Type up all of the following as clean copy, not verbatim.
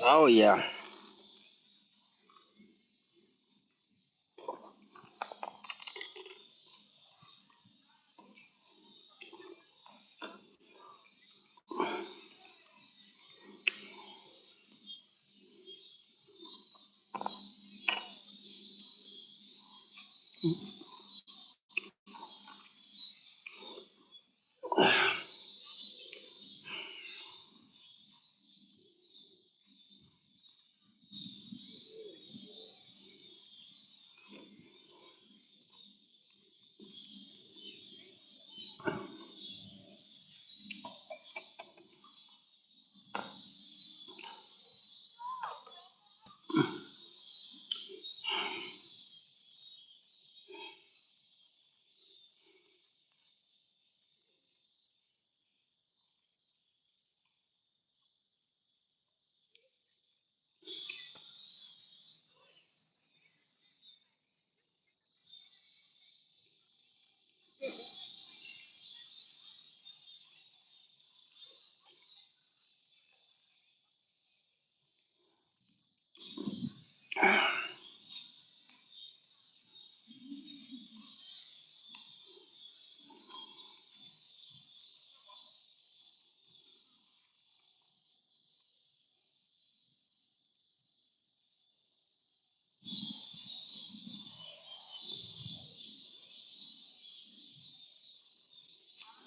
Oh yeah.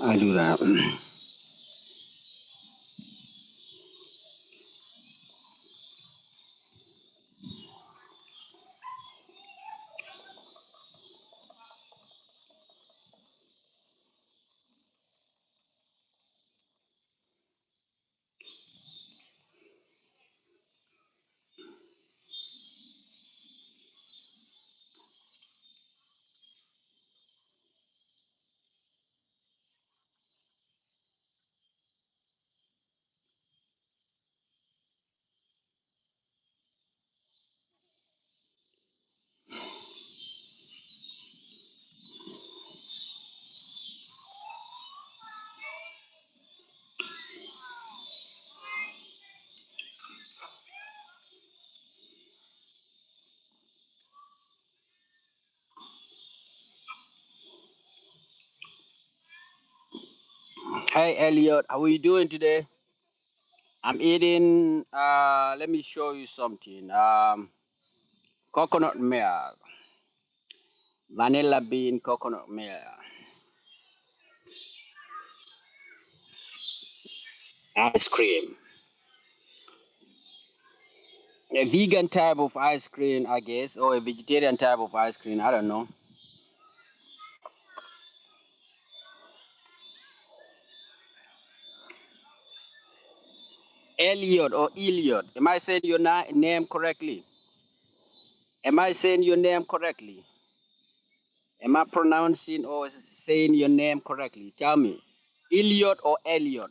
I do that. Hey Elliot, how are you doing today? I'm eating. Let me show you something. Coconut milk, vanilla bean, coconut milk, ice cream. A vegan type of ice cream, I guess, or a vegetarian type of ice cream. I don't know. Elliot or Elliot. Am I saying your name correctly? Am I saying your name correctly? Am I pronouncing or saying your name correctly? Tell me. Elliot or Elliot?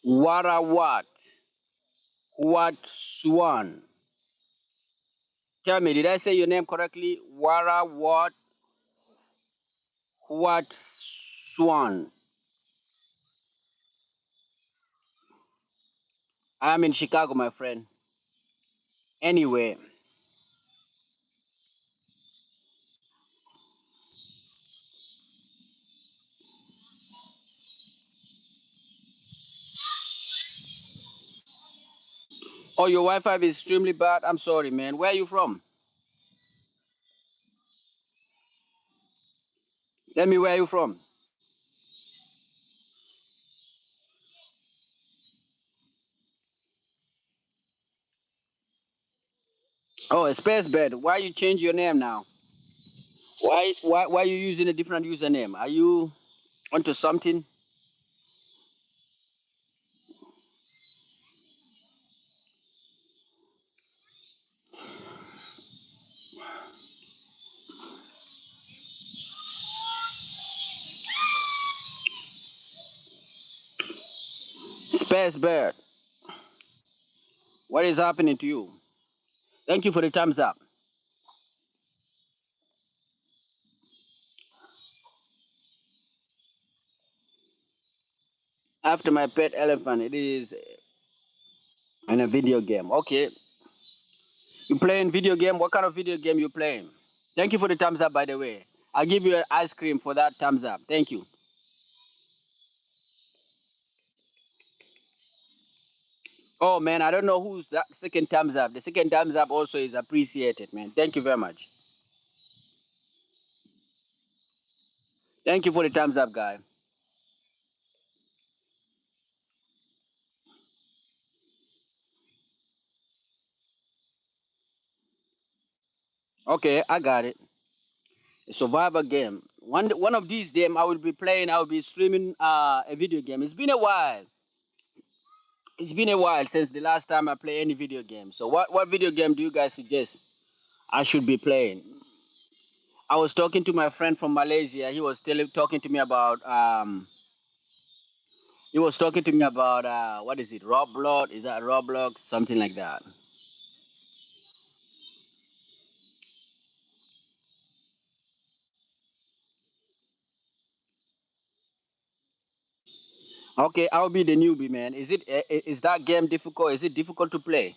Wara what? What Swan? Tell me, did I say your name correctly? Wara what Swan? I'm in Chicago, my friend. Anyway. Oh, your Wi-Fi is extremely bad. I'm sorry, man. Where are you from? Tell me where you from. Oh, Space Bed. Why you change your name now? Why you using a different username? Are you onto something? Space Bird, what is happening to you? Thank you for the thumbs up. After my pet elephant, it is in a video game. Okay, you playing video game? What kind of video game you playing? Thank you for the thumbs up, by the way. I'll give you an ice cream for that thumbs up. Thank you. Oh man, I don't know who's that second thumbs up. The second thumbs up also is appreciated, man. Thank you very much. Thank you for the thumbs up, guy. Okay, I got it. A survivor game. One of these days I will be playing. I will be streaming a video game. It's been a while. It's been a while since the last time I play any video game. So what video game do you guys suggest I should be playing? I was talking to my friend from Malaysia. He was talking to me about what is it? Roblox? Is that Roblox? Something like that. Okay, I'll be the newbie, man. Is that game difficult? Is it difficult to play?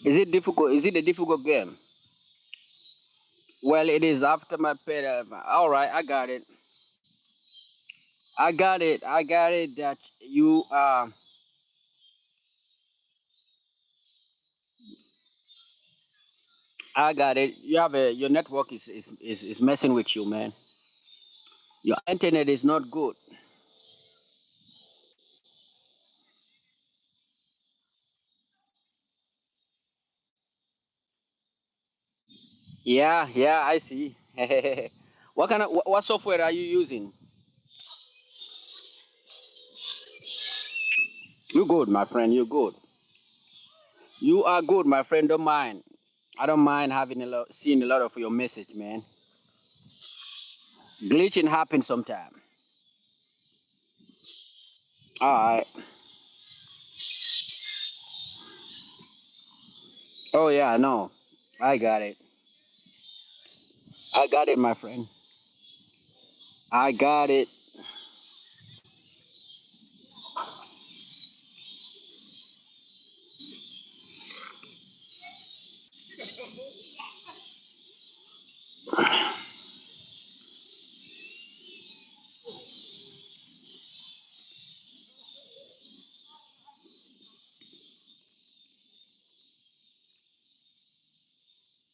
Is it difficult? Is it a difficult game? Well, it is after my pet. All right, I got it. I got it. I got it. That you I got it. You have your network is messing with you, man. Your internet is not good. Yeah, yeah, I see. What software are you using? You good, my friend. You good. You are good, my friend. Don't mind. I don't mind seeing a lot of your message, man. Glitching happens sometime. All right. Oh yeah, no, I got it. I got it, my friend. I got it.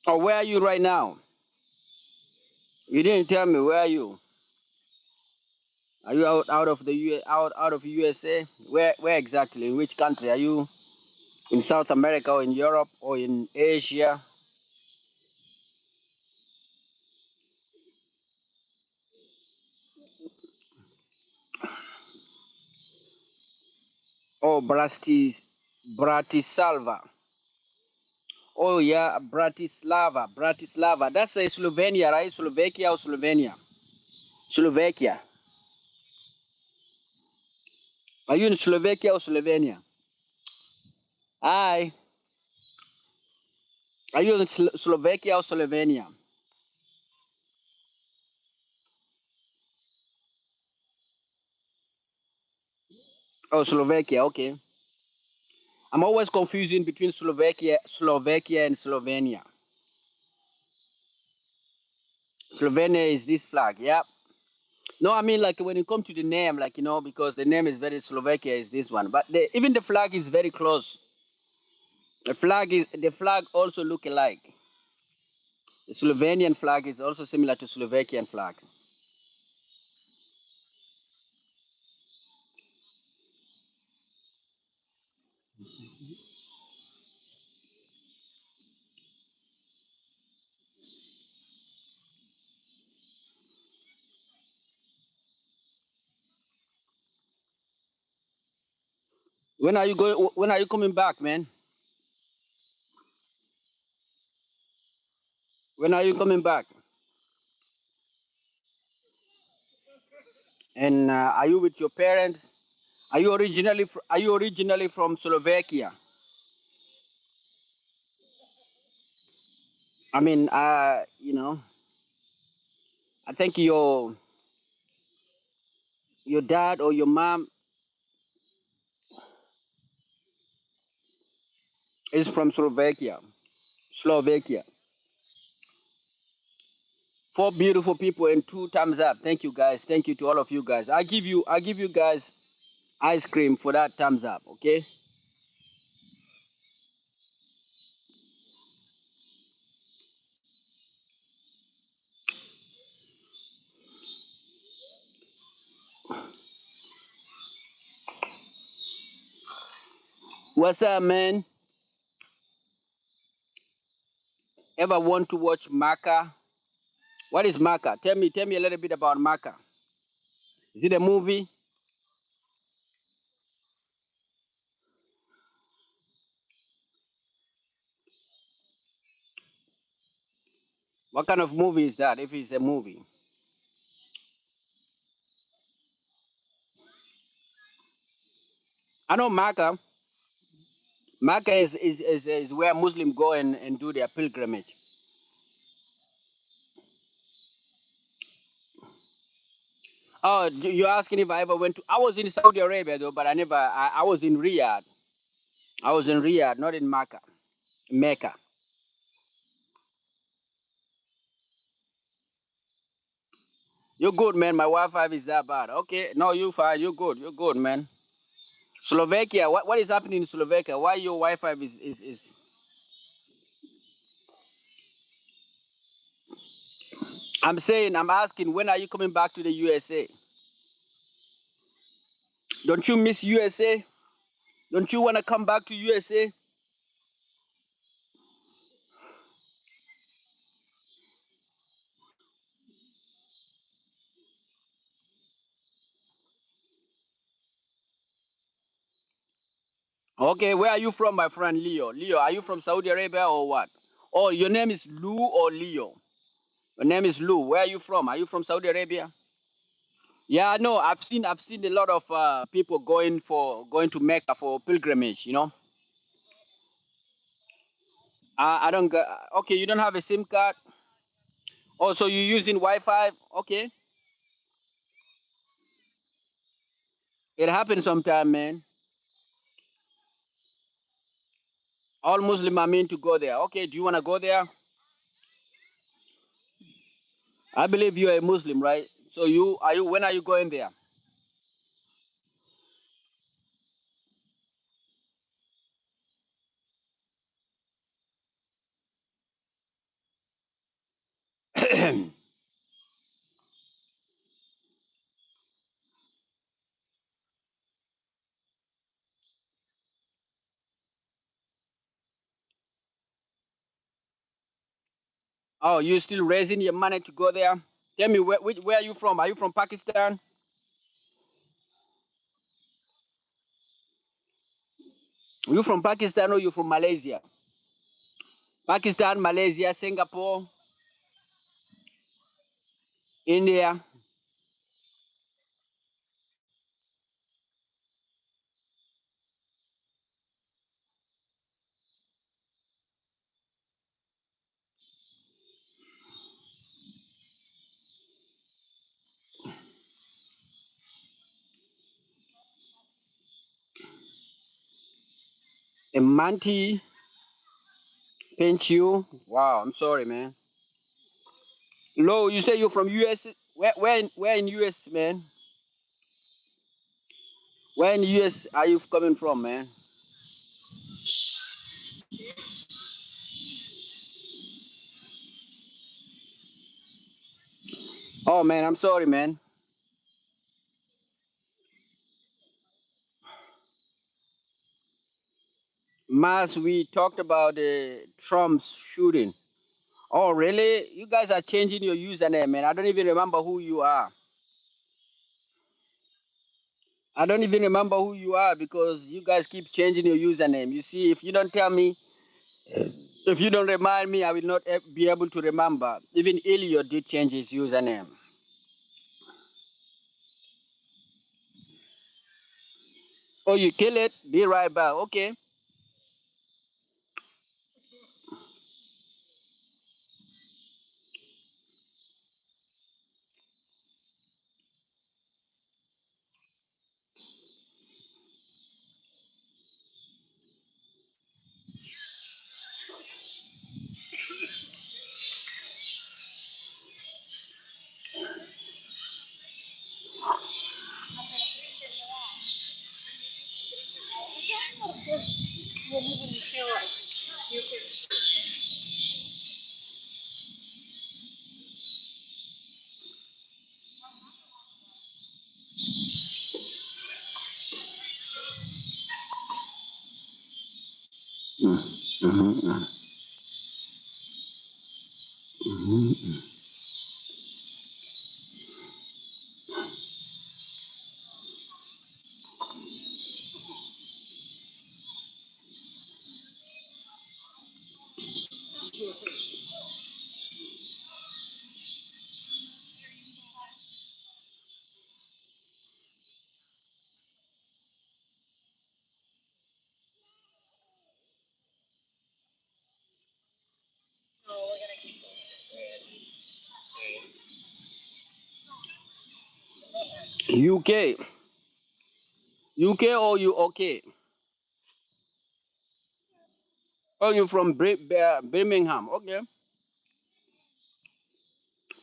Oh, where are you right now? You didn't tell me. Where are you? Are you out of the out of USA? Where exactly? In which country are you? In South America or in Europe or in Asia? Oh, Bratislava. Oh yeah, Bratislava. That's Slovenia, right? Slovakia or Slovenia? Slovakia. Are you in Slovakia or Slovenia? Hi. Are you in Slovakia or Slovenia? Oh, Slovakia. Okay. I'm always confusing between Slovakia and Slovenia. Slovenia is this flag. Yep. No, I mean like when it comes to the name, like because the name is very Slovakia is this one, but even the flag is very close. The flag also look alike. The Slovenian flag is also similar to Slovakian flag. When are you going? When are you coming back, man? When are you coming back? And are you with your parents? Are you originally from Slovakia? I mean, I think your dad or your mom is from Slovakia. Slovakia. Four beautiful people and two thumbs up. Thank you guys. Thank you to all of you guys. I give you guys ice cream for that thumbs up. Okay. What's up, man? Ever want to watch Maka? What is Maka? Tell me a little bit about Maka. Is it a movie? What kind of movie is that? If it's a movie, I know Maka. Maka is where Muslims go and do their pilgrimage. Oh, you're asking if I ever went to? I was in Saudi Arabia though, but I never. I was in Riyadh. I was in Riyadh, not in Mecca. Mecca. You're good, man. My Wi-Fi is that bad. Okay, no, you fine. You're good. You're good, man. Slovakia. What is happening in Slovakia? Why your Wi-Fi is? I'm saying. I'm asking. When are you coming back to the USA? Don't you miss USA? Don't you want to come back to USA? Okay, where are you from, my friend Leo? Leo, are you from Saudi Arabia or what? Oh, your name is Lou or Leo? Your name is Lou. Where are you from? Are you from Saudi Arabia? Yeah, I know. I've seen a lot of people going to Mecca for pilgrimage. You know. I don't. Okay, you don't have a SIM card. Oh, so you're using Wi-Fi? Okay, it happens sometime, man. All Muslim are meant to go there. Okay, do you want to go there? I believe you are a Muslim, right? So you are you? When are you going there? Oh, you still raising your money to go there? Tell me where are you from? Are you from Pakistan? You from Pakistan or you from Malaysia? Pakistan, Malaysia, Singapore, India. And Manti, pinch you. Wow, I'm sorry, man. Lo, you say you're from US? Where in US, man? Where in US are you coming from, man? Oh man, I'm sorry, man. Mas, we talked about Trump's shooting. Oh, really? You guys are changing your username, man. I don't even remember who you are. I don't even remember who you are because you guys keep changing your username. You see, if you don't tell me, if you don't remind me, I will not be able to remember. Even Elliot did change his username. Oh, you kill it? Be right back. Okay. Mm, mhm, mm, mhm, mm. UK. UK or you okay? Oh, you from Birmingham. Okay.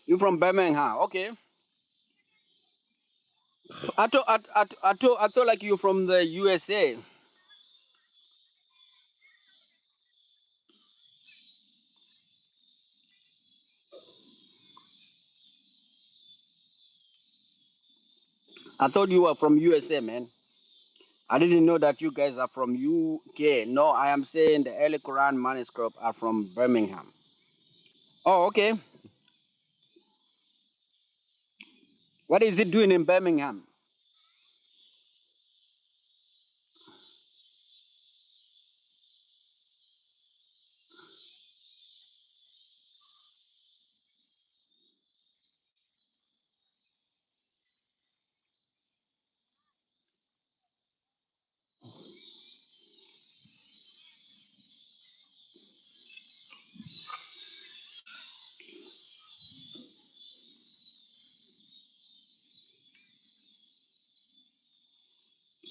You from Birmingham. Okay. I thought like you from the USA. I thought you were from USA, man. I didn't know that you guys are from UK. No, I am saying the early Quran manuscript are from Birmingham. Oh, okay. What is it doing in Birmingham?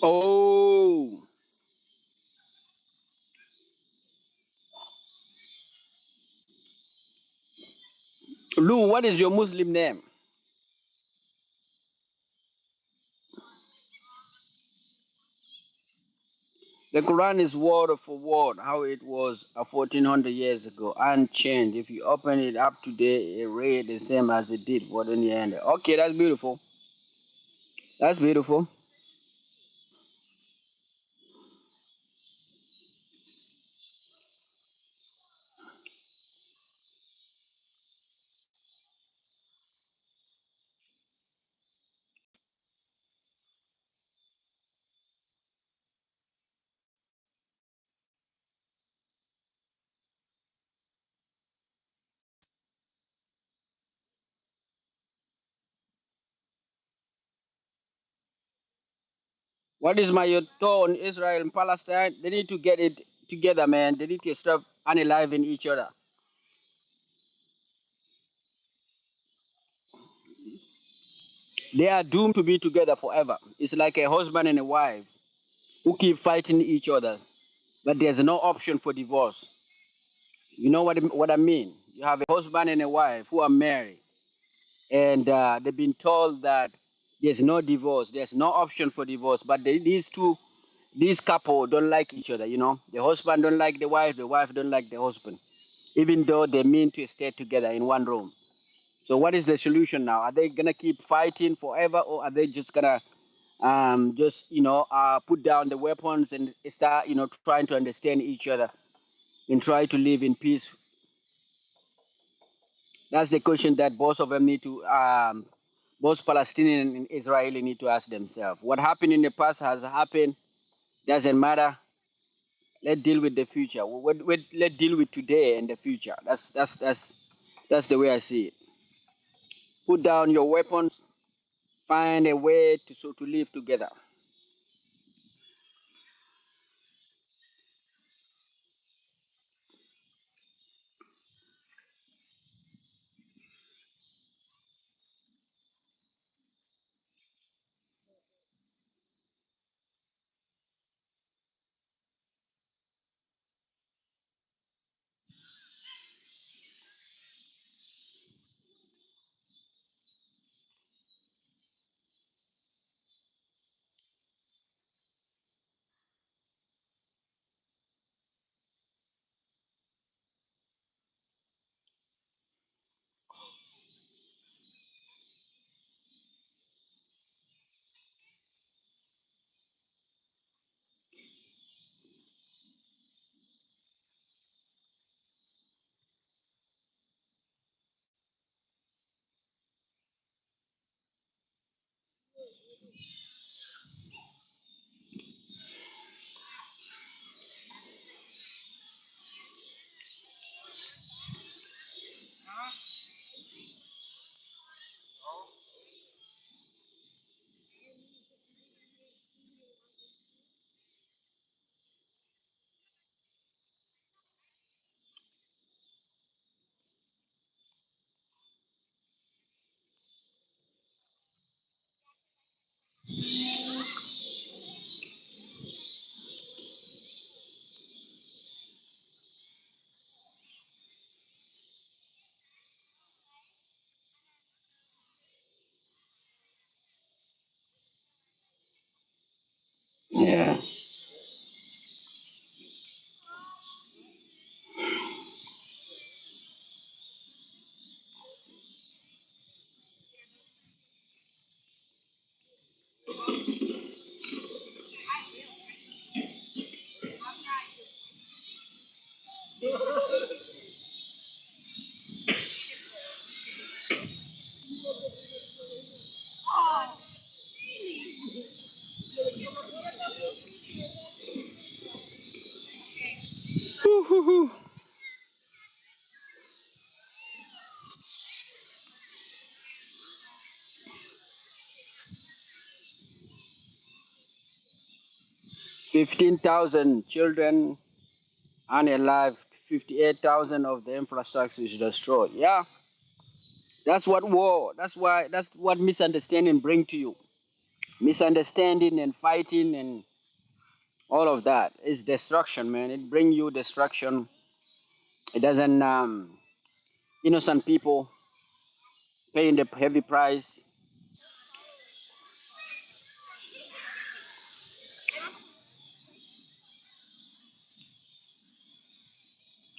Oh, Lou, what is your Muslim name? The Quran is word for word how it was 1400 years ago, unchanged. If you open it up today, it read the same as it did 14 years ago. Okay, that's beautiful. That's beautiful. What is my thought on Israel and Palestine? They need to get it together, man. They need to stop unaliving each other. They are doomed to be together forever. It's like a husband and a wife who keep fighting each other, but there's no option for divorce. You know what I mean? You have a husband and a wife who are married, and they've been told that there's no divorce, there's no option for divorce. But these couple don't like each other. You know, the husband don't like the wife don't like the husband, even though they mean to stay together in one room. So what is the solution now? Are they gonna keep fighting forever, or are they just gonna just put down the weapons and start trying to understand each other and try to live in peace? That's the question that both of them need to both Palestinian and Israeli need to ask themselves. What happened in the past has happened. Doesn't matter. Let's deal with the future. Let's deal with today and the future. That's the way I see it. Put down your weapons. Find a way to live together. Yeah. 15,000 children unalive. 58,000 of the infrastructure is destroyed. Yeah, that's what war. That's what misunderstanding bring to you. Misunderstanding and fighting and all of that is destruction, man. It bring you destruction. It doesn't. Innocent people paying the heavy price.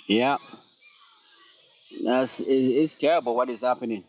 Yeah, it's terrible what is happening.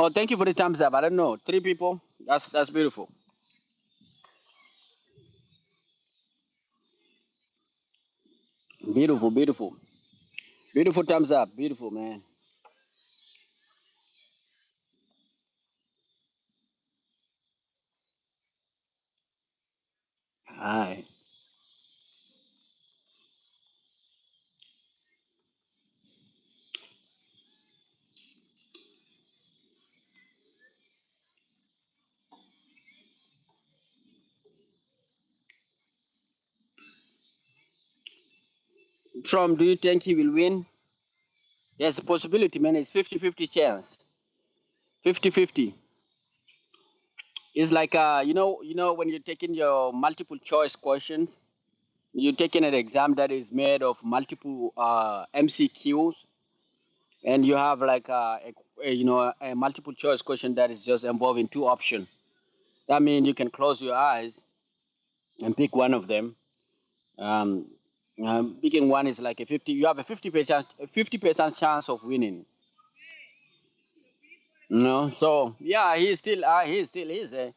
Oh, thank you for the thumbs up. I don't know. 3 people. That's beautiful. Beautiful, beautiful. Beautiful thumbs up. Beautiful, man. Hi. Trump, do you think he will win? There's a possibility, man. It's 50-50 chance. 50-50. It's like when you're taking your multiple choice questions, you're taking an exam that is made of multiple MCQs, and you have like a multiple choice question that is just involving two options. That means you can close your eyes and pick one of them. Um, Picking one is like a 50. You have a 50% chance of winning. So yeah, he's a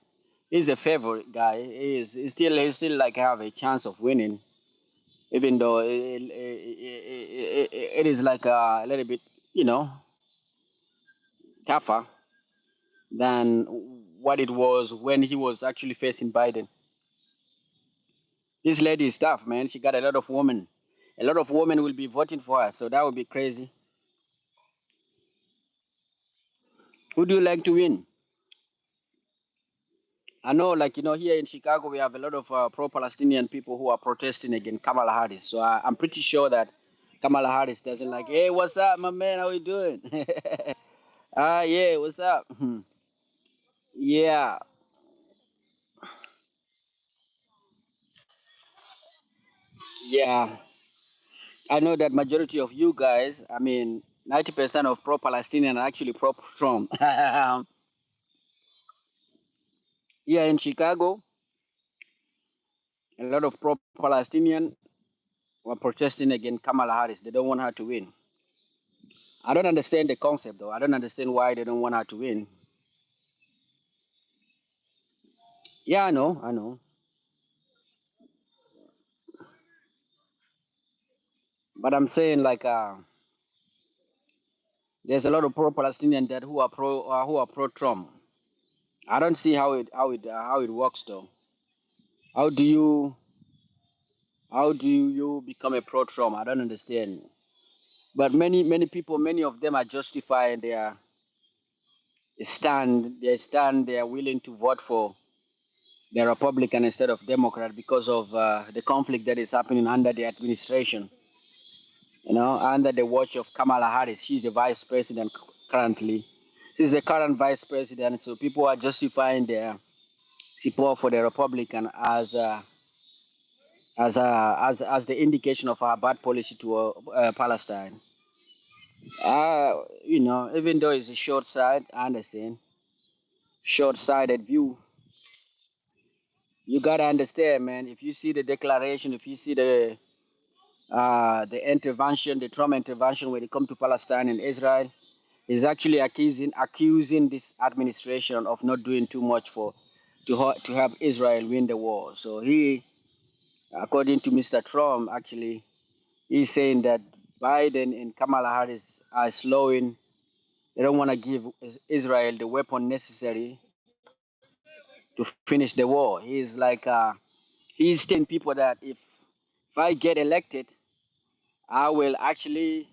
favorite guy. He's still like have a chance of winning, even though it is like a little bit you know tougher than what it was when he was actually facing Biden. This lady is tough, man. She got a lot of women. A lot of women will be voting for her, so that would be crazy. Who do you like to win? I know, like here in Chicago, we have a lot of pro-Palestinian people who are protesting against Kamala Harris. So I'm pretty sure that Kamala Harris doesn't like, hey, what's up, my man? How you doing? Yeah, what's up? Yeah, yeah. I know that majority of you guys, I mean, 90% of pro-Palestinian are actually pro-Trump. Here in Chicago, a lot of pro-Palestinian were protesting against Kamala Harris. They don't want her to win. I don't understand the concept, though. I don't understand why they don't want her to win. Yeah, I know, I know. But I'm saying like there's a lot of pro-Palestinian that who are pro Trump. I don't see how it works though. How do you how do you become a pro Trump? I don't understand. But many people, many of them are justifying their stand. They stand. They are willing to vote for the Republican instead of Democrat because of the conflict that is happening under the administration. Under the watch of Kamala Harris. She's the vice president currently. She's the current vice president, so people are justifying their support for the Republican as the indication of our bad policy to Palestine. Even though it's a short side, I understand. Short-sighted view. You gotta understand, man. If you see the declaration, if you see the intervention, the Trump intervention when it comes to Palestine and Israel, is actually accusing this administration of not doing too much to help Israel win the war. So he, according to Mr. Trump, actually he's saying that Biden and Kamala Harris are slowing. They don't want to give Israel the weapon necessary to finish the war. He's telling people that if I get elected, I will actually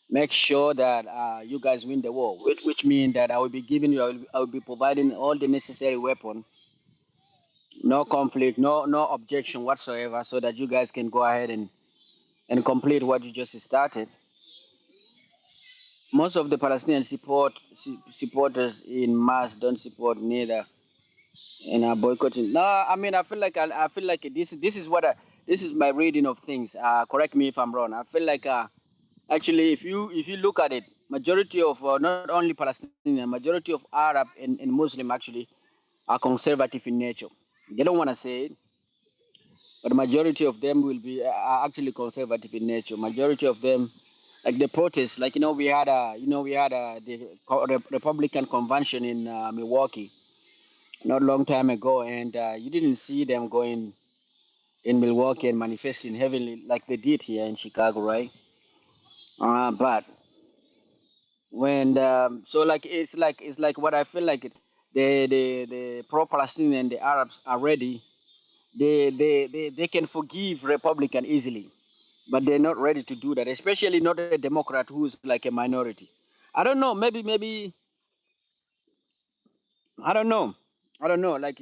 make sure that you guys win the war, which means that I will be providing all the necessary weapon, no conflict, no objection whatsoever, so that you guys can go ahead and complete what you just started. Most of the Palestinian supporters in mass don't support neither and are boycotting. No, I mean I feel like this is my reading of things. Correct me if I'm wrong. I feel like actually if you look at it, majority of not only Palestinian, majority of Arab and Muslim actually are conservative in nature. They don't want to say it, but majority of them will be are actually conservative in nature. Majority of them like the protests. Like we had the Republican convention in Milwaukee not long time ago, and you didn't see them going in Milwaukee and manifesting heavily like they did here in Chicago, right? But when so like it's like what I feel like the pro-Palestinian and the Arabs are ready. They can forgive Republican easily, but they're not ready to do that, especially not a Democrat who's like a minority. I don't know. Maybe I don't know. I don't know. Like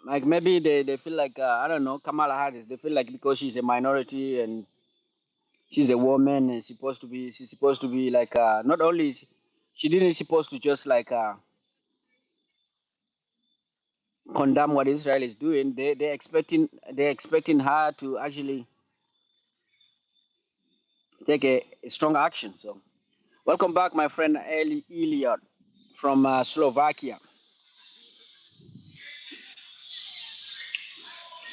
like maybe they feel like I don't know Kamala Harris. They feel like because she's a minority and she's a woman and she's supposed to be like not only she didn't supposed to just like condemn what Israel is doing. They're expecting her to actually take a strong action. So welcome back, my friend Eli Iliad from Slovakia.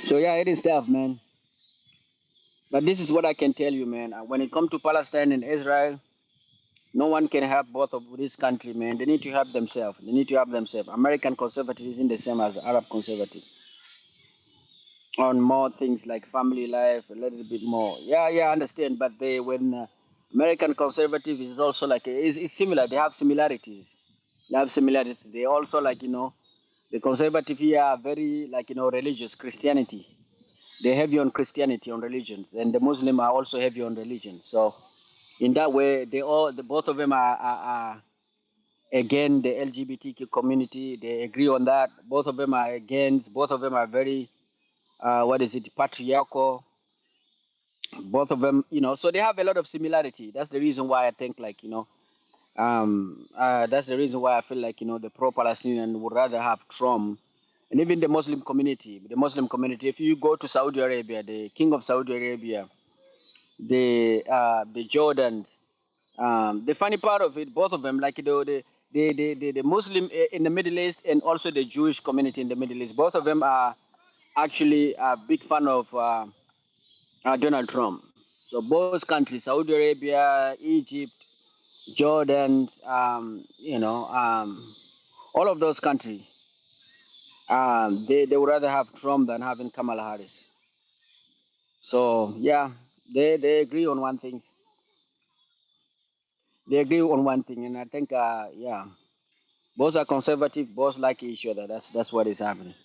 So yeah, it is tough, man. But this is what I can tell you, man. When it comes to Palestine and Israel, no one can help both of this country, man. They need to help themselves. They need to help themselves. American conservative isn't the same as Arab conservative on more things like family life, a little bit more. Yeah, I understand. But they when American conservative is also like it's similar. They have similarities. They have similarities. They also like the conservative here are very like religious Christianity. They're heavy on Christianity on religion, and the Muslim are also heavy on religion. So in that way, both of them are again the LGBTQ community. They agree on that. Both of them are against. Both of them are very what is it patriarchal. Both of them, so they have a lot of similarity. That's the reason why I think like that's the reason why I feel like the pro-Palestinian would rather have Trump, and even the Muslim community. The Muslim community, if you go to Saudi Arabia, the king of Saudi Arabia, the Jordans. The funny part of it, both of them, like the Muslim in the Middle East and also the Jewish community in the Middle East, both of them are actually a big fan of Donald Trump. So both countries, Saudi Arabia, Egypt, Jordan, all of those countries, they would rather have Trump than having Kamala Harris. So yeah, they agree on one thing. They agree on one thing, and I think yeah, both are conservative, both like each other. That's what is happening.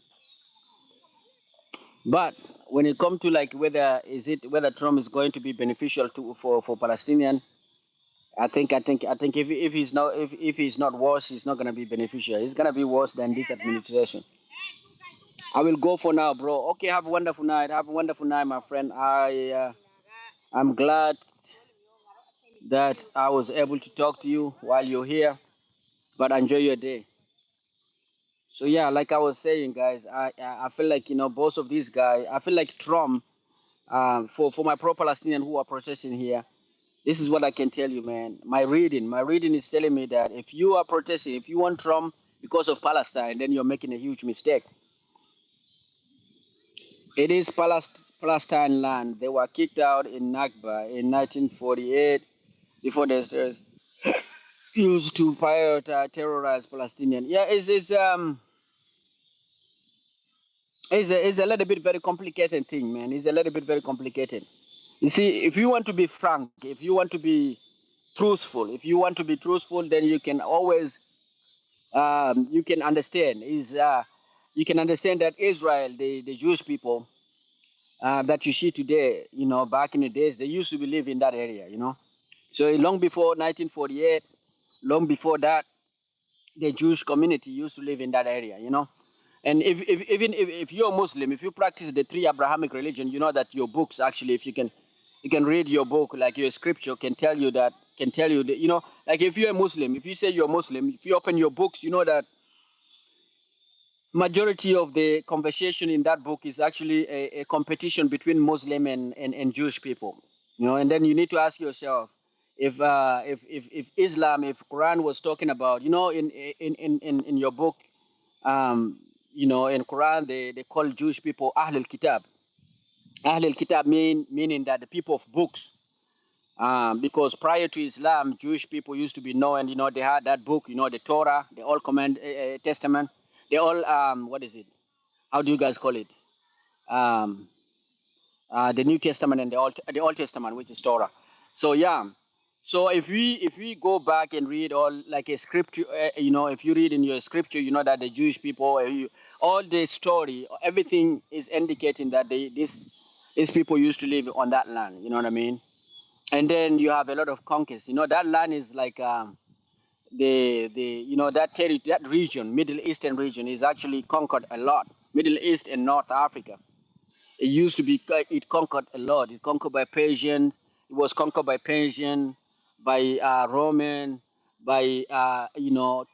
But when it comes to like whether Trump is going to be beneficial to for Palestinian, I think if he's not worse, he's not gonna be beneficial. He's gonna be worse than this administration. I will go for now, bro. Okay, have a wonderful night. Have a wonderful night, my friend. I'm glad that I was able to talk to you while you're here. But enjoy your day. So yeah, like I was saying, guys, I feel like both of these guys. I feel like Trump. For my pro-Palestinian who are protesting here, this is what I can tell you, man. My reading is telling me that if you are protesting, if you want Trump because of Palestine, then you're making a huge mistake. It is Palestine land. They were kicked out in Nakba in 1948 before they used to terrorize Palestinian. Yeah, it's a little bit very complicated thing, man. It's a little bit very complicated. You see, if you want to be frank, if you want to be truthful, if you want to be truthful, then you can always you can understand you can understand that Israel, the Jewish people that you see today, back in the days, they used to live in that area. So long before 1948, long before that, the Jewish community used to live in that area. And even if you're Muslim, if you practice the three Abrahamic religion, you know that your books actually, if you can read your book, like your scripture can tell you that, like if you're a Muslim, if you say you're Muslim, if you open your books, you know that majority of the conversation in that book is actually a competition between Muslim and Jewish people. And then you need to ask yourself if Islam, if Quran was talking about, in your book, um, in Quran they call Jewish people Ahlul Kitab. Ahlul Kitab meaning that the people of books. Because prior to Islam, Jewish people used to be known. They had that book. The Torah, the Old Testament, the all what is it? How do you guys call it? Um, the New Testament and the Old Testament, which is Torah. So yeah. So if we go back and read all like a scripture, if you read in your scripture, you know that the Jewish people, all the story, everything is indicating that these people used to live on that land. You know what I mean? And then you have a lot of conquests. That land is like the that region, Middle Eastern region, is actually conquered a lot. Middle East and North Africa. It used to be it conquered a lot. It conquered by Persians. It was conquered by Persian, by Roman, by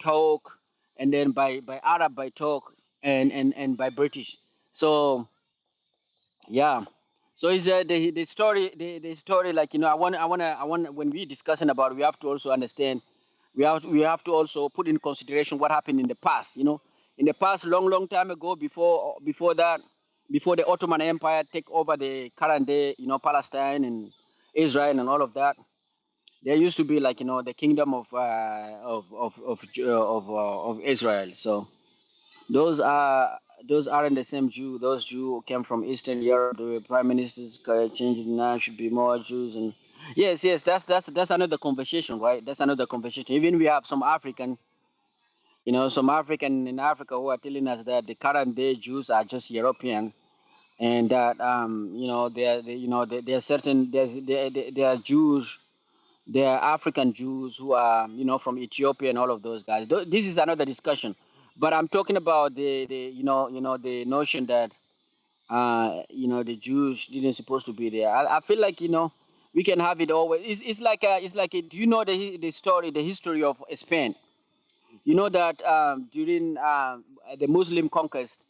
Turk, and then by Arab, by Turk, and by British. So yeah. So is the story like I want when we discussing about it, we have to also understand we have to also put in consideration what happened in the past. In the past, long time ago, before that, before the Ottoman Empire take over the current day, Palestine and Israel and all of that, there used to be like the kingdom of Israel. So those are those aren't the same Jew. Those Jew came from Eastern Europe. The prime ministers changed now should be more Jews and yes. That's another conversation, right? That's another conversation. Even we have some African in Africa who are telling us that the current day Jews are just European and that there are certain there are Jews, there are African Jews who are from Ethiopia and all of those guys. This is another discussion, but I'm talking about the the notion that the Jews didn't supposed to be there. I feel like we can have it always. It's like do you know the history of Spain? You know that during the Muslim conquest,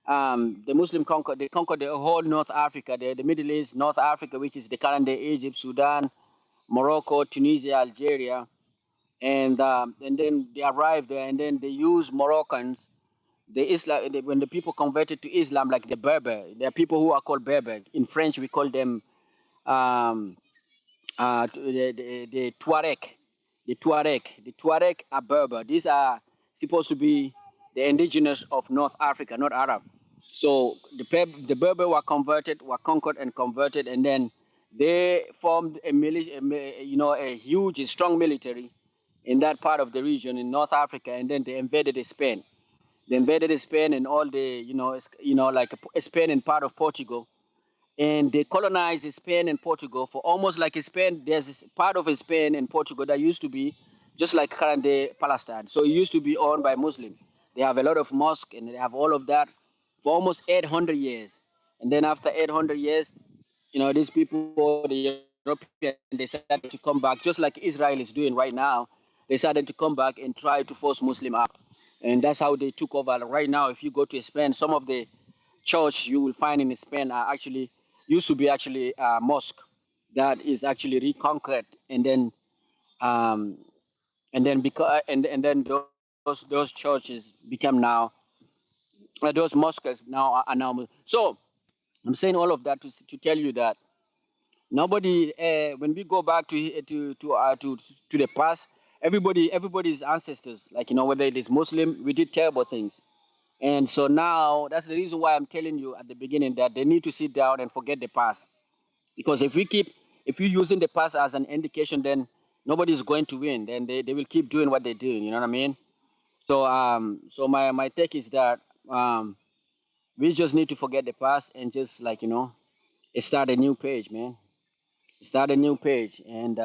they conquered the whole North Africa, the Middle East, North Africa, which is the current day Egypt, Sudan, Morocco, Tunisia, Algeria, and then they arrived there, and then they used Moroccans. When the people converted to Islam, like the Berber, there are people who are called Berber. In French, we call them um, the Tuareg, the Tuareg are Berber. These are supposed to be the indigenous of North Africa, not Arab. So the Berber were conquered and converted, and then they formed a huge, strong military in that part of the region in North Africa, and then they invaded Spain. They invaded Spain and all the like Spain and part of Portugal, and they colonized Spain and Portugal for almost like Spain. There's this part of Spain and Portugal that used to be just like current day Palestine. So it used to be owned by Muslims. They have a lot of mosque and they have all of that for almost 800 years. And then after 800 years, these people, the Europeans, decided to come back, just like Israel is doing right now. They decided to come back and try to force Muslim out. And that's how they took over. Right now, if you go to Spain, some of the church you will find in Spain are actually used to be actually a mosque that is actually reconquered, um, and then because and then those churches become now those mosques now are now. So I'm saying all of that to tell you that nobody when we go back to the past, everybody's ancestors, like whether it is Muslim, we did terrible things. And so now that's the reason why I'm telling you at the beginning that they need to sit down and forget the past. Because if you're using the past as an indication, then nobody's going to win. Then they will keep doing what they're doing. You know what I mean? So my take is that we just need to forget the past and just like start a new page, man. Start a new page and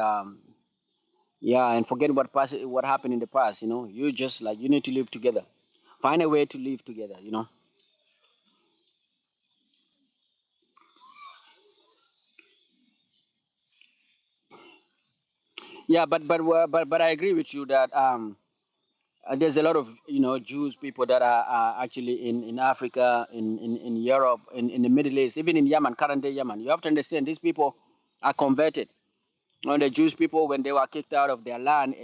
yeah, and forget what happened in the past. You just like you need to live together. Find a way to live together. Yeah, but I agree with you that there's a lot of Jews people that are actually in Africa, in Europe, in the Middle East, even in Yemen, current day Yemen. You have to understand these people are converted. The Jewish people when they were kicked out of their land.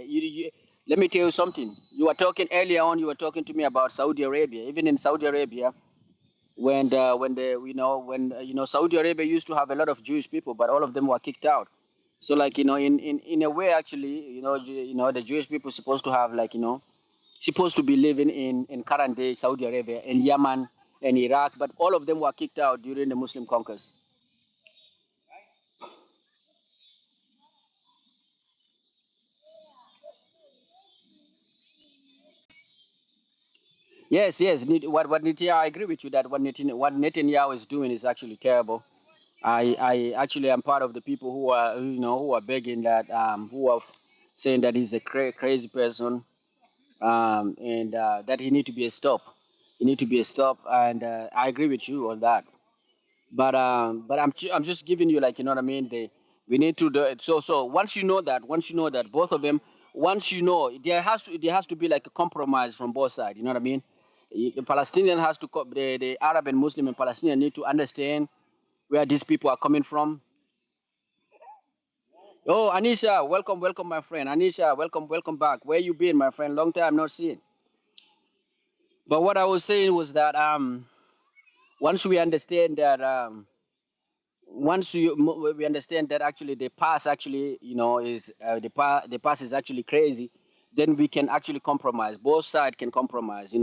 Let me tell you something. You were talking earlier on. You were talking to me about Saudi Arabia. Even in Saudi Arabia, when Saudi Arabia used to have a lot of Jewish people, but all of them were kicked out. So like in a way actually the Jewish people supposed to have like supposed to be living in current day Saudi Arabia and Yemen and Iraq, but all of them were kicked out during the Muslim conquest. Yes, yes. What Netanyahu, I agree with you that what Netanyahu is doing is actually terrible. I actually am part of the people who are who are begging that who are saying that he's a crazy person and that he need to be a stop. He need to be a stop, and I agree with you on that. But I'm just giving you like what I mean. We need to do it. So once you know that both of them, once you know there has to be like a compromise from both sides. You know what I mean? The Palestinian has to the Arab and Muslim and Palestinian need to understand where these people are coming from. Oh, Anisha, welcome, my friend. Anisha, welcome back. Where you been, my friend? Long time no see. But what I was saying was that once we understand that we understand that actually the past actually is the past is actually crazy, then we can actually compromise. Both sides can compromise.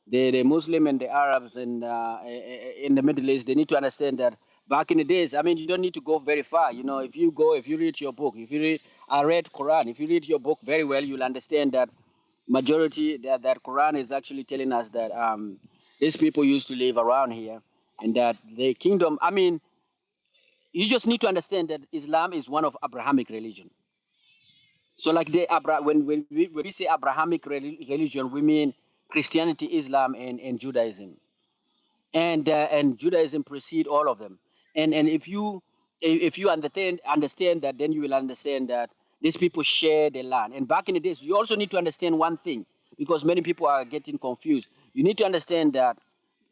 The Muslim and the Arabs and in the Middle East, they need to understand that back in the days, I mean, you don't need to go very far. If you read your book, if you read I read Quran, if you read your book very well, you'll understand that majority that Quran is actually telling us that these people used to live around here and that the kingdom, I mean, you just need to understand that Islam is one of Abrahamic religion. So like when we say Abrahamic religion, we mean Christianity, Islam, and Judaism, and Judaism precede all of them. And if you understand that, then you will understand that these people share the land. And back in the days, you also need to understand one thing because many people are getting confused. You need to understand that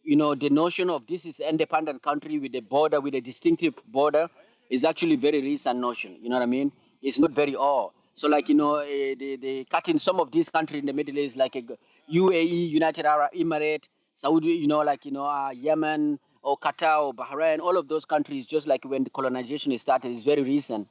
the notion of this is independent country with a border, with a distinctive border, is actually very recent notion. You know what I mean? It's not very old. So like they cut in some of these countries in the Middle East, like UAE, United Arab Emirates, Saudi, Yemen or Qatar or Bahrain, all of those countries, just like when the colonization started, is very recent.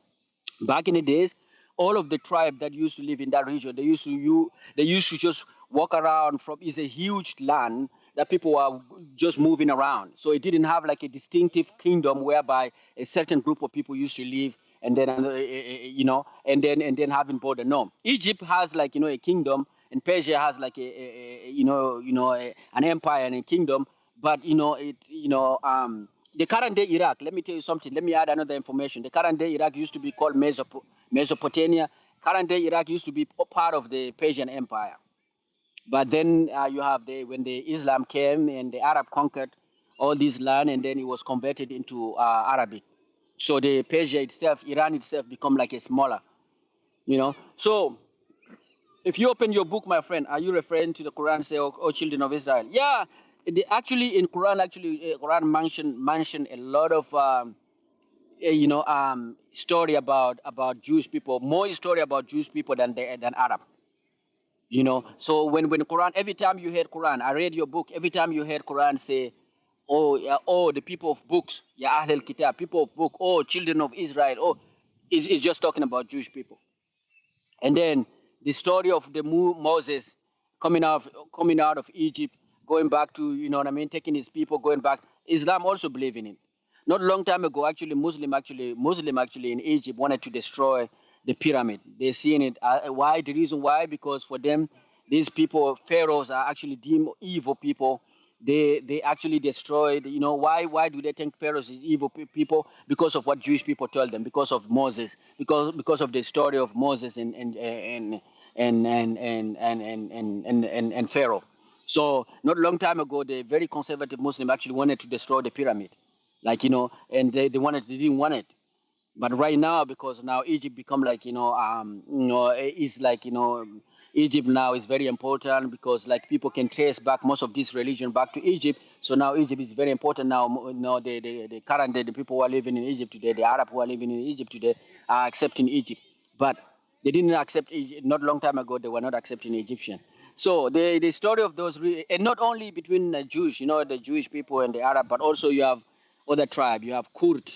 Back in the days, all of the tribe that used to live in that region, they used to just walk around from. It's a huge land that people are just moving around. So it didn't have like a distinctive kingdom whereby a certain group of people used to live and then and then having border. No, Egypt has like a kingdom, and Persia has like an empire and a kingdom. But the current day Iraq, let me tell you something. Let me add another information. The current day Iraq used to be called Mesopotamia. Current day Iraq used to be part of the Persian Empire. But then you have when the Islam came and the Arab conquered all this land, and then it was converted into Arabic. So the Persia itself, Iran itself, become like a smaller. So if you open your book, my friend, are you referring to the Quran? Say, "Oh, children of Israel." Yeah, actually in Quran, Quran mention a lot of story about Jewish people, more story about Jewish people than Arab. So when Quran, every time you hear Quran, I read your book. Every time you hear Quran say, "Oh, yeah, oh, the people of books, ya Ahl Kitab, people of book, oh, children of Israel," oh, it's just talking about Jewish people. And then the story of the Moses coming out of Egypt, going back to what I mean, taking his people, going back. Islam also believe in it. Not a long time ago, actually, Muslim actually in Egypt wanted to destroy the pyramid. They seen it. Why? The reason why? Because for them, these people, pharaohs, are actually deemed evil people. They actually destroyed. Why do they think pharaohs is evil people? Because of what Jewish people told them. Because of Moses. Because of the story of Moses and Pharaoh. So not a long time ago, the very conservative Muslim actually wanted to destroy the pyramid, and they didn't want it. But right now, because now Egypt become like it's like Egypt now is very important because like people can trace back most of this religion back to Egypt. So now Egypt is very important now. The current day, the people who are living in Egypt today, the Arab who are living in Egypt today, are accepting Egypt. But they didn't accept Egypt not long time ago. They were not accepting Egyptian. So the story of those and not only between the Jewish, the Jewish people and the Arab, but also you have other tribe. You have Kurd.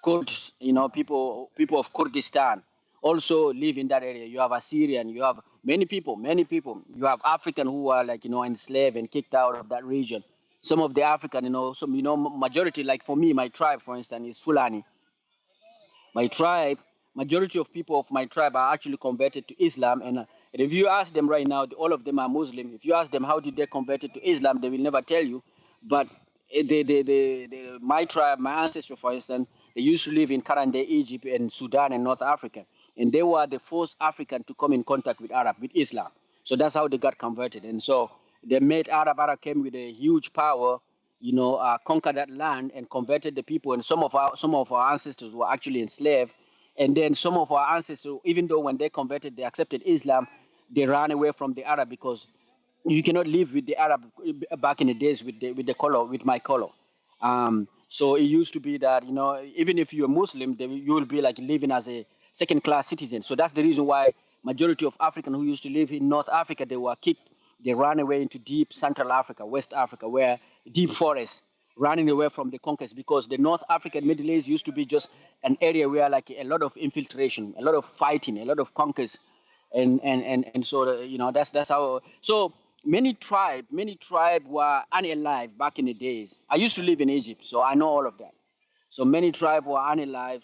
Kurds, people of Kurdistan also live in that area. You have Assyrian, you have many people. You have African who are like, enslaved and kicked out of that region. Some of the African, majority, like for me, my tribe, for instance, is Fulani. My tribe, majority of people of my tribe are actually converted to Islam. And if you ask them right now, all of them are Muslim. If you ask them how did they convert to Islam, they will never tell you. But my tribe, my ancestors, for instance, they used to live in current day Egypt and Sudan and North Africa. And they were the first African to come in contact with Arab, with Islam. So that's how they got converted. And so they made Arab. Arab came with a huge power, conquered that land and converted the people. And some of our ancestors were actually enslaved. And then some of our ancestors, even though when they converted, they accepted Islam, they ran away from the Arab because you cannot live with the Arab back in the days with the color, with my color. So it used to be that, even if you're Muslim, you will be like living as a second class citizen. So that's the reason why majority of African who used to live in North Africa, they were kicked. They ran away into deep Central Africa, West Africa, where deep forests, running away from the conquest, because the North African Middle East used to be just an area where like a lot of infiltration, a lot of fighting, a lot of conquest, and so that's how. So many tribe were unalive back in the days. I used to live in Egypt, so I know all of that. So many tribe were unalive.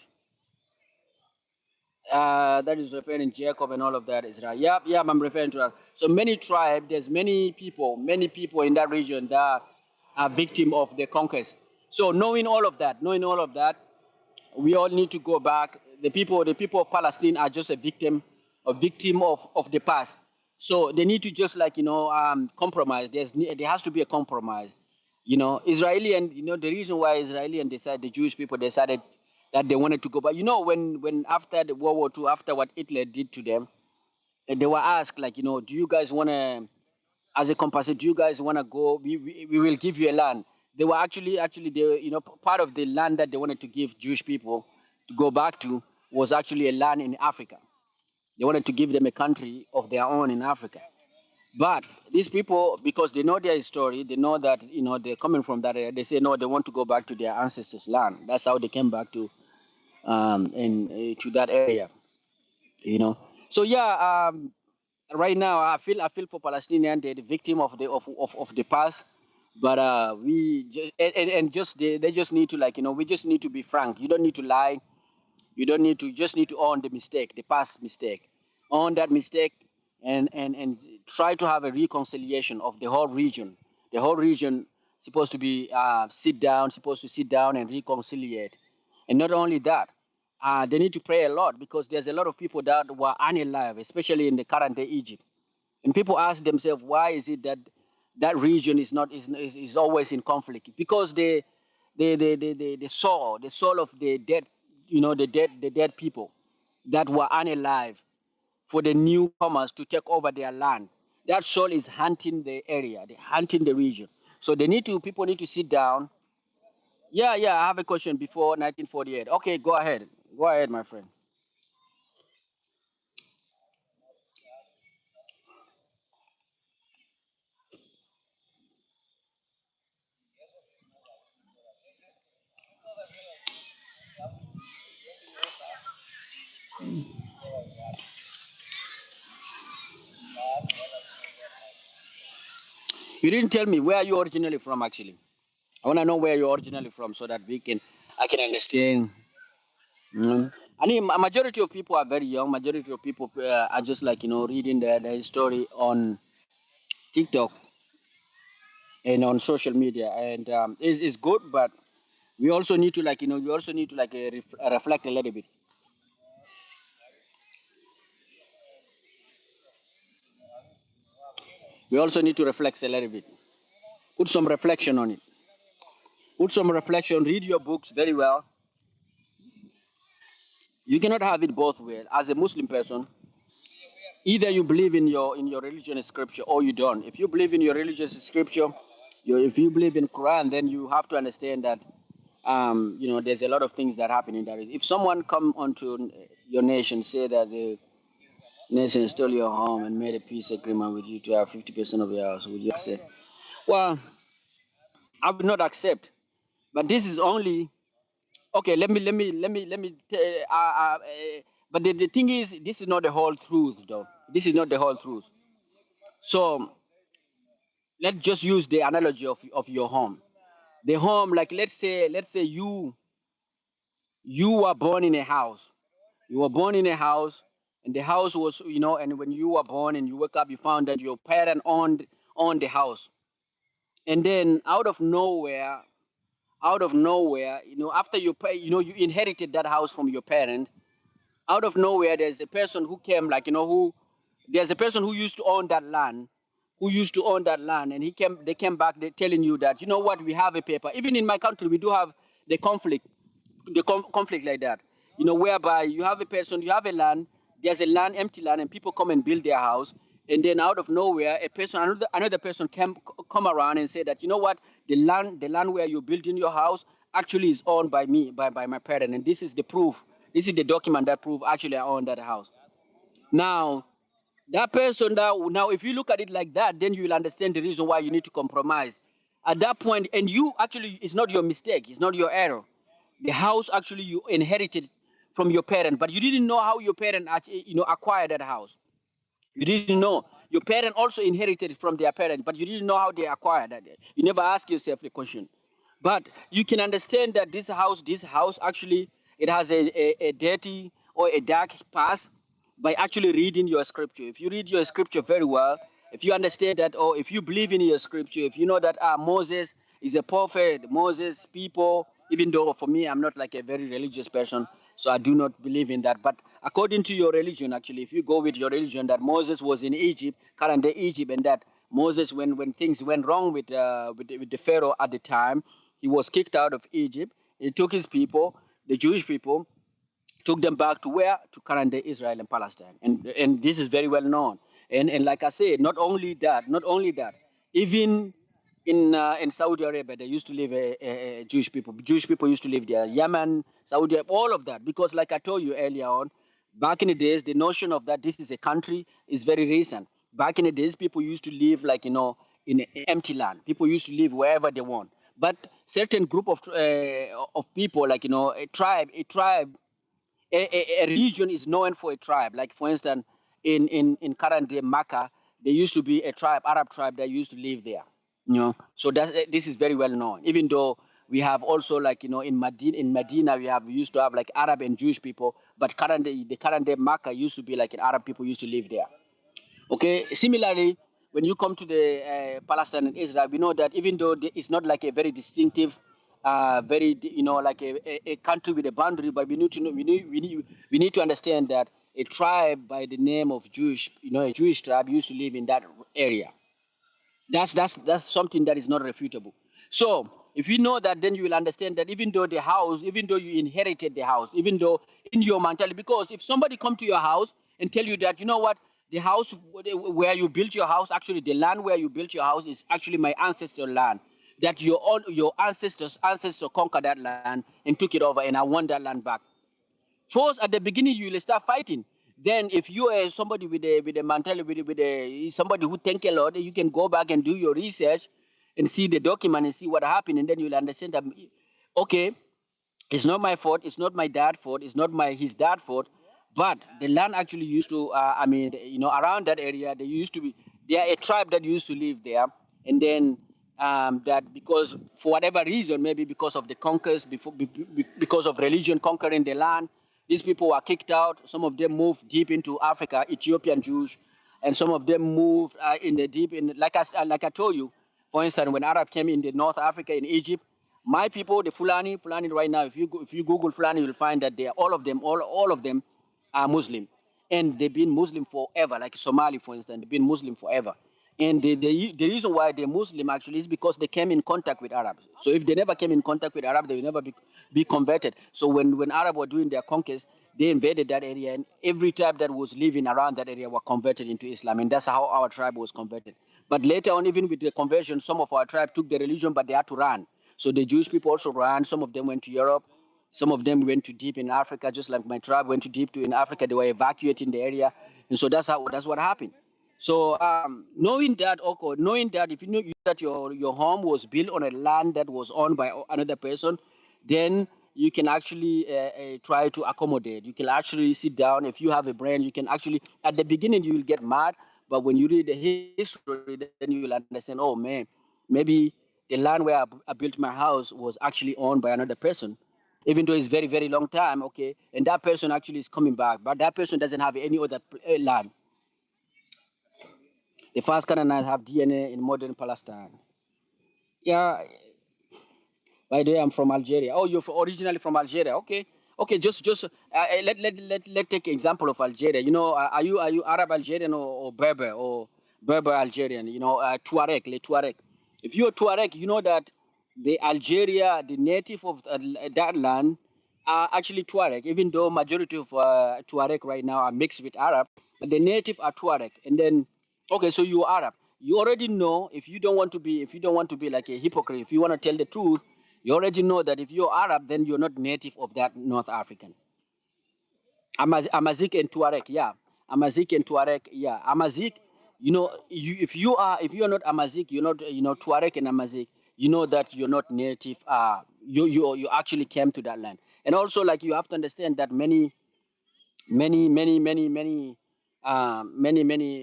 That is referring Jacob and all of that, Israel. Yep, I'm referring to that. So there's many people in that region that are victim of the conquest. So knowing all of that, we all need to go back. The people of Palestine are just a victim of the past. So they need to just like compromise. There has to be a compromise. Israeli, and the reason why Israeli and the Jewish people decided that they wanted to go back. When after the World War II, after what Hitler did to them, they were asked like, do you guys want to, as a compensation, do you guys want to go? We will give you a land. They were actually they, part of the land that they wanted to give Jewish people to go back to was actually a land in Africa. They wanted to give them a country of their own in Africa. But these people, because they know their story, they know that they're coming from that area. They say no, they want to go back to their ancestors' land. That's how they came back to that area. You know. So yeah, right now I feel for Palestinian, they're the victim of the past. But we just, and just they just need to, like, we just need to be frank. You don't need to lie. You don't need to, just need to own the mistake, the past mistake, own that mistake, and try to have a reconciliation of the whole region. The whole region supposed to be supposed to sit down and reconciliate. And not only that, they need to pray a lot, because there's a lot of people that were unalive, especially in the current day Egypt. And people ask themselves, why is it that that region is always in conflict? Because the soul of the dead, the dead people that were unalive, for the newcomers to take over their land. That soul is hunting the area, they hunting the region. So people need to sit down. Yeah, I have a question before 1948. Okay, go ahead, my friend. You didn't tell me where are you originally from, actually. I want to know where you're originally from so that I can understand. I mean, majority of people are very young. Majority of people are just like, reading the story on TikTok and on social media, and it's good, but we also need to, like, reflect a little bit. We also need to reflect a little bit. Put some reflection on it. Put some reflection. Read your books very well. You cannot have it both ways. As a Muslim person, either you believe in your religion and scripture, or you don't. If you believe in your religious scripture, if you believe in Quran, then you have to understand that there's a lot of things that happen in that. If someone come onto your nation, say that the nation stole your home and made a peace agreement with you to have 50% of your house, would you accept? Well, I would not accept. But this is only Okay, but the thing is, this is not the whole truth, though. This is not the whole truth. So let's just use the analogy of your home. The home, like let's say you were born in a house. You were born in a house, and the house was, and when you were born and you wake up, you found that your parent owned the house. And then out of nowhere, after you inherited that house from your parent. Out of nowhere, there's a person who came, like, who there's a person who used to own that land, and they came back, they telling you that, you know what, we have a paper. Even in my country, we do have the conflict, conflict like that, whereby you have a person, you have a land, there's a land, empty land, and people come and build their house, and then out of nowhere, a person, another person come around and say that, you know what, the land where you're building your house actually is owned by me, by my parent, and this is the proof. This is the document that prove actually I own that house. Now, that person that now, if you look at it like that, then you will understand the reason why you need to compromise. At that point, and you actually, it's not your mistake, it's not your error. The house actually you inherited from your parent, but you didn't know how your parent actually, acquired that house. You didn't know. Your parent also inherited it from their parent, but you didn't know how they acquired that. You never ask yourself the question. But you can understand that this house actually, it has a dirty or a dark past by actually reading your scripture. If you read your scripture very well, if you understand that, or if you believe in your scripture, if you know that Moses is a prophet, Moses people, even though for me I'm not like a very religious person, so I do not believe in that. But according to your religion, actually, if you go with your religion, that Moses was in Egypt, current day Egypt, and that Moses, when things went wrong with the Pharaoh at the time, he was kicked out of Egypt. He took his people, the Jewish people, took them back to where? To current day Israel and Palestine. And this is very well known. And like I said, not only that, even in Saudi Arabia, there used to live a Jewish people. Jewish people used to live there. Yemen, Saudi, all of that. Because like I told you earlier on, back in the days, the notion of that this is a country is very recent. Back in the days, people used to live like, in empty land. People used to live wherever they want. But certain group of people, like, a tribe, a region is known for a tribe. Like for instance, in current day Makkah, there used to be a tribe, Arab tribe, that used to live there. So this is very well known. Even though we have also, like, in Medina we used to have like Arab and Jewish people, but the current day Makkah used to be like an Arab people used to live there. Okay. Similarly, when you come to the Palestine and Israel, we know that even though it's not like a very distinctive, like a country with a boundary, but we need to know, we need to understand that a tribe by the name of Jewish, a Jewish tribe used to live in that area. That's something that is not refutable. So if you know that, then you will understand that even though you inherited the house, even though in your mentality, because if somebody come to your house and tell you that, you know what, the house where you built your house, actually the land where you built your house is actually my ancestral land, that your ancestors conquered that land and took it over, and I want that land back. First, at the beginning, you will start fighting. Then, if you are somebody with a mentality, with somebody who think a lot, you can go back and do your research and see the document and see what happened, and then you'll understand that, okay, it's not my fault, it's not my dad's fault, it's not my his dad's fault, but the land actually used to. Around that area, there used to be there a tribe that used to live there, and then that because for whatever reason, maybe because of the conquers, because of religion conquering the land, these people were kicked out. Some of them moved deep into Africa, Ethiopian Jews, and some of them moved in the deep in like I told you. For instance, when Arab came in the North Africa in Egypt, my people, the Fulani right now, if you Google Fulani, you'll find that they are all of them are Muslim, and they've been Muslim forever. Like Somali, for instance, they've been Muslim forever. And the reason why they're Muslim actually is because they came in contact with Arabs. So if they never came in contact with Arab, they will never be converted. So when Arab were doing their conquest, they invaded that area, and every tribe that was living around that area were converted into Islam, and that's how our tribe was converted. But later on, even with the conversion, some of our tribe took the religion, but they had to run. So the Jewish people also ran. Some of them went to Europe. Some of them went to deep in Africa, just like my tribe went to deep to in Africa. They were evacuating the area, and so that's what happened. So knowing that if you know that your home was built on a land that was owned by another person, then you can actually try to accommodate. You can actually sit down. If you have a brain, you can actually, at the beginning, you will get mad. But when you read the history, then you will understand, oh man, maybe the land where I built my house was actually owned by another person, even though it's very, very long time, okay? And that person actually is coming back, but that person doesn't have any other land. The first Canaanites have DNA in modern Palestine. Yeah, by the way, I'm from Algeria. Oh, you're originally from Algeria. Okay, okay. Let take example of Algeria. You know, are you Arab Algerian or Berber Algerian? You know, Tuareg, le Tuareg. If you're Tuareg, you know that the Algeria, the native of that land, are actually Tuareg. Even though majority of Tuareg right now are mixed with Arab, but the native are Tuareg. And then, okay, so you're Arab. You already know, if you don't want to be like a hypocrite, if you want to tell the truth, you already know that if you're Arab, then you're not native of that North African. Amazik and Tuareg, yeah. Amazik and Tuareg, yeah. Amazik, you know, if you are not Amazik, you're not, Tuareg and Amazik, you know that you're not native. You actually came to that land, and also like you have to understand that many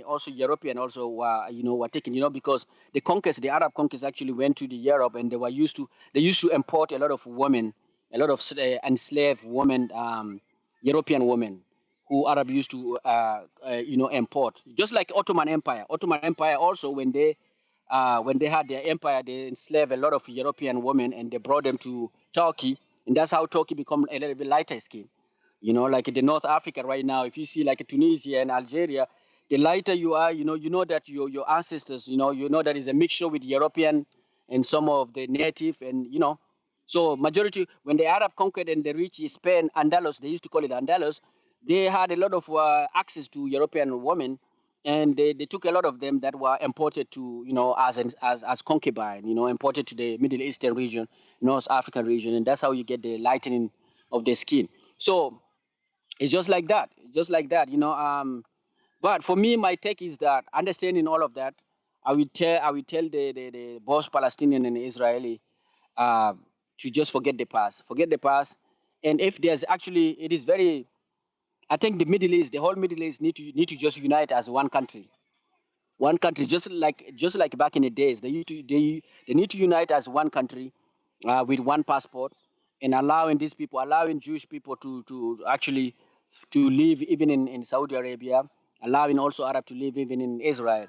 also European also were taken, because the Arab conquest actually went to the Europe, and they used to import a lot of women, a lot of enslaved women, European women who Arab used to import, just like Ottoman Empire also, when they had their empire, they enslaved a lot of European women and they brought them to Turkey, and that's how Turkey become a little bit lighter skin. Like in the North Africa right now, if you see like Tunisia and Algeria, the lighter you are, you know that your ancestors, you know that is a mixture with European and some of the native, and so majority when the Arab conquered and they reached Spain, Andalus, they used to call it Andalus, they had a lot of access to European women, and they took a lot of them that were imported to, as concubine, imported to the Middle Eastern region, North African region, and that's how you get the lightening of the skin. So it's just like that, but for me, my take is that understanding all of that, I will tell the both Palestinian and Israeli, uh, to just forget the past. And if there's actually, it is very, I think the whole Middle East need to just unite as one country, just like back in the days. They need to unite as one country, with one passport, and allowing Jewish people to actually to live even in Saudi Arabia, allowing also Arab to live even in Israel.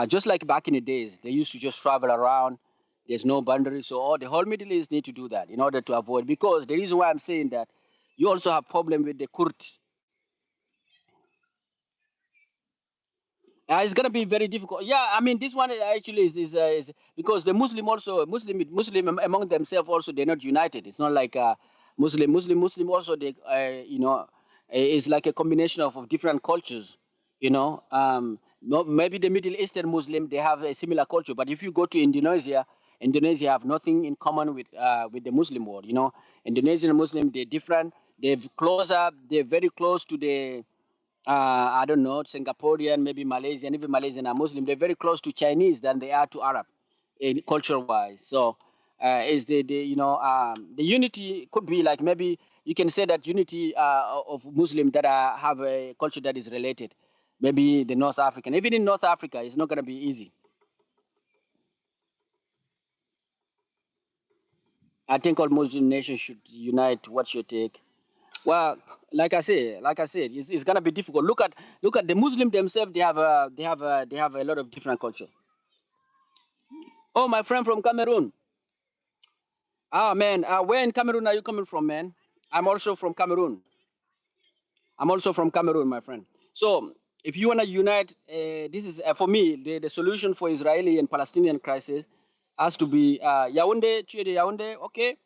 Just like back in the days, they used to just travel around. There's no boundaries, so all the whole Middle East need to do that in order to avoid. Because the reason why I'm saying that, you also have problem with the Kurds. It's gonna be very difficult. Yeah, I mean this one actually is because the Muslim among themselves also, they're not united. It's not like Muslim also, they is like a combination of different cultures. Maybe the Middle Eastern Muslim, they have a similar culture, but if you go to Indonesia have nothing in common with the Muslim world. Indonesian Muslim, they're different. They're very close to the I don't know, Singaporean, maybe Malaysian, even Malaysian are Muslim. They're very close to Chinese than they are to Arab, in culture wise. So, is the unity could be like, maybe you can say that unity of Muslim that have a culture that is related. Maybe the North African, even in North Africa, it's not going to be easy. I think all Muslim nations should unite. What's your take? Well, like I said, it's gonna be difficult. Look at the Muslim themselves. They have a lot of different culture. Oh, my friend from Cameroon. Ah, man. Where in Cameroon are you coming from, man? I'm also from Cameroon. I'm also from Cameroon, my friend. So, if you wanna unite, this is for me the solution for Israeli and Palestinian crisis has to be Yaoundé, Chidi Yaoundé. Okay,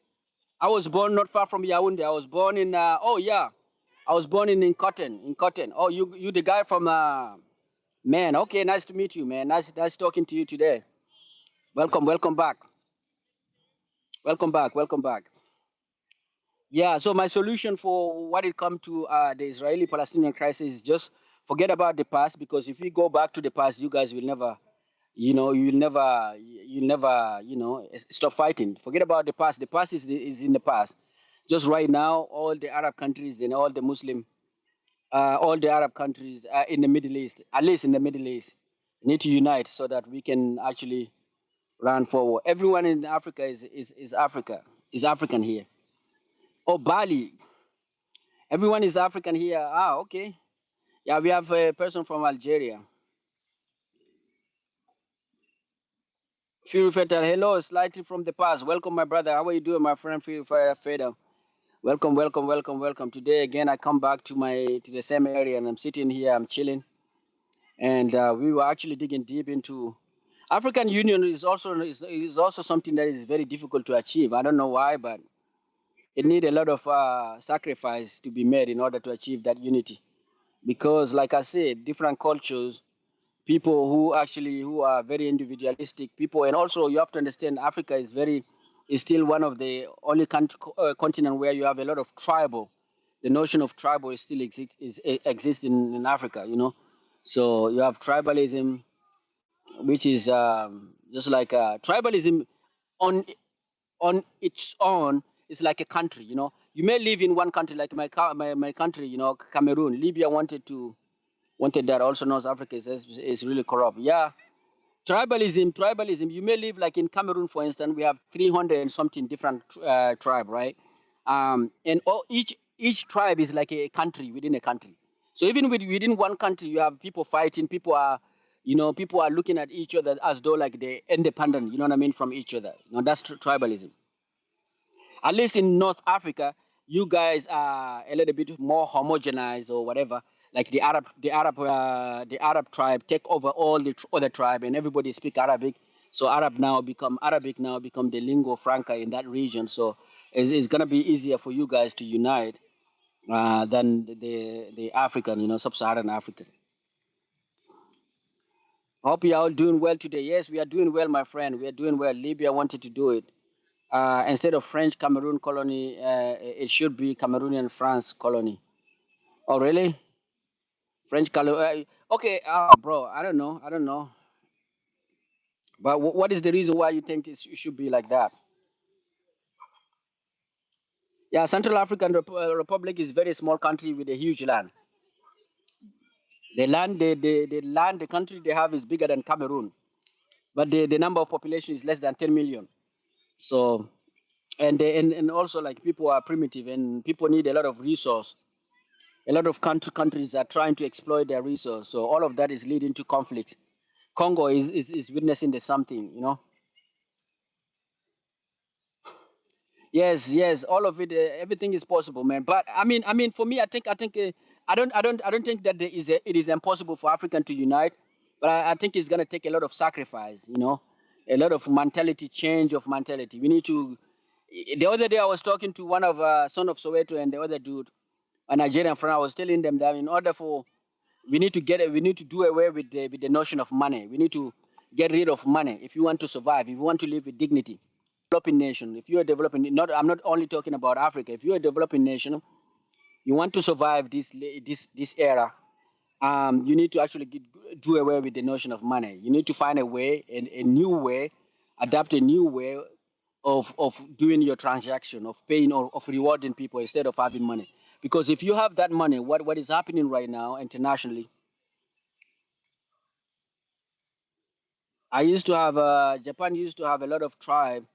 I was born not far from Yaoundé. I was born in oh yeah, I was born in Cotton. In Cotton. Oh, you the guy from man. Okay, nice to meet you, man. Nice talking to you today. Welcome back. Welcome back. Yeah. So my solution for what it come to the Israeli-Palestinian crisis is just forget about the past, because if we go back to the past, you guys will never, you'll never stop fighting. Forget about the past. The past is in the past. Just right now, all the Arab countries and all the Arab countries in the Middle East, at least in the Middle East, need to unite so that we can actually run forward. Everyone in Africa is African here. Oh, Bali, everyone is African here. Ah, okay. Yeah, we have a person from Algeria. Fury Fetal, hello, slightly from the past. Welcome, my brother. How are you doing, my friend Fury Fetal? Welcome, welcome, welcome, welcome. Today again, I come back to the same area, and I'm sitting here. I'm chilling, and we were actually digging deep into African Union is also something that is very difficult to achieve. I don't know why, but it needs a lot of sacrifice to be made in order to achieve that unity. Because, like I said, different cultures, people who are very individualistic people, and also you have to understand Africa is still one of the only continent where you have a lot of tribal. The notion of tribal is still exists in Africa, you know. So you have tribalism, which is just like tribalism on its own is like a country, you know. You may live in one country, like my country, you know, Cameroon. Libya wanted that. Also, North Africa is really corrupt. Yeah, tribalism. You may live like in Cameroon, for instance. We have 300 and something different tribe, right? And each tribe is like a country within a country. So even within one country, you have people fighting. People are looking at each other as though like they're independent. You know what I mean, from each other. You know, that's tribalism. At least in North Africa, you guys are a little bit more homogenized or whatever. Like the Arab tribe take over all the other tribe, and everybody speak Arabic. So Arabic now become the lingua franca in that region. So it's gonna be easier for you guys to unite than the African, you know, sub-Saharan African. Hope you are all doing well today. Yes, we are doing well, my friend. We are doing well. Libya wanted to do it. Instead of French Cameroon colony, it should be Cameroonian France colony. Oh, really? French colony? Okay, bro, I don't know. I don't know. But what is the reason why you think it should be like that? Yeah, Central African Republic is very small country with a huge land. The country they have is bigger than Cameroon, but the number of population is less than 10 million. So, and also like people are primitive and people need a lot of resource. A lot of countries are trying to exploit their resource. So all of that is leading to conflict. Congo is witnessing the something, you know. Yes, yes, all of it, everything is possible, man. But I mean, for me, I think, I don't think that it is impossible for African to unite. But I think it's gonna take a lot of sacrifice, you know, a lot of mentality change of mentality. We need to. The other day, I was talking to one of son of Soweto and the other dude, a Nigerian friend. I was telling them that in order for we need to do away with the notion of money. We need to get rid of money if you want to survive, if you want to live with dignity. Developing nation, if you're a developing, not I'm not only talking about Africa. If you're a developing nation, you want to survive this era. You need to actually do away with the notion of money. You need to find a way, a new way, adapt a new way of doing your transaction, of paying or of rewarding people instead of having money. Because if you have that money, what is happening right now internationally? I used to have Japan used to have a lot of tribe,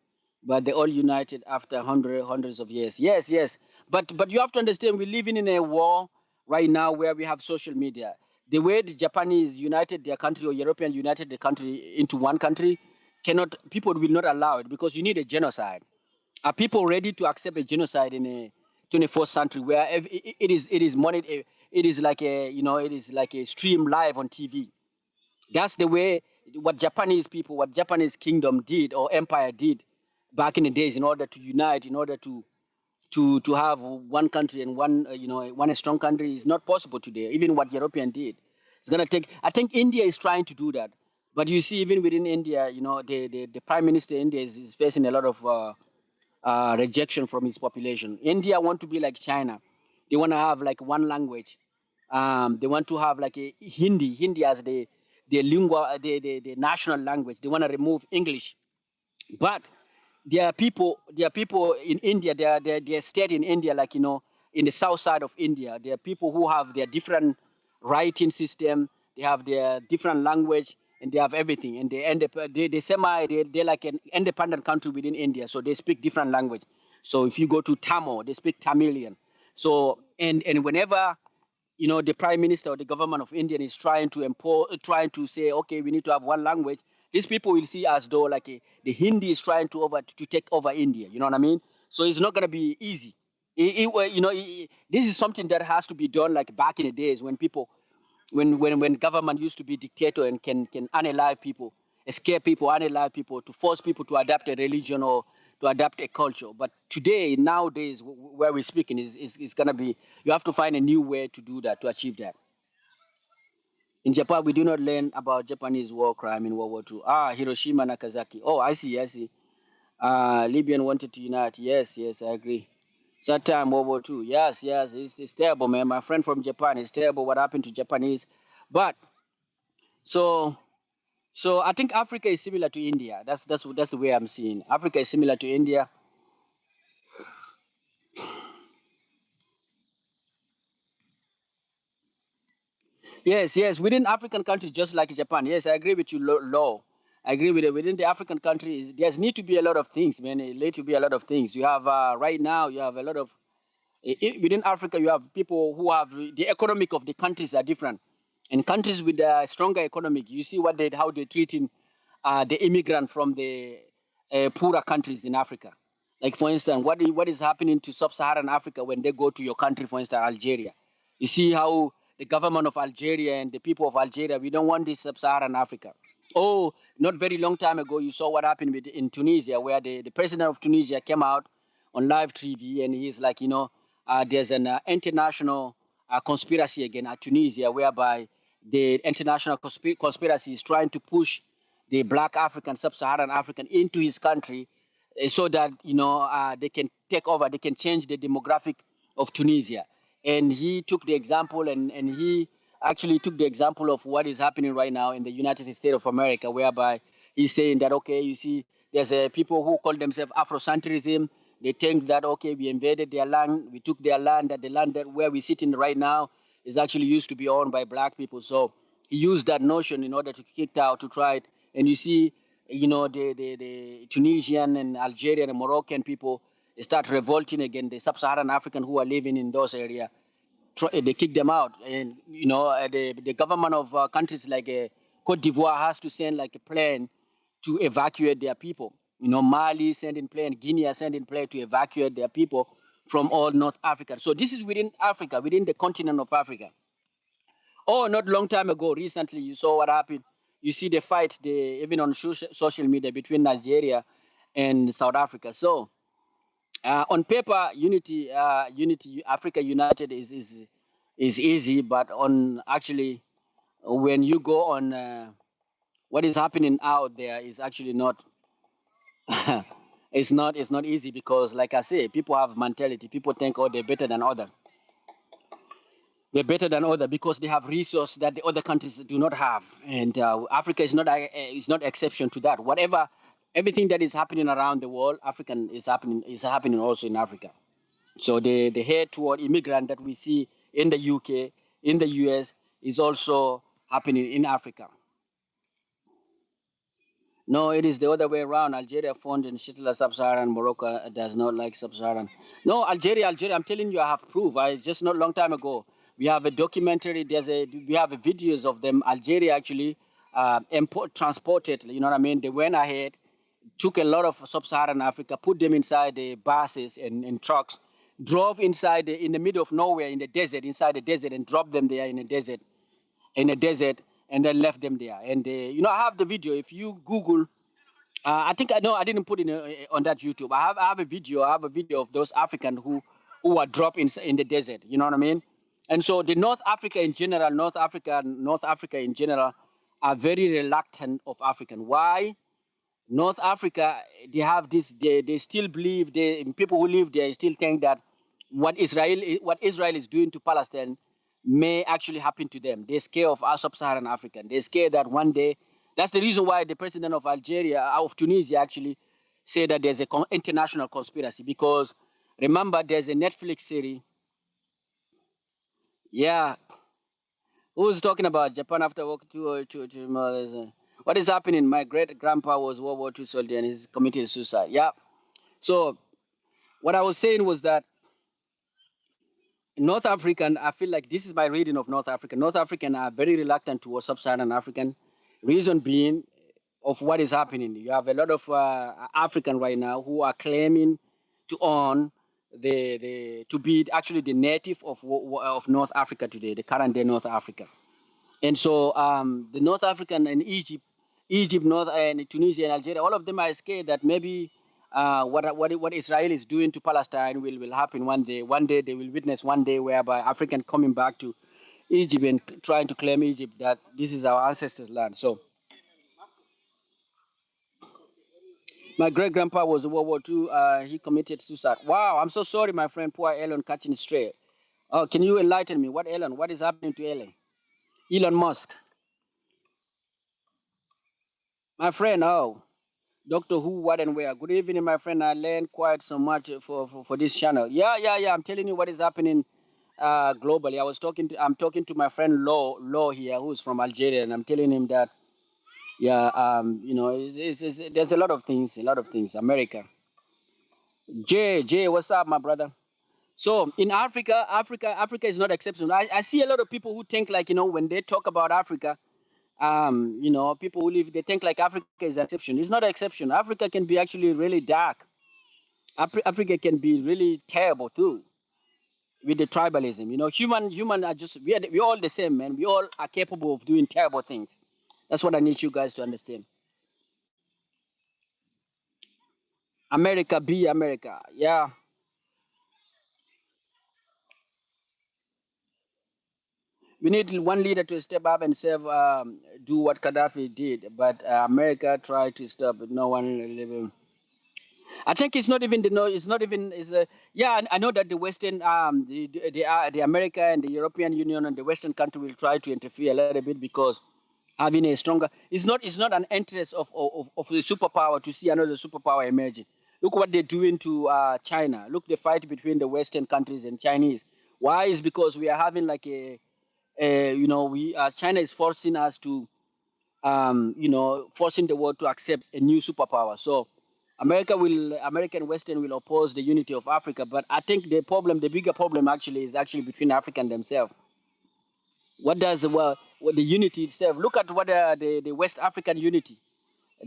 but they all united after hundreds of years. Yes, yes, but you have to understand we're living in a war right now where we have social media. The way the Japanese united their country or European united the country into one country cannot people will not allow it because you need a genocide. Are people ready to accept a genocide in a 21st century where it is money? It is like a it is like a stream live on TV. That's the way what Japanese people, what Japanese kingdom did or empire did back in the days in order to unite, in order to have one country and one strong country is not possible today. Even what European did, it's gonna take. I think India is trying to do that, but you see, even within India, the prime minister in India is facing a lot of rejection from his population. India want to be like China. They want to have like one language. They want to have like a Hindi as the lingua, the national language. They want to remove English, but there are people in India. There are state in India, like in the south side of India. There are people who have their different writing system. They have their different language, and they have everything. And they're like an independent country within India. So they speak different language. So if you go to Tamil, they speak Tamilian. So and whenever the prime minister or the government of India is trying to say, okay, we need to have one language. These people will see as though like the Hindi is trying to take over India. You know what I mean? So it's not going to be easy. This is something that has to be done like back in the days when people, when government used to be dictator and can unalive people, scare people, unalive people, to force people to adapt a religion or to adapt a culture. But today, nowadays, where we're speaking is going to be, you have to find a new way to do that, to achieve that. In Japan, we do not learn about Japanese war crime in World War II. Hiroshima, Nagasaki. Oh, I see, I see. Libyan wanted to unite. Yes, yes, I agree. That time, World War II. Yes, yes, it's terrible, man. My friend from Japan, it's terrible what happened to Japanese. But so so I think Africa is similar to India. That's the way I'm seeing. Africa is similar to India. Yes, yes, within African countries, just like Japan. Yes, I agree with you, Law. I agree with it. Within the African countries, there's need to be a lot of things, man. There need to be a lot of things. You have right now, you have a lot of within Africa. You have people who have the economic of the countries are different, and countries with a stronger economic, you see how they treating the immigrant from the poorer countries in Africa. Like for instance, what is happening to sub-Saharan Africa when they go to your country, for instance, Algeria? You see how the government of Algeria and the people of Algeria, we don't want this sub-Saharan Africa. Oh, not very long time ago, you saw what happened in Tunisia, where the president of Tunisia came out on live TV and he's like, there's an international conspiracy again at Tunisia, whereby the international conspiracy is trying to push the black African, sub-Saharan African into his country so that they can take over, they can change the demographic of Tunisia. And he took the example, and he actually took the example of what is happening right now in the United States of America, whereby he's saying that, okay, you see, there's people who call themselves Afrocentrism. They think that, okay, we invaded their land, we took their land, that the land that where we're sitting right now is actually used to be owned by black people. So he used that notion in order to kick it out, to try it. And you see, the Tunisian and Algerian and Moroccan people start revolting against the sub-Saharan African who are living in those areas. They kick them out, and the government of countries like Cote d'Ivoire has to send like a plane to evacuate their people. Mali sending plane, Guinea sending plane to evacuate their people from all North Africa. So this is within Africa, within the continent of Africa. Oh, not long time ago, recently, you saw what happened. You see the fight, even on social media between Nigeria and South Africa. So on paper, Africa United is easy, but on actually, when you go on what is happening out there is actually not. It's not easy because, like I say, people have mentality. People think, oh, they're better than other. They're better than other because they have resources that the other countries do not have, and Africa is not exception to that. Everything that is happening around the world, African is happening also in Africa. So the hate toward immigrant that we see in the UK, in the US, is also happening in Africa. No, it is the other way around. Algeria funds and Shitla sub-Saharan. Morocco does not like sub-Saharan. No, Algeria. I'm telling you, I have proof. I just not long time ago. We have a documentary. We have videos of them. Algeria actually transported. You know what I mean? They went ahead, took a lot of sub-Saharan Africa, put them inside the buses and trucks, drove in the middle of nowhere in the desert, inside the desert, and dropped them there in the desert, and then left them there. And I have the video. If you Google, I think I know I didn't put it on that YouTube. I have a video. I have a video of those Africans who were dropped in the desert. You know what I mean? And so the North Africa in general, are very reluctant of African. Why? North Africa, they have this. They still believe. People who live there still think that what Israel is doing to Palestine may actually happen to them. They're scared of us sub-Saharan African. They're scared that one day. That's the reason why the president of Tunisia actually say that there's a international conspiracy, because remember there's a Netflix series. Yeah, who's talking about Japan after World War II? What is happening? My great grandpa was World War II soldier and he's committed suicide. Yeah. So what I was saying was that North African, I feel like this is my reading of North Africa. North African are very reluctant towards Sub-Saharan African. Reason being of what is happening. You have a lot of African right now who are claiming to own to be actually the native of North Africa today, the current day North Africa. And so the North African and Egypt, North and Tunisia and Algeria, all of them are scared that maybe what Israel is doing to Palestine will happen one day. One day they will witness one day whereby African coming back to Egypt and trying to claim Egypt that this is our ancestors' land. So my great grandpa was in World War II. He committed suicide. Wow, I'm so sorry, my friend. Poor Elon catching straight. Oh, can you enlighten me? What Elon? What is happening to Elon? Elon Musk, my friend. Oh. Doctor Who, what and where. Good evening, my friend. I learned quite so much for this channel. Yeah. I'm telling you what is happening globally. I'm talking to my friend Law here, who's from Algeria, and I'm telling him that there's a lot of things. America. Jay, what's up, my brother? So in Africa is not exceptional. I see a lot of people who think like when they talk about Africa, people who live, they think like Africa is an exception. It's not an exception. Africa can be actually really dark. Africa can be really terrible too with the tribalism. Human are just we're all the same, man. We all are capable of doing terrible things. That's what I need you guys to understand. America be America. Yeah. We need one leader to step up and do what Gaddafi did, but America tried to stop, but no one. I think it's not even the no. It's not even is yeah. I know that the Western the America and the European Union and the Western country will try to interfere a little bit because having a stronger. It's not an interest of the superpower to see another superpower emerging. Look what they're doing to China. Look the fight between the Western countries and Chinese. Why is because we are having like we China is forcing us to forcing the world to accept a new superpower. So American Western will oppose the unity of Africa. But I think the bigger problem actually is actually between African themselves. What does what the unity itself? Look at what the West African unity,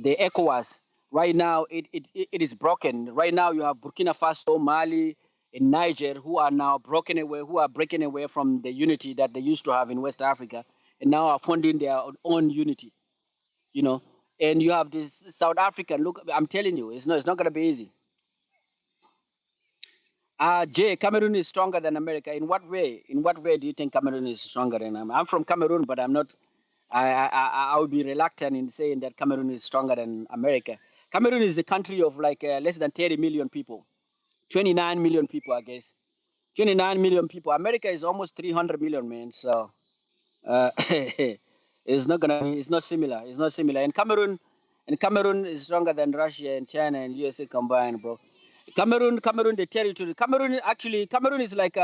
the ECOWAS. Right now, it is broken. Right now, you have Burkina Faso, Mali, and Niger who are now who are breaking away from the unity that they used to have in West Africa, and now are funding their own unity. you know. And you have this South African. Look, I'm telling you, it's not going to be easy. Jay, Cameroon is stronger than America. In what way? In what way do you think Cameroon is stronger than America? I'm from Cameroon, but I'm not. I would be reluctant in saying that Cameroon is stronger than America. Cameroon is a country of like less than 30 million people, 29 million people, I guess. 29 million people. America is almost 300 million, man. So it's not gonna be. It's not similar. It's not similar. And Cameroon is stronger than Russia and China and USA combined, bro. Cameroon, the territory. Cameroon is like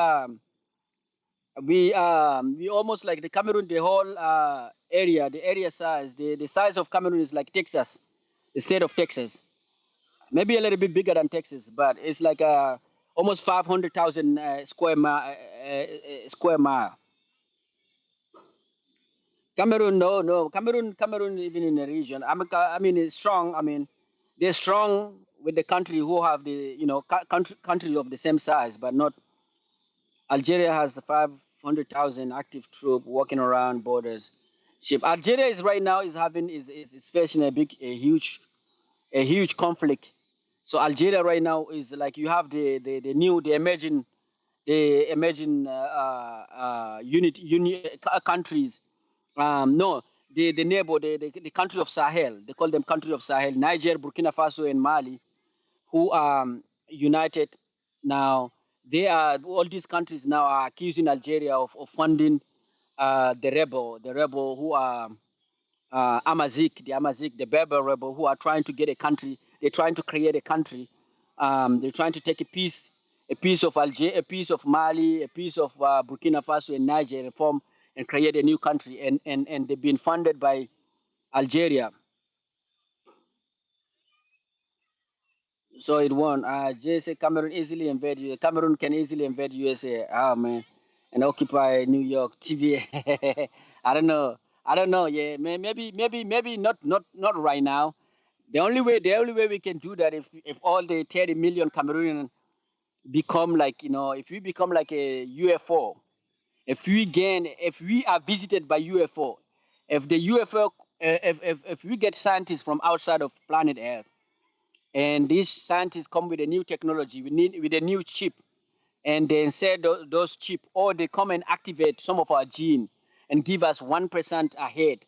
we almost like the Cameroon, the whole the area size, the size of Cameroon is like Texas, the state of Texas. Maybe a little bit bigger than Texas, but it's like almost 500,000 square mile. Cameroon, no. Cameroon, even in the region. I mean, it's strong. I mean, they're strong with the country who have the, countries of the same size, but not. Algeria has 500,000 active troops walking around borders. Ship. Algeria is right now is facing a huge conflict. So Algeria right now is like you have the emerging countries. No, the neighbor, the country of Sahel, they call them country of Sahel, Niger, Burkina Faso, and Mali, who united now. All these countries now are accusing Algeria of funding the rebel who are the Amazigh, the Berber rebel who are trying to get a country. they're trying to create a country. They're trying to take a piece of Algeria, a piece of Mali, a piece of Burkina Faso and Niger, and form and create a new country. And they've been funded by Algeria. So it won. JSA Cameroon easily invade you. Cameroon can easily invade USA. Oh man, and occupy New York. TV. I don't know. I don't know. Yeah, maybe not right now. The only way we can do that if all the 30 million Cameroonian become like if we become like a UFO, if we are visited by UFO, if the UFO, if we get scientists from outside of planet Earth and these scientists come with a new technology, we need with a new chip, and they insert those chip, or they come and activate some of our gene and give us 1% ahead,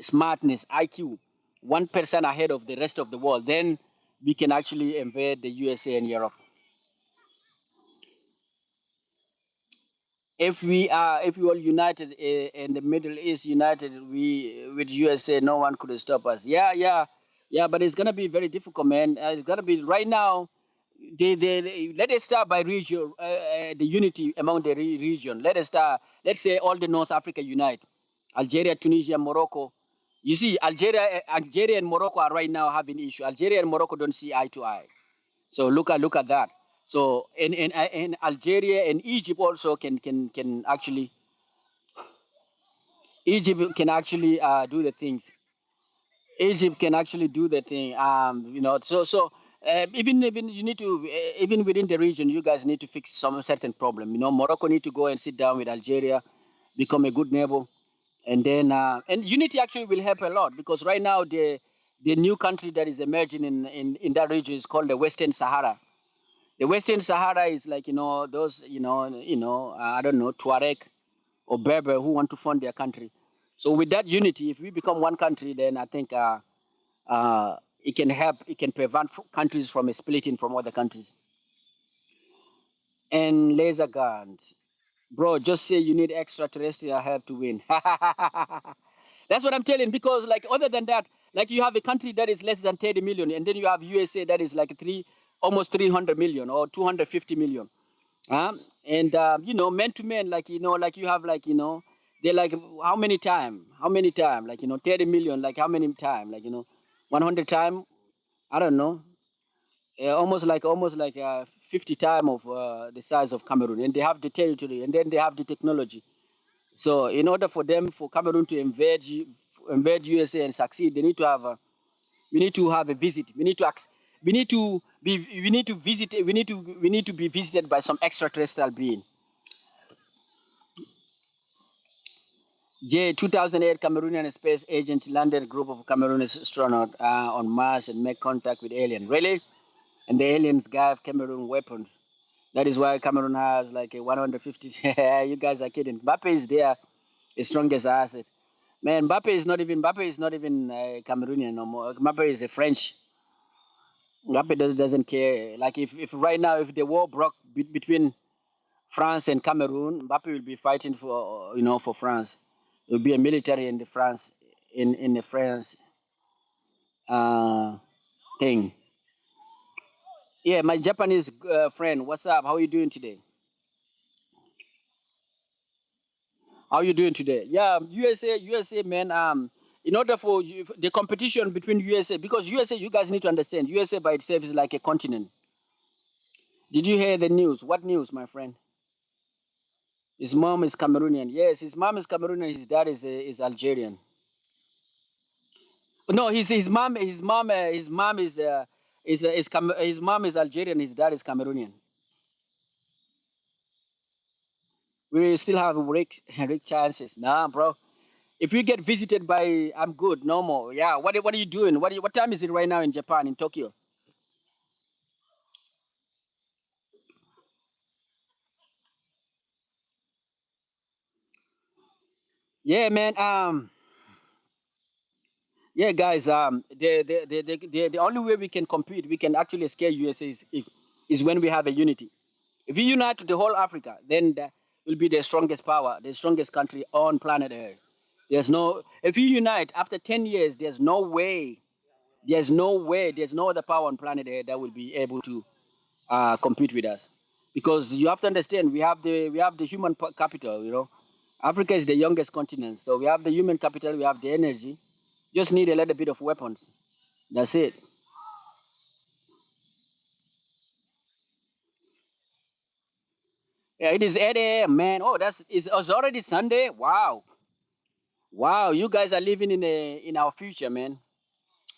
smartness, IQ, 1% ahead of the rest of the world, then we can actually invade the USA and Europe. If we all united in the Middle East united, we with USA, no one could stop us. Yeah, but it's gonna be very difficult, man. It's gonna be right now. Let us start by region, the unity among the region. Let us start. Let's say all the North Africa unite, Algeria, Tunisia, Morocco. You see, Algeria and Morocco are right now having issue. Algeria and Morocco don't see eye to eye. So look at that. So in Algeria and Egypt also can actually Egypt can actually do the things. Egypt can actually do the thing. Even you need to even within the region, you guys need to fix some certain problem. Morocco need to go and sit down with Algeria, become a good neighbor, and then and unity actually will help a lot because right now the new country that is emerging in that region is called the Western Sahara. The Western Sahara is like those I don't know, Tuareg or Berber who want to fund their country. So with that unity, if we become one country, then I think it can help. It can prevent countries from splitting from other countries. And laser guns, bro. Just say you need extraterrestrial help to win. That's what I'm telling. Because like other than that, like you have a country that is less than 30 million, and then you have USA that is like almost 300 million or 250 million. And man to man, like like you have like they're like how many time, like 30 million, like how many time, like 100 time, I don't know, almost like 50 time of the size of Cameroon, and they have the territory, and then they have the technology. So in order for Cameroon to invade USA and succeed, they need to have we need to have a visit. We need to visit. We need to be visited by some extraterrestrial being. J 2008 Cameroonian space agents landed a group of Cameroonian astronauts on Mars and make contact with aliens. Really? And the aliens gave Cameroon weapons. That is why Cameroon has like a 150. You guys are kidding. Mbappe is there, the strongest asset. Man, Mbappe is not even Cameroonian no more. Mbappe is a French. Mbappe doesn't care. Like if right now if the war broke between France and Cameroon, Mbappe will be fighting for for France. It will be a military in the France in the France uh, thing. Yeah, my Japanese friend, what's up? How are you doing today? How are you doing today? Yeah, USA, man. In order for the competition between USA, because USA, you guys need to understand, USA by itself is like a continent. Did you hear the news? What news, my friend? His mom is Cameroonian. Yes, his mom is Cameroonian. His dad is Algerian. No, his mom his mom is Algerian. His dad is Cameroonian. We still have rich chances. Nah, bro. If we get visited by, I'm good. No more. Yeah. What are you doing? What time is it right now in Japan, in Tokyo? Yeah, man. Yeah, guys. The only way we can compete, we can actually scare USA is when we have a unity. If we unite the whole Africa, then that will be the strongest power, the strongest country on planet Earth. There's no. If we unite after 10 years, there's no way. There's no way, there's no other power on planet Earth that will be able to compete with us. Because you have to understand, we have the human capital. Africa is the youngest continent, so we have the human capital, we have the energy. Just need a little bit of weapons. That's it. Yeah, it is 8 a.m., man. Oh, it's already Sunday. Wow, wow. You guys are living in our future, man.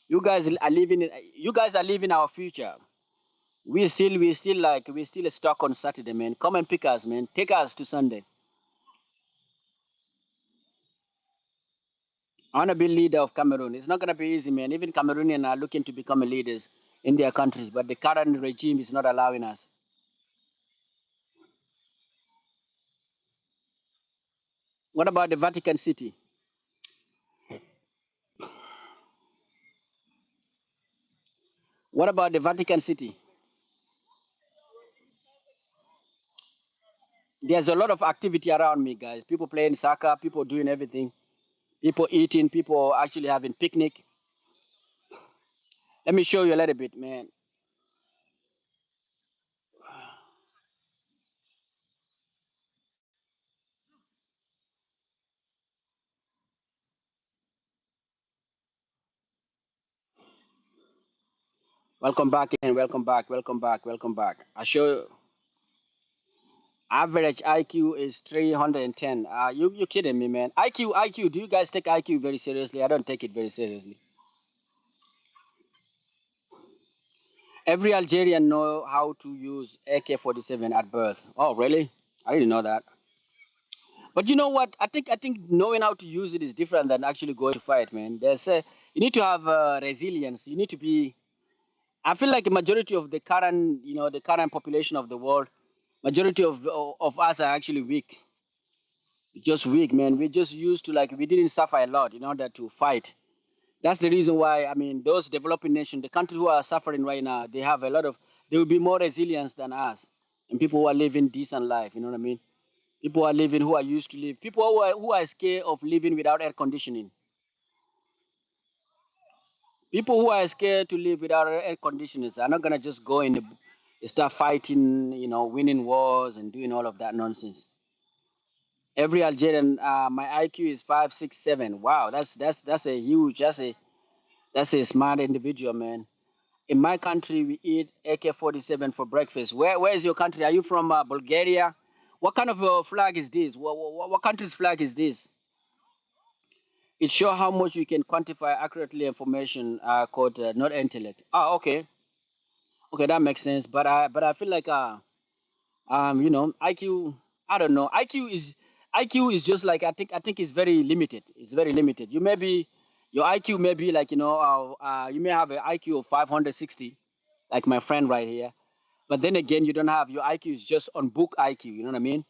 You guys are living our future. We still stuck on Saturday, man. Come and pick us, man. Take us to Sunday. I want to be leader of Cameroon. It's not gonna be easy, man. Even Cameroonians are looking to become leaders in their countries, but the current regime is not allowing us. What about the Vatican City? What about the Vatican City? There's a lot of activity around me, guys. People playing soccer, people doing everything, people eating, people actually having picnic. Let me show you a little bit, man. Welcome back and welcome back, welcome back, welcome back. I show you average IQ is 310. You kidding me, man? IQ. Do you guys take IQ very seriously? I don't take it very seriously. Every Algerian know how to use AK-47 at birth. Oh, really? I didn't know that. But you know what? I think knowing how to use it is different than actually going to fight, man. There's you need to have resilience. You need to be. I feel like the majority of the current population of the world, majority of us are actually weak. Just weak, man. We're just used to, like, we didn't suffer a lot in order to fight. That's the reason why, I mean, those developing nations, the countries who are suffering right now, they will be more resilient than us. And people who are living decent life, you know what I mean? People who are living, who are used to live. People who are scared of living without air conditioning. People who are scared to live without air conditioners are not gonna just go in start fighting, winning wars and doing all of that nonsense. Every Algerian, my IQ is 567. Wow, that's a huge, that's a smart individual, man. In my country, we eat AK-47 for breakfast. Where is your country? Are you from Bulgaria? What kind of flag is this? What country's flag is this? It shows how much you can quantify accurately information called not intellect. Ah, okay, okay, that makes sense. But I feel like IQ. I don't know. IQ is just like, I think it's very limited. It's very limited. Your IQ may be like, you may have an IQ of 560, like my friend right here. But then again, you don't have, your IQ is just on book IQ. You know what I mean?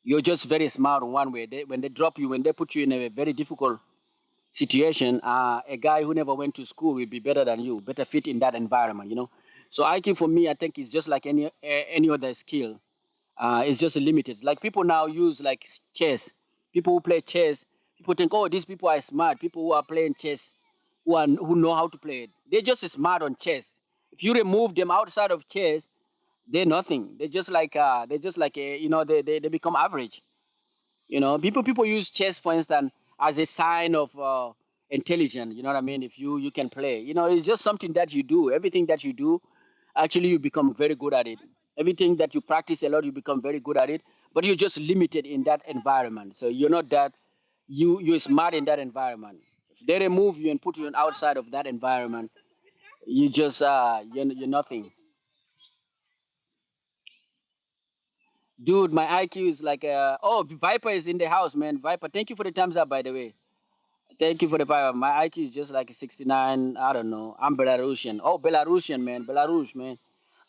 You're just very smart in one way. When they drop you, when they put you in a very difficult situation, a guy who never went to school will be better than you, better fit in that environment. So IQ for me, I think, is just like any other skill. It's just limited. Like, people now use, like, chess. People who play chess, people think, oh, these people are smart. People who are playing chess, who know how to play it, they're just smart on chess. If you remove them outside of chess, they're nothing. They're just like they become average. People use chess, for instance, as a sign of intelligence. You know what I mean? If you can play, it's just something that you do. Everything that you do, actually, you become very good at it. Everything that you practice a lot, you become very good at it. But you're just limited in that environment. So you're not that you're smart in that environment. If they remove you and put you outside of that environment, you just you're nothing. Dude, my IQ is like oh, Viper is in the house, man. Viper, thank you for the thumbs up, by the way. Thank you for the Viper. My IQ is just like 69. I don't know. I'm Belarusian. Oh, Belarusian, man. Belarus, man.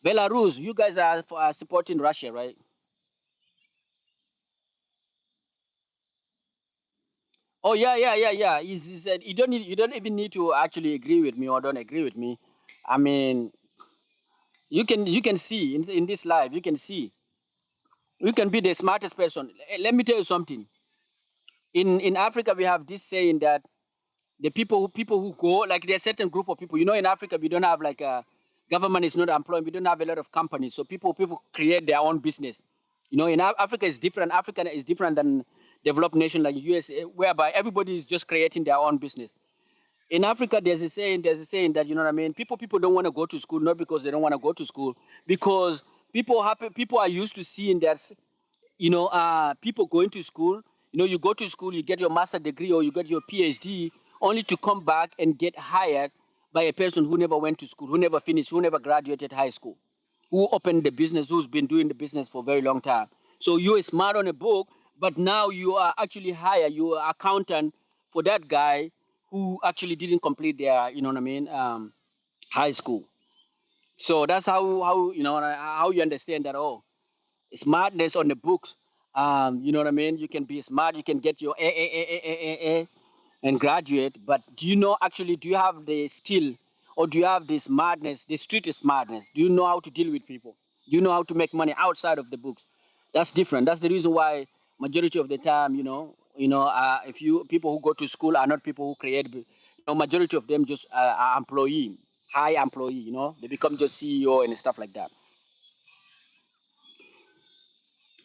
Belarus, you guys are supporting Russia, right? Oh, yeah, yeah, yeah, yeah. He said you don't even need to actually agree with me or don't agree with me. I mean, you can see in this life, you can see, you can be the smartest person. Let me tell you something. In Africa, we have this saying that The people who go, like there's a certain group of people. In Africa we don't have like a government is not employing. We don't have a lot of companies, so people create their own business. In Africa is different. Africa is different than developed nation like USA, whereby everybody is just creating their own business. In Africa, there's a saying that People don't want to go to school, not because they don't want to go to school, because people are used to seeing that people going to school. You go to school, you get your master degree or you get your PhD, only to come back and get hired by a person who never went to school, who never finished, who never graduated high school, who opened the business, who's been doing the business for a very long time. So you're smart on a book, but now you are actually hired, you are accountant for that guy who actually didn't complete their, high school. So that's how you understand that. Oh, smartness on the books. You know what I mean? You can be smart, you can get your A and graduate, but do you have the skill, or do you have the smartness, the street smartness? Do you know how to deal with people? Do you know how to make money outside of the books? That's different. That's the reason why majority of the time, if you people who go to school are not people who create. Majority of them just are employee, high employee. They become just CEO and stuff like that.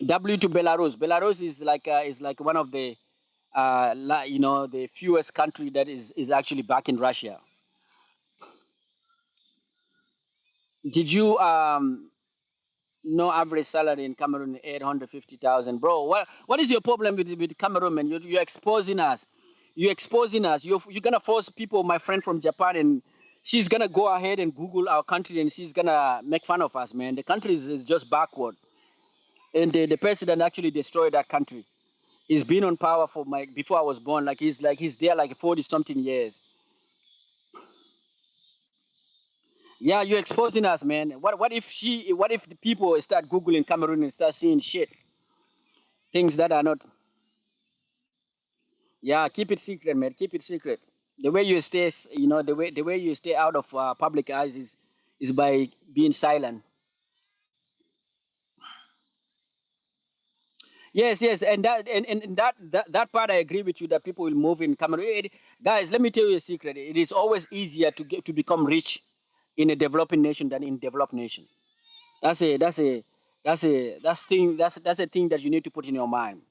W to Belarus. Belarus is like one of the the fewest country that is actually back in Russia. Did you know average salary in Cameroon 850,000, bro? What is your problem with Cameroon, man? You're exposing us. You're exposing us. You're gonna force people. My friend from Japan, and she's gonna go ahead and Google our country, and she's gonna make fun of us, man. The country is just backward, and the president actually destroyed that country. He's been on power for my before I was born. He's there like 40 something years. Yeah, you're exposing us, man. What if the people start Googling Cameroon and start seeing shit, things that are not. Yeah, keep it secret, man. Keep it secret. The way you stay, the way you stay out of public eyes is by being silent. Yes, yes, and that part I agree with you that people will move in Cameroon. Guys, let me tell you a secret. It is always easier to become rich in a developing nation than in developed nation. That's a thing that you need to put in your mind.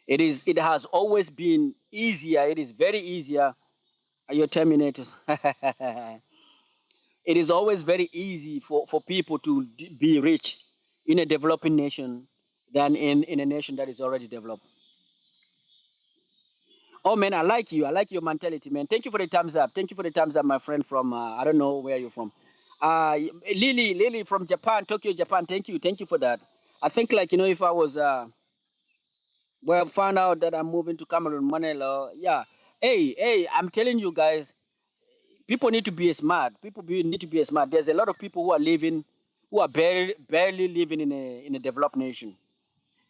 It has always been easier. It is very easier. Are your terminators? It is always very easy for people to be rich in a developing nation than in a nation that is already developed. Oh man, I like you. I like your mentality, man. Thank you for the thumbs up. Thank you for the thumbs up, my friend from I don't know where you're from. Lily from Japan, Tokyo, Japan. Thank you for that. I think like if I was found out that I'm moving to Cameroon, Manila. Yeah. Hey, I'm telling you guys, people need to be smart. Need to be smart. There's a lot of people who are barely living in a developed nation.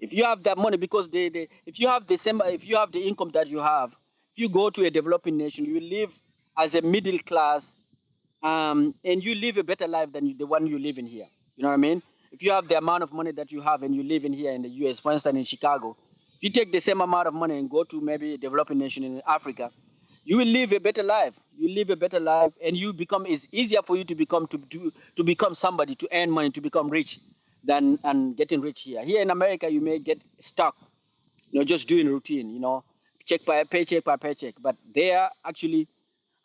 If you have that money, because if you have if you have the income that you have, if you go to a developing nation, you live as a middle class, and you live a better life than the one you live in here. You know what I mean? If you have the amount of money that you have and you live in here in the US, for instance, in Chicago, if you take the same amount of money and go to maybe a developing nation in Africa, you will live a better life. You live a better life, and it's easier for you to become somebody, to earn money, to become rich, than and getting rich here. Here in America, you may get stuck, just doing routine, check by paycheck by paycheck. But there, actually,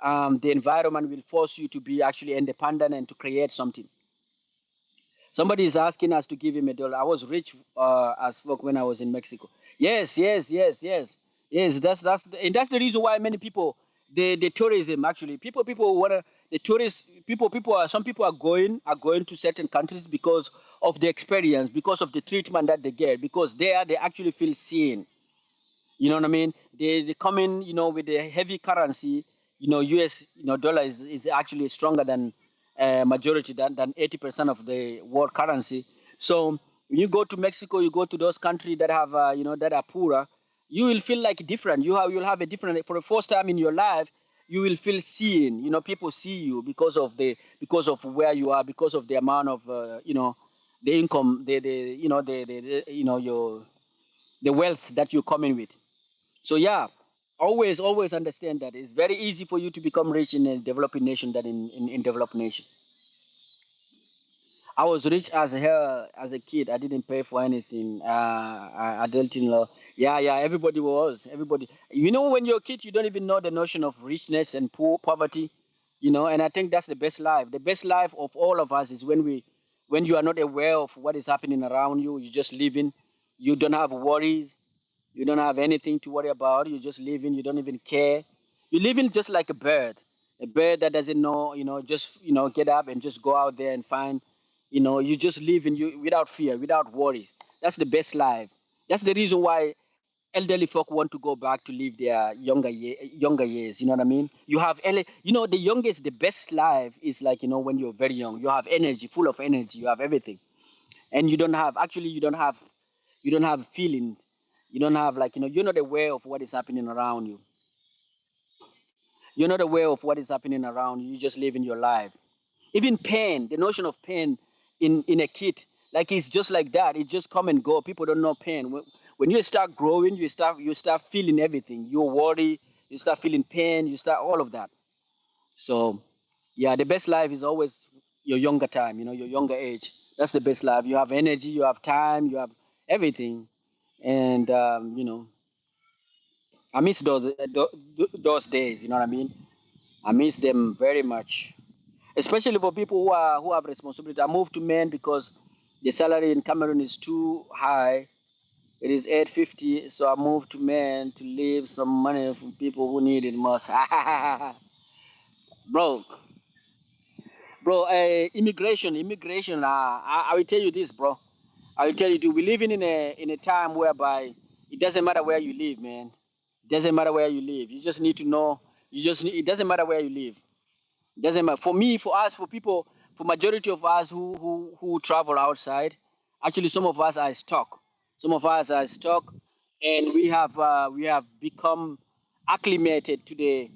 the environment will force you to be actually independent and to create something. Somebody is asking us to give him $1. I was rich as fuck when I was in Mexico. Yes, yes, yes, yes, yes. And that's the reason why many people, the tourism, actually, people wanna the tourists people are some people are going to certain countries because of the experience, because of the treatment that they get, because there they actually feel seen. You know what I mean? They come in, with the heavy currency. US, dollar is actually stronger than majority than 80% of the world currency. So when you go to Mexico, you go to those countries that have, that are poorer, you will feel like different. You'll have a different, for the first time in your life, you will feel seen. People see you because of where you are, because of the amount of, the income, your the wealth that you're coming with. So yeah, Always understand that it's very easy for you to become rich in a developing nation than in developed nation. I was rich as hell as a kid. I didn't pay for anything. Adulting law. Yeah, yeah. Everybody was. Everybody. You know, when you're a kid, you don't even know the notion of richness and poverty. You know, and I think that's the best life. The best life of all of us is when you are not aware of what is happening around you. You're just living. You don't have worries. You don't have anything to worry about. You're just living. You don't even care. You're living just like a bird that doesn't know, just get up and just go out there and find, you just live in you without fear, without worries. That's the best life. That's the reason why elderly folk want to go back to live their younger years. You know what I mean? You have the youngest, the best life is like when you're very young. You have energy, full of energy. You have everything, and you don't have feeling. You don't have like you're not aware of what is happening around you. You're not aware of what is happening around you. You just live in your life. Even pain, the notion of pain in a kid, like it's just like that. It just come and go. People don't know pain. When you start growing, you start feeling everything. You worry, you start feeling pain, you start all of that. So yeah, the best life is always your younger time, your younger age. That's the best life. You have energy, you have time, you have everything. And I miss those days, you know what I mean? I miss them very much, especially for people who have responsibility. I moved to men because the salary in Cameroon is too high. It is 850, so I moved to men to leave some money for people who need it most. bro, bro, immigration. I will tell you this, bro. I will tell you, we living in a time whereby it doesn't matter where you live, man. It doesn't matter where you live. You just need to know. It doesn't matter where you live. Doesn't matter for me, for us, for people, for majority of us who travel outside. Actually, some of us are stuck. Some of us are stuck, and we have become acclimated to the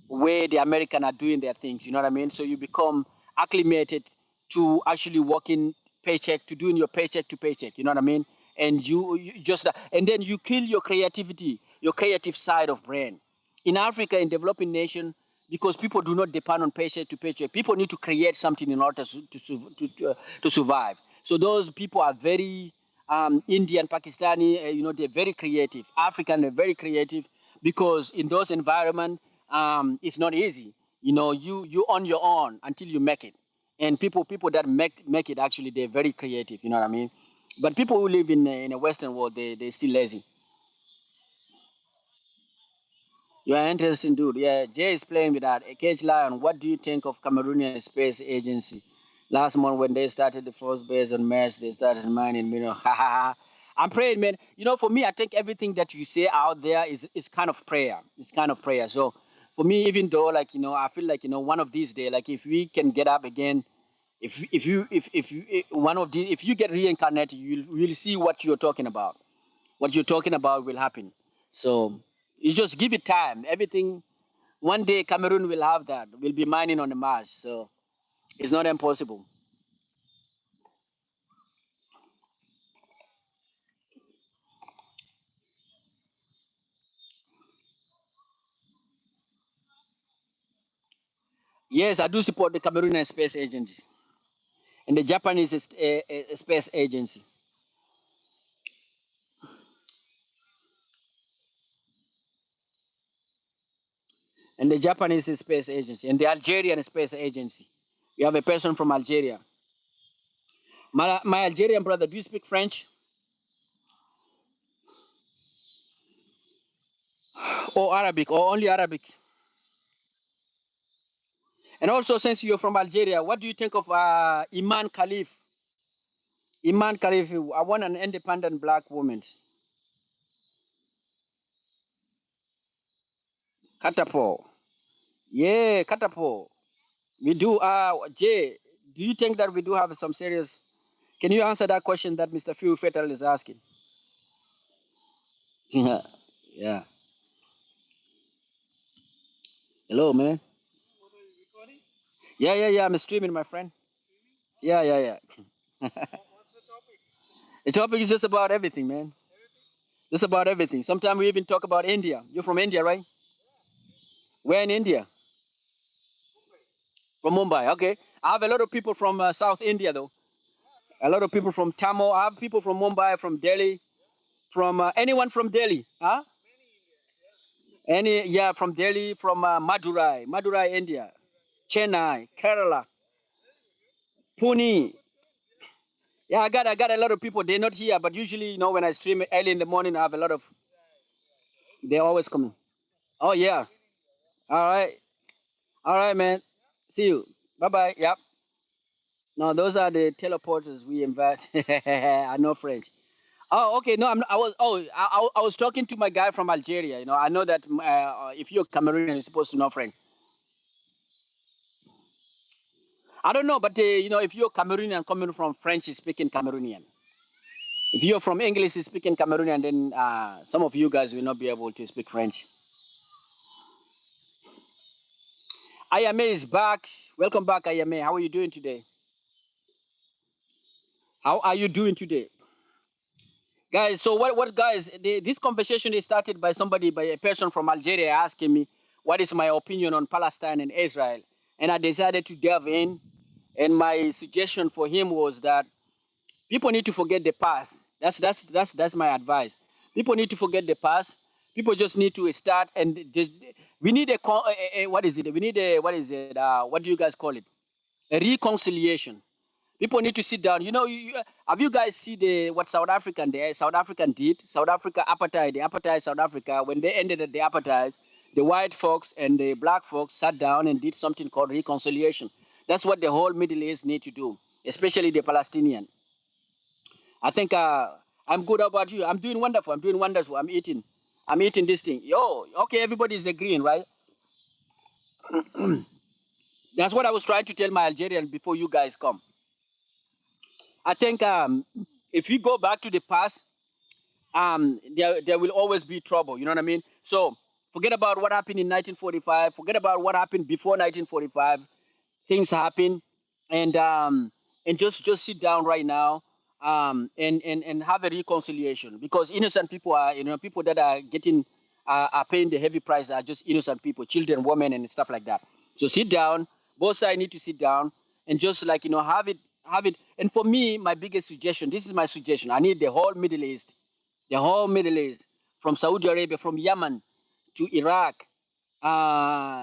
way the American are doing their things. You know what I mean? So you become acclimated to actually working paycheck to doing your paycheck to paycheck. You know what I mean? And you just and then you kill your creativity, your creative side of brain in Africa, in developing nation, because people do not depend on paycheck to paycheck. People need to create something in order to survive. So those people are very Indian, Pakistani, they're very creative. African, they're very creative because in those environments, it's not easy. You on your own until you make it. And people that make it actually they're very creative. You know what I mean? But people who live in a Western world, they're still lazy. You are interesting, dude. Yeah, Jay is playing with that. Cage Lion, what do you think of Cameroonian Space Agency? Last month when they started the first base on Mars, they started mining, Ha ha ha. I'm praying, man. For me, I think everything that you say out there is kind of prayer. It's kind of prayer. So for me, even though like I feel like one of these days, like if we can get up again, if you get reincarnated, you'll see what you're talking about. What you're talking about will happen. So you just give it time. Everything one day Cameroon will have that. We'll be mining on the Mars. So it's not impossible. Yes, I do support the Cameroonian Space Agency and the Japanese Space Agency and the Japanese Space Agency and the Algerian Space Agency. We have a person from Algeria. My Algerian brother, do you speak French or Arabic or only Arabic? And also, since you're from Algeria, what do you think of Iman Khalif? Iman Khalif, I want an independent black woman. Katapo. Yeah, Katapo. We do. Jay, do you think that we do have some serious? Can you answer that question that Mr. Phil Fetal is asking? Yeah. Yeah. Hello, man. Yeah, yeah, yeah. I'm streaming, my friend. Yeah, yeah, yeah. The topic is just about everything, man. That's about everything. Sometimes we even talk about India. You're from India, right? Where in India? From Mumbai. Okay. I have a lot of people from South India, though. A lot of people from Tamil. I have people from Mumbai, from Delhi, from anyone from Delhi. Huh? Yeah, from Delhi, from Madurai, India, Chennai, Kerala, Pune. Yeah, I got a lot of people. They're not here, but usually, when I stream early in the morning, I have a lot of. They're always coming. Oh yeah. All right, man. See you. Bye bye. Yep. No, those are the teleporters we invite. I know French. Oh, okay. No, I was. Oh, I was talking to my guy from Algeria. I know that if you're Cameroonian, you're supposed to know French. I don't know, but if you're Cameroonian coming from French speaking Cameroonian, if you're from English speaking Cameroonian, then some of you guys will not be able to speak French. Ayame is back. Welcome back, Ayame. How are you doing today? How are you doing today? Guys, so what guys, this conversation is started by by a person from Algeria asking me what is my opinion on Palestine and Israel. And I decided to delve in. And my suggestion for him was that people need to forget the past. That's my advice. People need to forget the past. People just need to start and just we need what is it? We need a what is it? What do you guys call it? A reconciliation. People need to sit down. Have you guys see what South African did? South Africa apartheid, the apartheid South Africa. When they ended the apartheid, the white folks and the black folks sat down and did something called reconciliation. That's what the whole Middle East need to do, especially the Palestinian. I think I'm good. How about you? I'm doing wonderful. I'm doing wonderful. I'm eating. I'm eating this thing. Yo, okay, everybody's agreeing, right? That's what I was trying to tell my Algerian before you guys come. I think if we go back to the past, there will always be trouble. You know what I mean? So forget about what happened in 1945. Forget about what happened before 1945. Things happen, and just sit down right now, and have a reconciliation, because innocent people are people that are getting are paying the heavy price are just innocent people, children, women, and stuff like that. So sit down. Both sides need to sit down and just have it. And for me, my biggest suggestion. This is my suggestion. I need the whole Middle East, from Saudi Arabia, from Yemen to Iraq,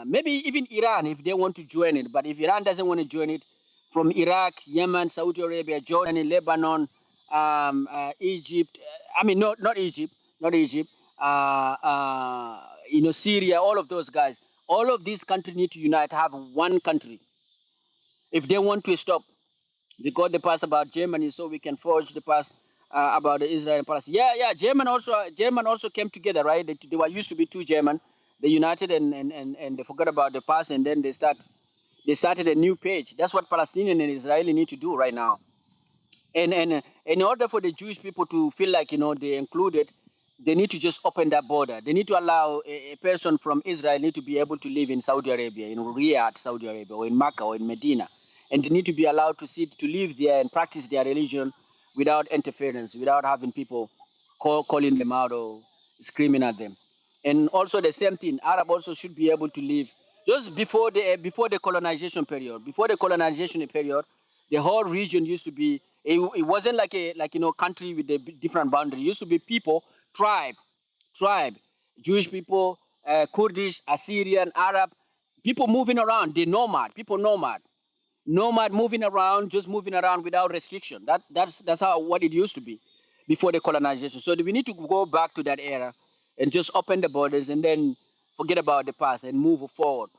maybe even Iran if they want to join it. But if Iran doesn't want to join it, from Iraq, Yemen, Saudi Arabia, Jordan, Lebanon, Egypt. I mean, not Egypt, not Egypt. Syria. All of those guys. All of these countries need to unite, have one country, if they want to stop. We got the past about Germany, so we can forge the past about the Israel and Palestine. Yeah, yeah. German also came together, right? They were used to be two German. They united, and they forgot about the past, and then they started a new page. That's what Palestinian and Israeli need to do right now. And in order for the Jewish people to feel like they're included, they need to just open that border. They need to allow a person from Israel need to be able to live in Saudi Arabia, in Riyadh, Saudi Arabia, or in Mecca, or in Medina, and they need to be allowed to live there and practice their religion without interference, without having people calling them out or screaming at them. And also the same thing, Arab also should be able to live just before the colonization period. Before the colonization period, the whole region used to be it wasn't like a country with a different boundary. It used to be people, tribe, Jewish people, Kurdish, Assyrian, Arab, people moving around. They nomad moving around, just moving around without restriction. That's how what it used to be before the colonization. So we need to go back to that era and just open the borders and then forget about the past and move forward.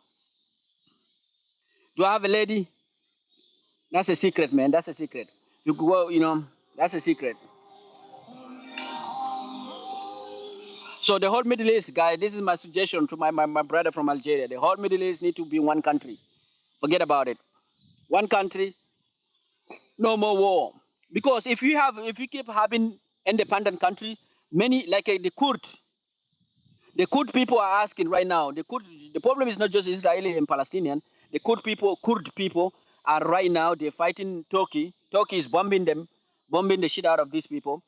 Do I have a lady? That's a secret, man. That's a secret. You go, that's a secret. So the whole Middle East, guy, this is my suggestion to my brother from Algeria. The whole Middle East need to be one country. Forget about it. One country, no more war. Because if you keep having independent country, many like the Kurd people are asking right now. The problem is not just Israeli and Palestinian. The Kurd people are right now they're fighting Turkey. Turkey is bombing them, bombing the shit out of these people,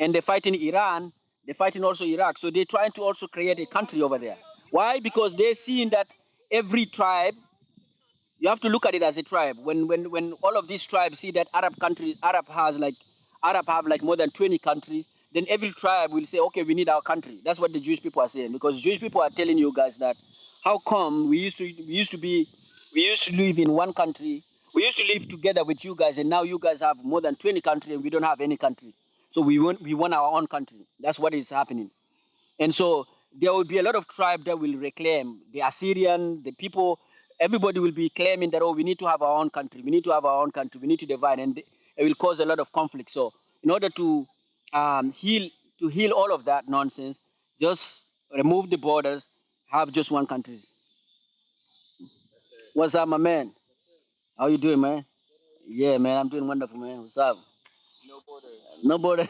and they're fighting Iran. They're fighting also Iraq. So they're trying to also create a country over there. Why? Because they're seeing that every tribe, you have to look at it as a tribe. When all of these tribes see that Arab have like more than 20 countries, then every tribe will say, okay, we need our country. That's what the Jewish people are saying. Because Jewish people are telling you guys that how come we used to live in one country, we used to live together with you guys, and now you guys have more than 20 countries and we don't have any country. So we want our own country. That's what is happening. And so there will be a lot of tribes that will reclaim the Assyrian, the people, everybody will be claiming that, oh, we need to have our own country, we need to have our own country, we need to divide, and it will cause a lot of conflict. So in order to heal all of that nonsense, just remove the borders, have just one country. What's up, my man? How you doing, man? Yeah, man, I'm doing wonderful, man. What's up? No border.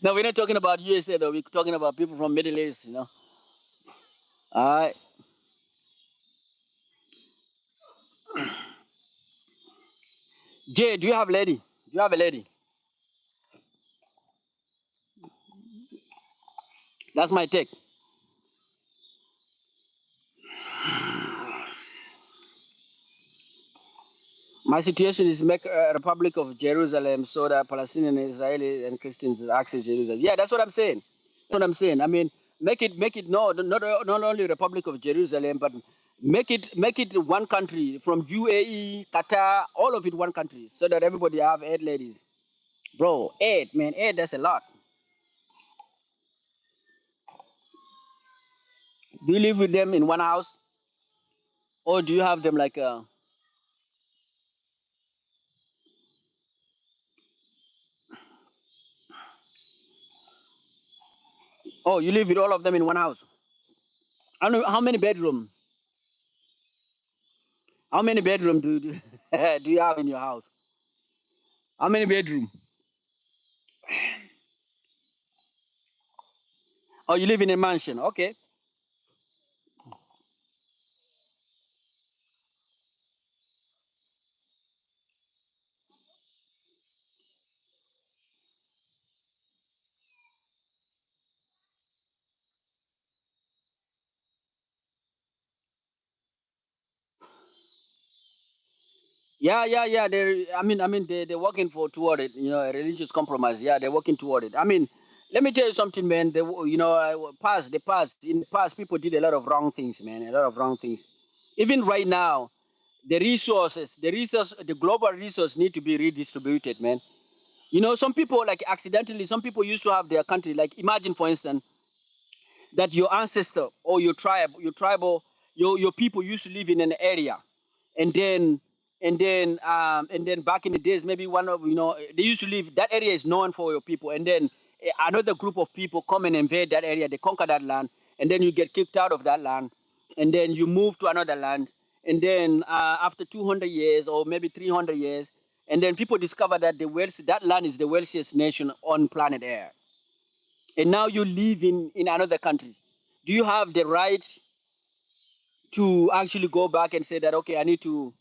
No, we're not talking about USA though. We're talking about people from Middle East, you know. All right. Jay, do you have a lady? Do you have a lady? That's my take. My situation is make a Republic of Jerusalem so that Palestinian, Israeli, and Christians access Jerusalem. Yeah, that's what I'm saying. That's what I'm saying. I mean, make it no, not only Republic of Jerusalem, but make it one country from UAE, Qatar, all of it one country, so that everybody have 8 ladies. Bro, 8, man, 8. That's a lot. Do you live with them in one house, or do you have them like Oh, you live with all of them in one house? I don't know how many bedrooms. How many bedroom do do you have in your house? How many bedroom? Oh, you live in a mansion. Okay. Yeah, yeah, yeah. I mean, they're working for toward it. You know, a religious compromise. Yeah, they're working toward it. I mean, let me tell you something, man. In the past, people did a lot of wrong things, man. A lot of wrong things. Even right now, the global resource need to be redistributed, man. You know, some people like accidentally, some people used to have their country. Like, imagine, for instance, that your ancestor or your people used to live in an area, and then back in the days, maybe one of they used to live, that area is known for your people, and then another group of people come and invade that area, they conquer that land, and then you get kicked out of that land, and then you move to another land, and then after 200 years or maybe 300 years, and then people discover that that land is the wealthiest nation on planet Earth, and now you live in another country. Do you have the right to actually go back and say that, okay, I need to,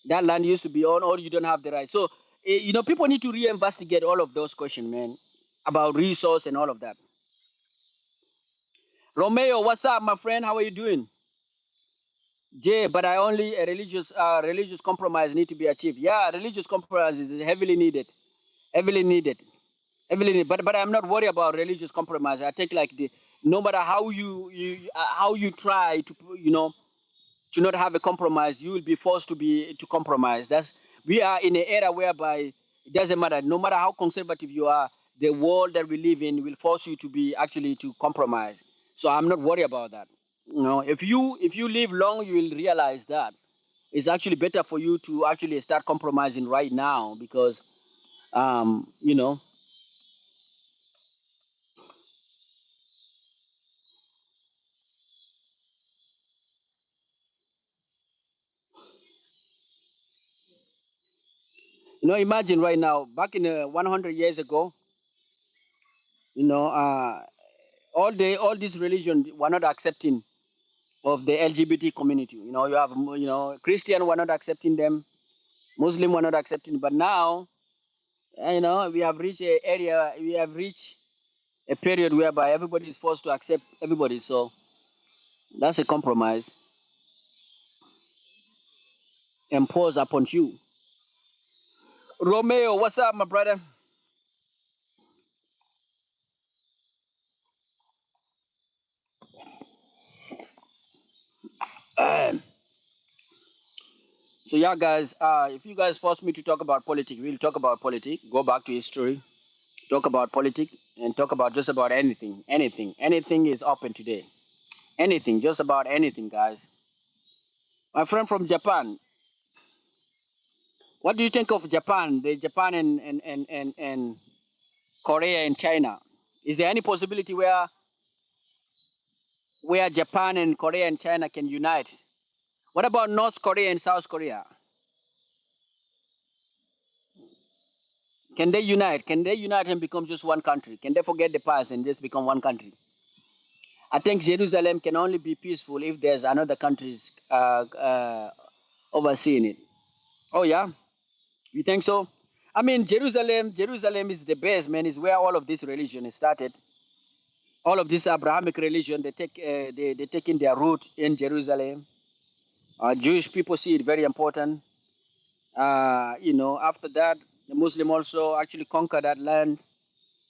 that land used to be on, or you don't have the right? So people need to reinvestigate all of those questions, man, about resource and all of that. Romeo, what's up, my friend? How are you doing? Jay, but I only a religious compromise need to be achieved. Yeah, religious compromise is heavily needed, heavily needed, heavily needed. But I'm not worried about religious compromise. I take like the, no matter how you try to not have a compromise, you will be forced to compromise. We are in an era whereby it doesn't matter. No matter how conservative you are, the world that we live in will force you to be actually to compromise. So I'm not worried about that. If you live long, you will realize that it's actually better for you to actually start compromising right now, because um, you know, imagine right now, back in 100 years ago, you know, all these religions were not accepting of the LGBT community. You have, Christian were not accepting them, Muslim were not accepting, but now, we have reached a area, we have reached. a period whereby everybody is forced to accept everybody. So that's a compromise imposed upon you. Romeo, what's up, my brother? So yeah, guys, if you guys force me to talk about politics, we'll talk about politics. Go back to history, talk about politics, and talk about just about anything. Anything is open today. Anything, just about anything, guys. My friend from Japan, what do you think of Japan? The Japan and Korea and China. Is there any possibility where Japan and Korea and China can unite? What about North Korea and South Korea? Can they unite? Can they unite and become just one country? Can they forget the past and just become one country? I think Jerusalem can only be peaceful if there's another countries overseeing it. Oh yeah, you think so? I mean, Jerusalem is the base, man. Is where all of this religion started. All of this Abrahamic religion, they take in their root in Jerusalem. Jewish people see it very important. After that, the Muslim also actually conquer that land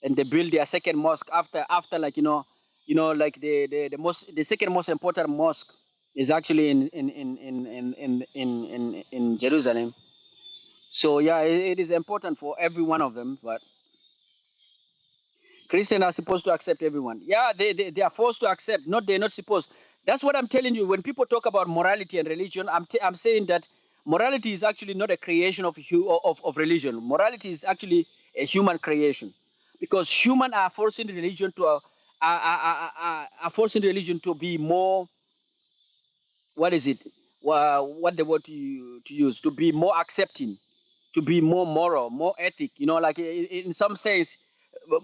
and they build their second mosque after like like the second most important mosque is actually in Jerusalem. So yeah, it is important for every one of them. But Christians are supposed to accept everyone. Yeah, they are forced to accept. Not they're not supposed. That's what I'm telling you. When people talk about morality and religion, I'm saying that morality is actually not a creation of religion. Morality is actually a human creation, because humans are forcing religion to are forcing religion to be more. What is it? What the word to use? To be more accepting, to be more moral, more ethic. Like in some sense,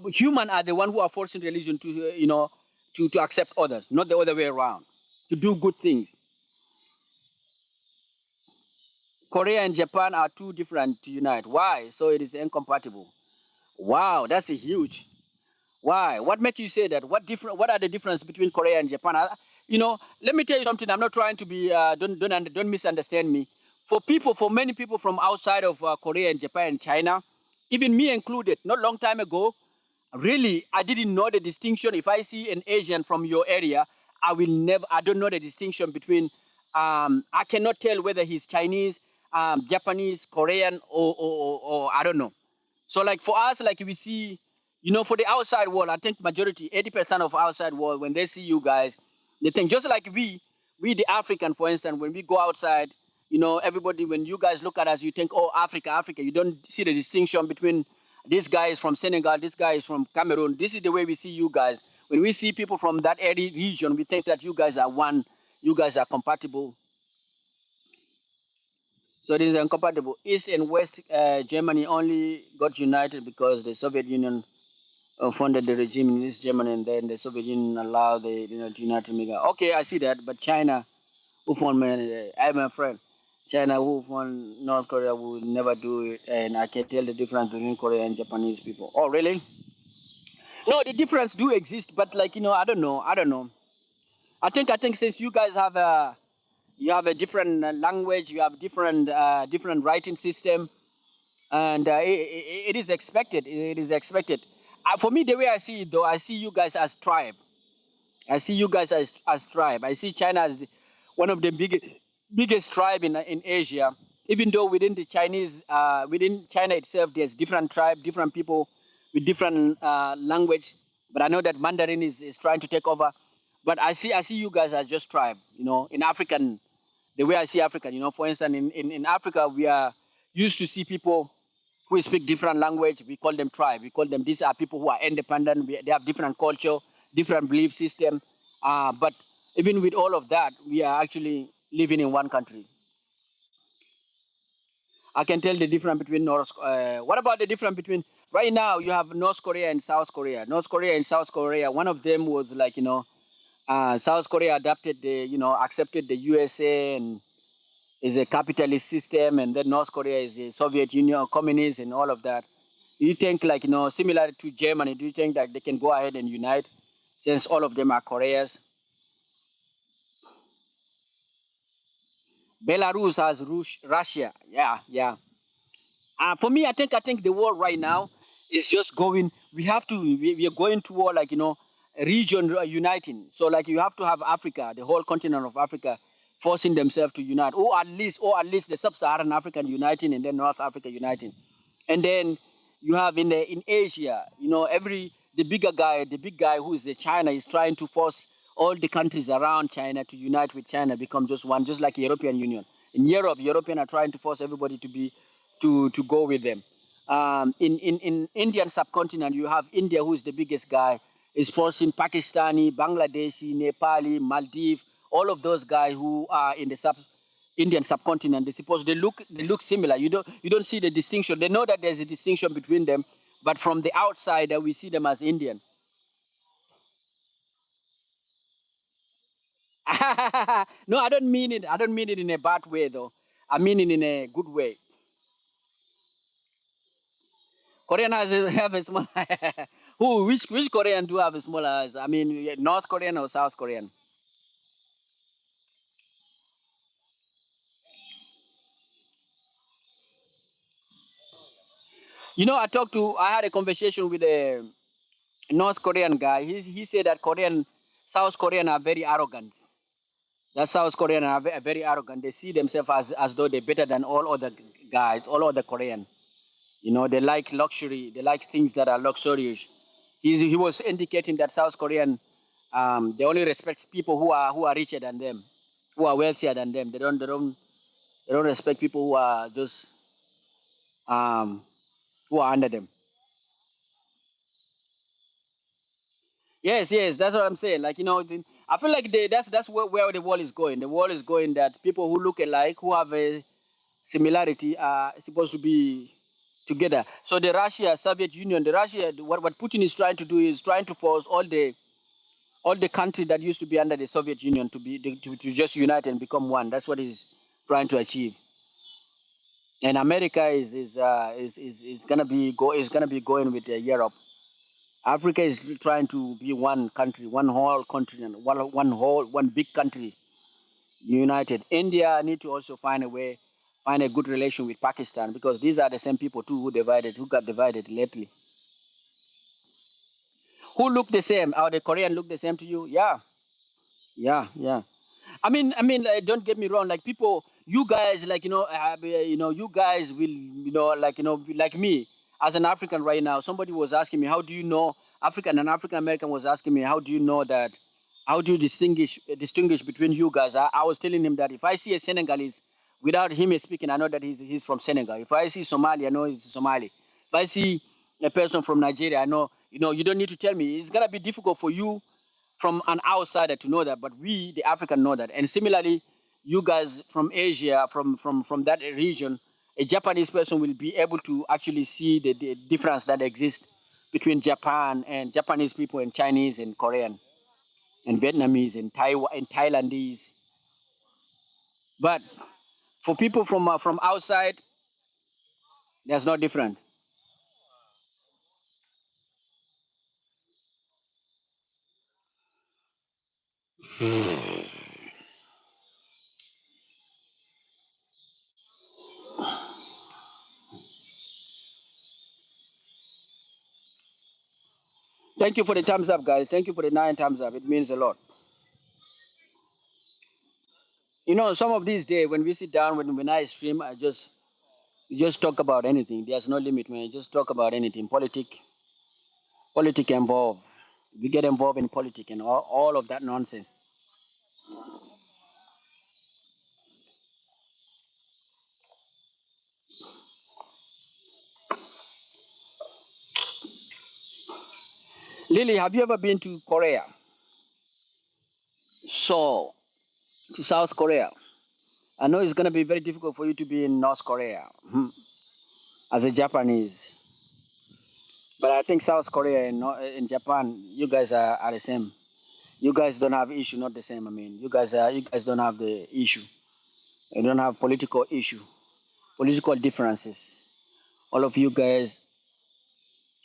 human are the one who are forcing religion to to accept others, not the other way around, to do good things. Korea and Japan are too different to unite. Why? So it is incompatible. Wow, that's a huge. Why? What makes you say that? What are the difference between Korea and Japan? Let me tell you something. I'm not trying to be. Don't misunderstand me. For many people from outside of Korea and Japan and China, even me included, not long time ago, really, I didn't know the distinction. If I see an Asian from your area, I will never. I don't know the distinction between. I cannot tell whether he's Chinese, Japanese, Korean, or I don't know. So like for us, like we see, for the outside world, I think majority, 80% of outside world, when they see you guys, they think just like we the African, for instance, when we go outside, everybody, when you guys look at us, you think, oh, Africa, Africa. You don't see the distinction between this guy is from Senegal, this guy is from Cameroon. This is the way we see you guys. When we see people from that area region, we think that you guys are one, you guys are compatible. So it is incompatible. East and West Germany only got united because the Soviet Union funded the regime in East Germany, and then the Soviet Union allowed the United Mega. Okay, I see that, but China, who fund I'm a friend. China, who fund North Korea, would never do it, and I can tell the difference between Korea and Japanese people. Oh, really? No, the difference do exist, but like I don't know. I don't know. I think since you guys have a different language, you have different writing system, and it is expected. It is expected. For me, the way I see it, though, I see you guys as tribe. I see you guys as tribe. I see China as one of the biggest tribe in Asia. Even though within China itself, there's different tribe, different people with different language. But I know that Mandarin is trying to take over. But I see you guys as just tribe. In African, the way I see African. For instance, in Africa, we are used to see people who speak different language. We call them tribe. We call them, these are people who are independent. They have different culture, different belief system. But even with all of that, we are actually living in one country. I can tell the difference between North. What about the difference between right now? You have North Korea and South Korea. North Korea and South Korea. One of them was like South Korea adapted accepted the USA and is a capitalist system, and then North Korea is a Soviet Union, communist, and all of that. Do you think like similar to Germany? Do you think that they can go ahead and unite since all of them are Koreas? Belarus has Russia. Yeah, yeah. For me, I think the world right now is just going. We have to. We are going toward like a region uniting. So like you have to have Africa, the whole continent of Africa, forcing themselves to unite, or at least the sub-Saharan African uniting, and then North Africa uniting, and then you have in Asia, every the big guy who is the China is trying to force all the countries around China to unite with China, become just one, just like European Union. In Europe, European are trying to force everybody to go with them. In Indian subcontinent, you have India, who is the biggest guy, is forcing Pakistani, Bangladeshi, Nepali, Maldives, all of those guys who are in the Indian subcontinent. They look similar. You don't see the distinction. They know that there's a distinction between them, but from the outside, we see them as Indian. No, I don't mean it. I don't mean it in a bad way, though. I mean it in a good way. Korean has have a small. Who? Which Korean do have a smaller eyes? I mean, yeah, North Korean or South Korean? I had a conversation with a North Korean guy. He said that South Korean are very arrogant. That South Korean are very arrogant. They see themselves as though they're better than all other guys, all other Korean. They like luxury. They like things that are luxurious. He was indicating that South Korean, they only respect people who are richer than them, who are wealthier than them. They don't respect people who are just um, who are under them. Yes, yes, that's what I'm saying. Like I feel like that's where the world is going. The world is going that people who look alike, who have a similarity, are supposed to be together. So the Russia, Soviet Union, what Putin is trying to do is trying to force all the countries that used to be under the Soviet Union to just unite and become one. That's what he's trying to achieve. And America is gonna be going with Europe. Africa is trying to be one country, one whole continent, one big country, united. India need to also find a good relation with Pakistan, because these are the same people too who got divided lately. Who look the same? Are the Korean look the same to you? Yeah, yeah, yeah. I mean, like, don't get me wrong. Like people, you guys, like you guys will, like me as an African right now. Somebody was asking me, how do you know an African American was asking me, how do you know that? How do you distinguish between you guys? I was telling him that if I see a Senegalese without him speaking, I know that he's from Senegal. If I see Somali, I know he's Somali. If I see a person from Nigeria, I know. You don't need to tell me. It's gonna be difficult for you from an outsider to know that, but we, the African, know that. And similarly, you guys from Asia, from that region, a Japanese person will be able to actually see the difference that exists between Japan and Japanese people and Chinese and Korean and Vietnamese and Taiwan and Thailandese. But for people from outside, there's no difference. Thank you for the thumbs up, guys. Thank you for the 9 thumbs up. It means a lot. Some of these days when we sit down, when I stream, I just talk about anything. There's no limit, man. Just talk about anything. Politic involved. We get involved in politics and all of that nonsense. Lily, have you ever been to Korea? So, to South Korea. I know it's going to be very difficult for you to be in North Korea as a Japanese. But I think South Korea and in Japan, you guys are the same. You guys don't have issue, not the same. I mean, you guys don't have the issue. You don't have political issue, political differences. All of you guys.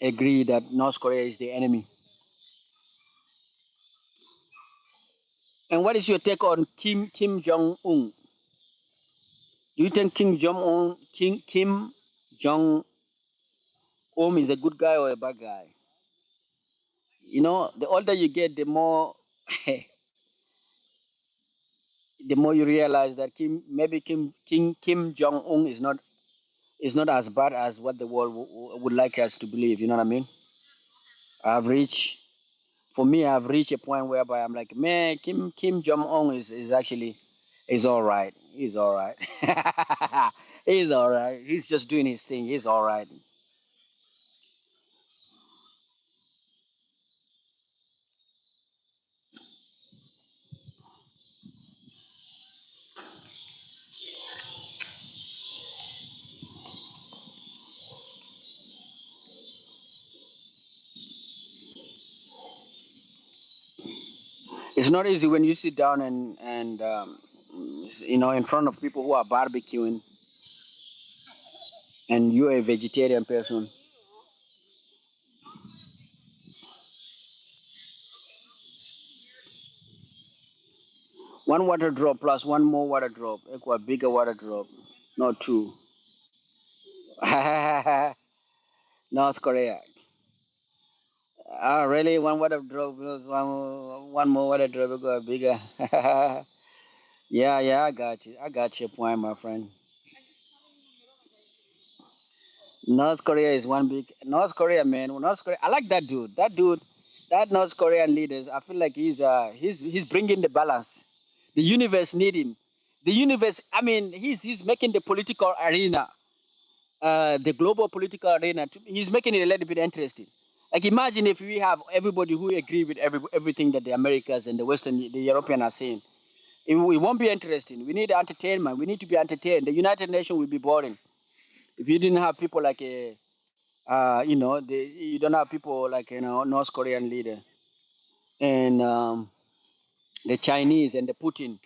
agree that North Korea is the enemy. And what is your take on Kim Jong Un? Do you think Kim Jong Un is a good guy or a bad guy? You know, the older you get, the more the more you realize that Kim Jong Un is not as bad as what the world would like us to believe. You know what I mean? I've reached for me, I've reached a point whereby I'm like, man, Kim Jong Un is actually is all right. He's all right. He's all right. He's just doing his thing. He's all right. It's not easy when you sit down and you know in front of people who are barbecuing and you're a vegetarian person. One water drop plus one more water drop equal bigger water drop, not two. North Korea. Ah, really? One water drop plus one more water drop equal bigger. Yeah, yeah, I got you. I got your point, my friend. North Korea is one big North Korea, man. North Korea. I like that dude. That dude, that North Korean leaders. I feel like he's bringing the balance. The universe need him. The universe. I mean, he's making the political arena, the global political arena. He's making it a little bit interesting. Like imagine if we have everybody who agree with everything that the Americas and the European are saying. It won't be interesting. We need entertainment. We need to be entertained. The United Nations will be boring if you didn't have people like a you know, you don't have people like North Korean leader and the Chinese and the Putin,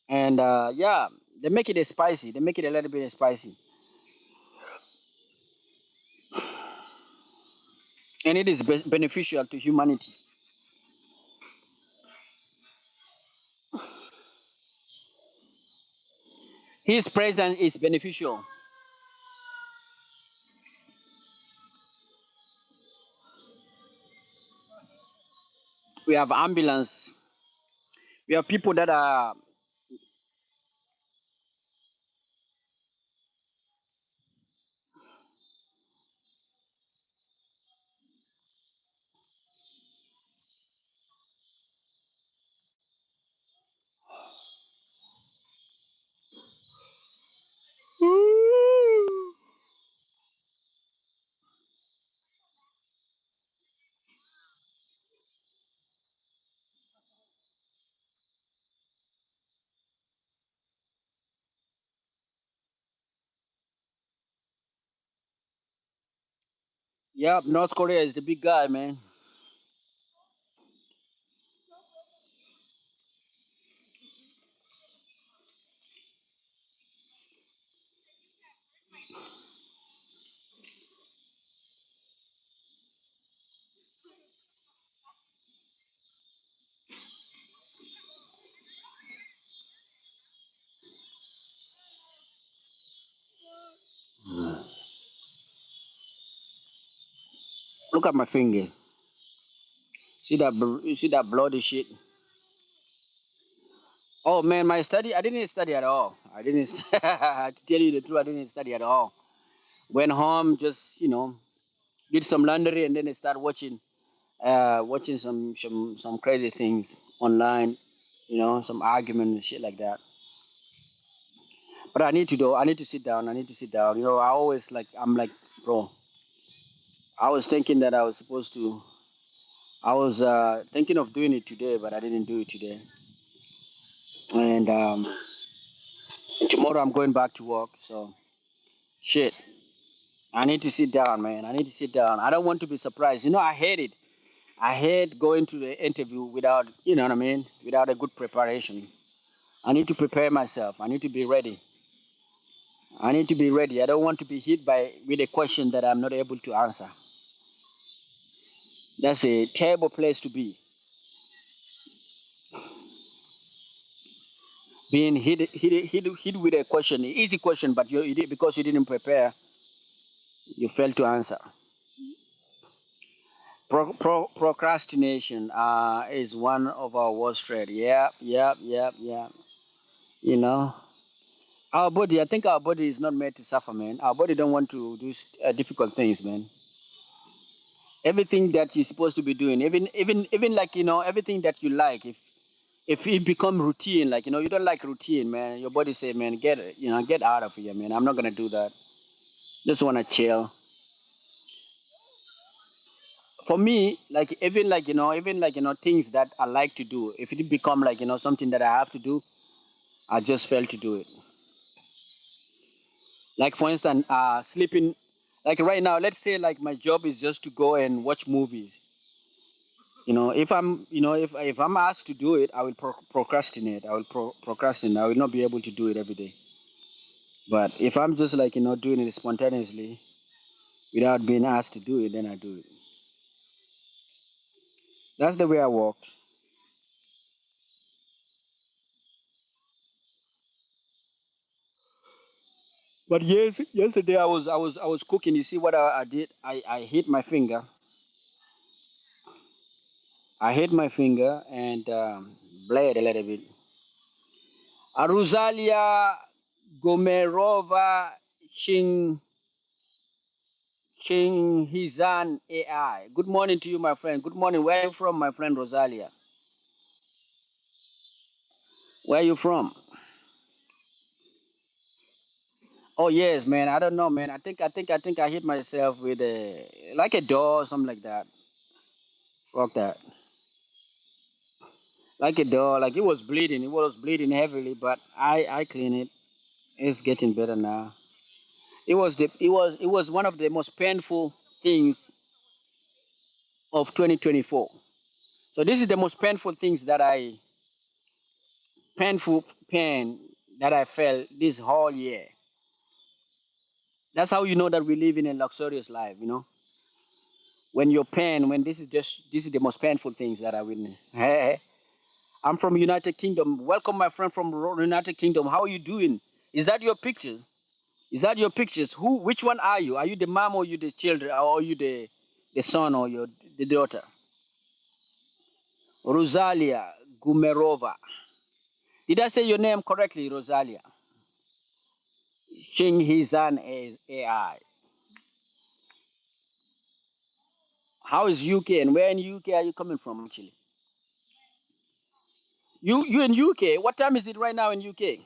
and yeah, they make it a spicy. They make it a little bit spicy, and it is beneficial to humanity. His presence is beneficial. We have ambulance. We have people that are. Yeah, North Korea is the big guy, man. Look at my finger. See that? You see that bloody shit? Oh man, my study. I didn't study at all. I didn't. To tell you the truth, I didn't study at all. Went home, just did some laundry, and then I start watching some crazy things online, some argument and shit like that. But I need to do. I need to sit down. I need to sit down. I always I'm like, bro. I was thinking that I was supposed to. I was thinking of doing it today, but I didn't do it today. And tomorrow I'm going back to work. So shit. I need to sit down, man. I need to sit down. I don't want to be surprised. I hate it. I hate going to the interview without, you know what I mean, without a good preparation. I need to prepare myself. I need to be ready. I need to be ready. I don't want to be hit by with a question that I'm not able to answer. That's a terrible place to be. Being hit with a question, easy question, but because you didn't prepare, you failed to answer. Procrastination is one of our worst traits. Yeah, yeah, yeah, yeah. You know, our body. I think our body is not made to suffer, man. Our body don't want to do difficult things, man. Everything that you're supposed to be doing, even like everything that you like, if it become routine, like you don't like routine, man. Your body say, man, get out of here, man. I'm not gonna do that. Just wanna chill. For me, like even like things that I like to do, if it become like something that I have to do, I just fail to do it. Like for instance, sleeping. Like right now, let's say like my job is just to go and watch movies. If I'm asked to do it, I will procrastinate. I will procrastinate. I will not be able to do it every day. But if I'm just like doing it spontaneously without being asked to do it, then I do it. That's the way I work. But yes, yesterday I was cooking. You see what I did? I hit my finger. I hit my finger and bled a little bit. Rosalia Gomerova Ching Hizan AI. Good morning to you, my friend. Good morning. Where are you from, my friend Rosalia? Where are you from? Oh yes, man. I don't know, man. I think I hit myself with a like a door or something like that. Fuck that. Like a door, like it was bleeding. It was bleeding heavily, but I clean it. It's getting better now. It was one of the most painful things of 2024. So this is the most painful pain that I felt this whole year. That's how you know that we live in a luxurious life. When you're pain, when this is the most painful things that I witness. Hey, I'm from United Kingdom. Welcome, my friend from United Kingdom. How are you doing? Is that your pictures? Is that your pictures? Which one are you? Are you the mom or you the children, or are you the son or the daughter? Rosalia Gumerova. Did I say your name correctly, Rosalia? Ching Hizan AI. How is UK and where in UK are you coming from actually? You in UK? What time is it right now in UK?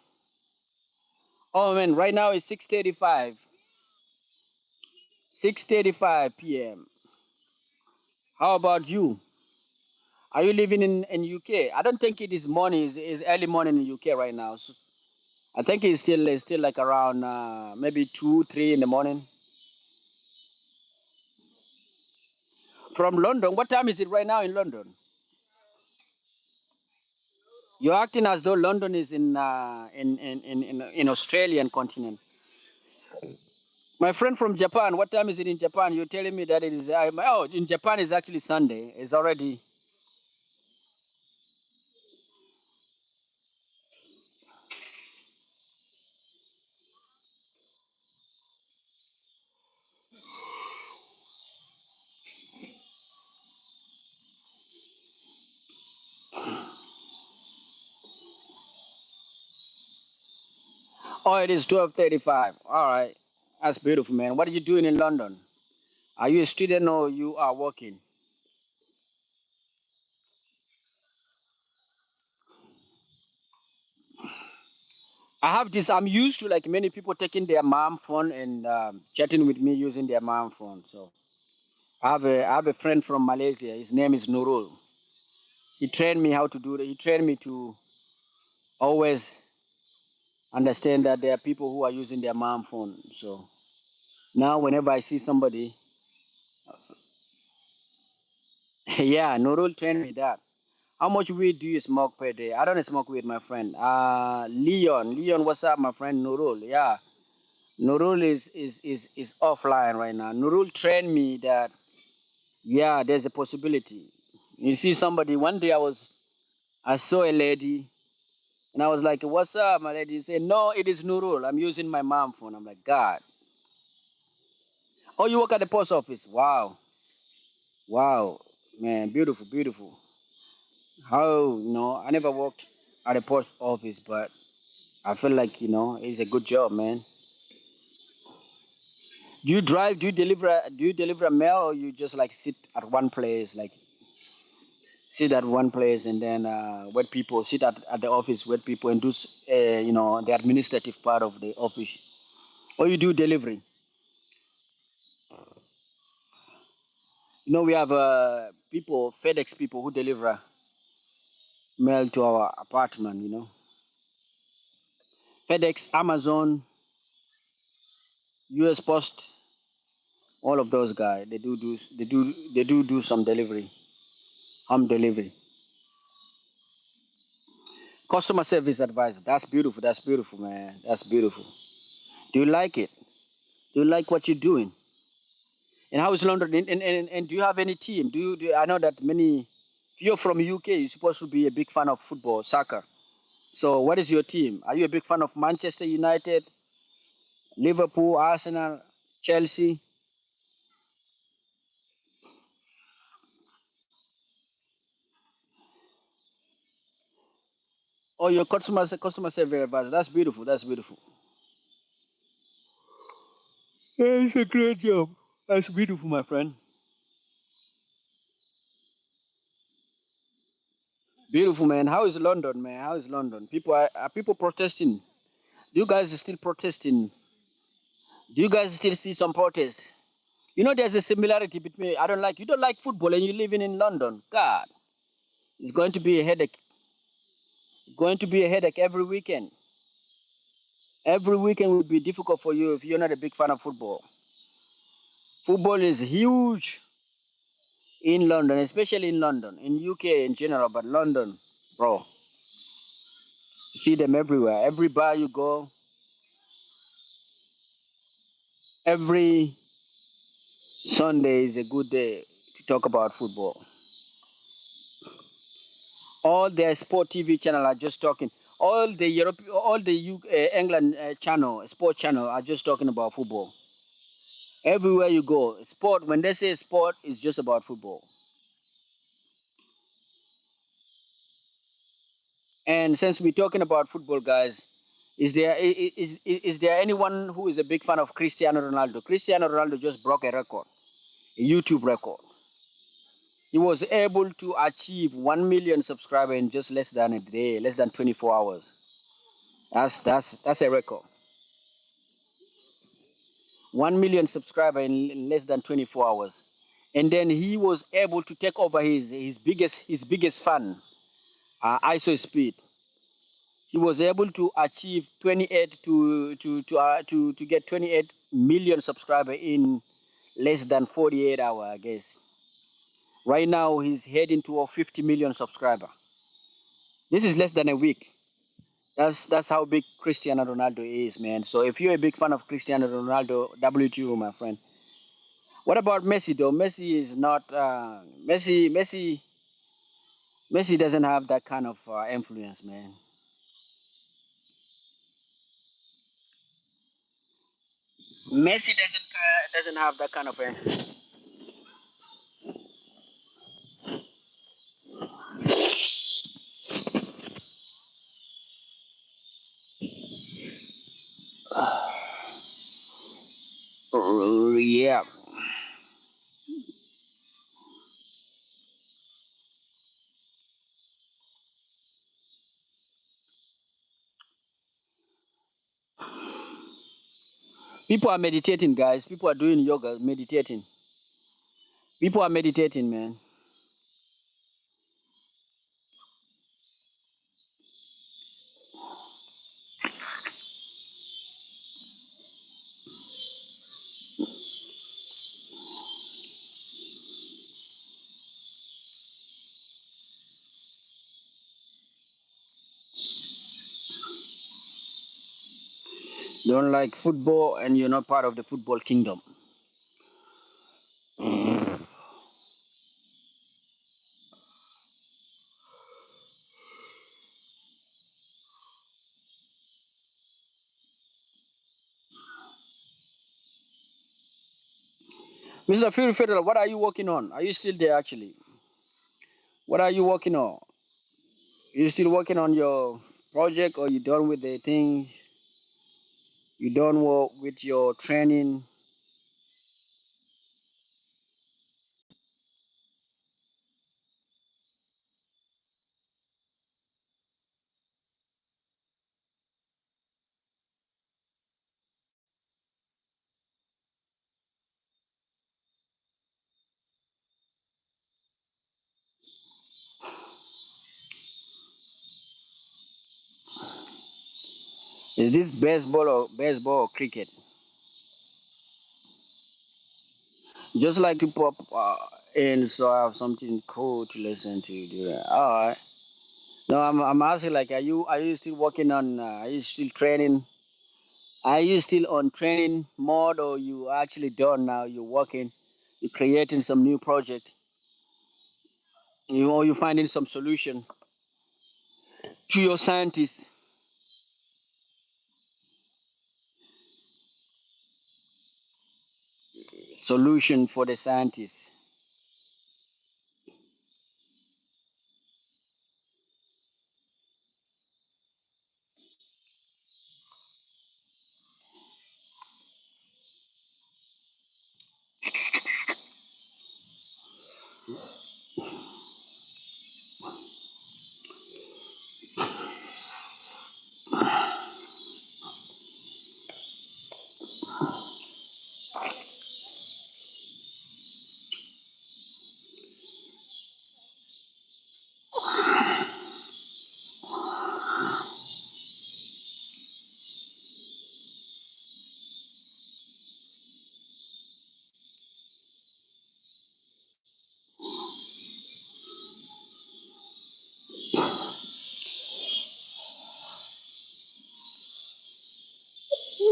Oh man, right now it's 6:35. 6:35 p.m. How about you? Are you living in UK? I don't think it is morning. It's early morning in UK right now. So I think it's still like around maybe 2, 3 in the morning. From London, what time is it right now in London? You're acting as though London is in Australian continent. My friend from Japan, what time is it in Japan? You're telling me that it is. Oh, in Japan is actually Sunday. It's already. Oh, it is 12:35. All right, that's beautiful, man. What are you doing in London? Are you a student or you are working? I have this. I'm used to like many people taking their mom phone and chatting with me using their mom phone. So I have a friend from Malaysia. His name is Nurul. He trained me how to do that. He trained me to always understand that there are people who are using their mom phone. So now whenever I see somebody, yeah, Nurul trained me that. How much weed do you smoke per day? I don't smoke weed, my friend. Leon, what's up, my friend Nurul? Yeah, Nurul is offline right now. Nurul trained me that Yeah, there's a possibility. You see somebody. One day I saw a lady, and I was like, "What's up, my lady?" She said, "No, it is Nurul. I'm using my mom phone." I'm like, "God, oh, you work at the post office? Wow, wow, man, beautiful, beautiful. How I never worked at a post office, but I feel like it's a good job, man. Do you drive? Do you deliver mail, or you just like sit at one place, like sit at one place and then wait people sit at the office, wait people and do the administrative part of the office, or you do delivery? We have people, FedEx people who deliver mail to our apartment. FedEx, Amazon, US Post, all of those guys, they do some delivery, home delivery. Customer service advisor. That's beautiful. That's beautiful, man. That's beautiful. Do you like it? Do you like what you're doing? And how is London? And do you have any team? I know that many. If you're from UK, you're supposed to be a big fan of football, soccer. So, what is your team? Are you a big fan of Manchester United, Liverpool, Arsenal, Chelsea? Or your customer service advisor? That's beautiful. That's beautiful. Yeah, it's a great job. That's beautiful, my friend. Beautiful, man. How is London, man? How is London? Are people protesting? Do you guys still protesting? Do you guys still see some protest? There's a similarity between I don't like you don't like football and you're living in London. God, it's going to be a headache. Going to be a headache every weekend. Every weekend will be difficult for you if you're not a big fan of football. Football is huge in London, especially in London, in UK in general, but London, bro, you see them everywhere. Every bar you go, every Sunday is a good day to talk about football. All their sport TV channel are just talking. All the England channel, sport channel are just talking about football. Everywhere you go, sport. When they say sport, it's just about football. And since we're talking about football, guys, is there anyone who is a big fan of Cristiano Ronaldo? Cristiano Ronaldo just broke a record, a YouTube record. He was able to achieve 1 million subscribers in just less than a day, less than 24 hours. That's a record. 1 million subscriber in less than 24 hours. And then he was able to take over his biggest fan, ISO Speed. He was able to achieve 28 to get 28 million subscriber in less than 48 hours, I guess. Right now he's heading to a 50 million subscriber. This is less than a week. That's how big Cristiano Ronaldo is, man. So if you're a big fan of Cristiano Ronaldo, WTO, my friend. What about Messi though? Messi is not Messi doesn't have that kind of influence, man. Messi doesn't have that kind of influence. Yeah, people are meditating, guys. People are doing yoga, meditating. People are meditating, man. Don't like football, and you're not part of the football kingdom. Mr. Fury Federal, what are you working on? Are you still there actually? What are you working on? You still working on your project, or you done with the thing? You done work with your training? Is this baseball or cricket? Just like to pop in, so I have something cool to listen to. All right. No, I'm asking, like, are you still working on? Are you still training? Are you still on training mode, or you actually done now? You're working, you're creating some new project. You finding some solution to your scientists. Solution for the scientists.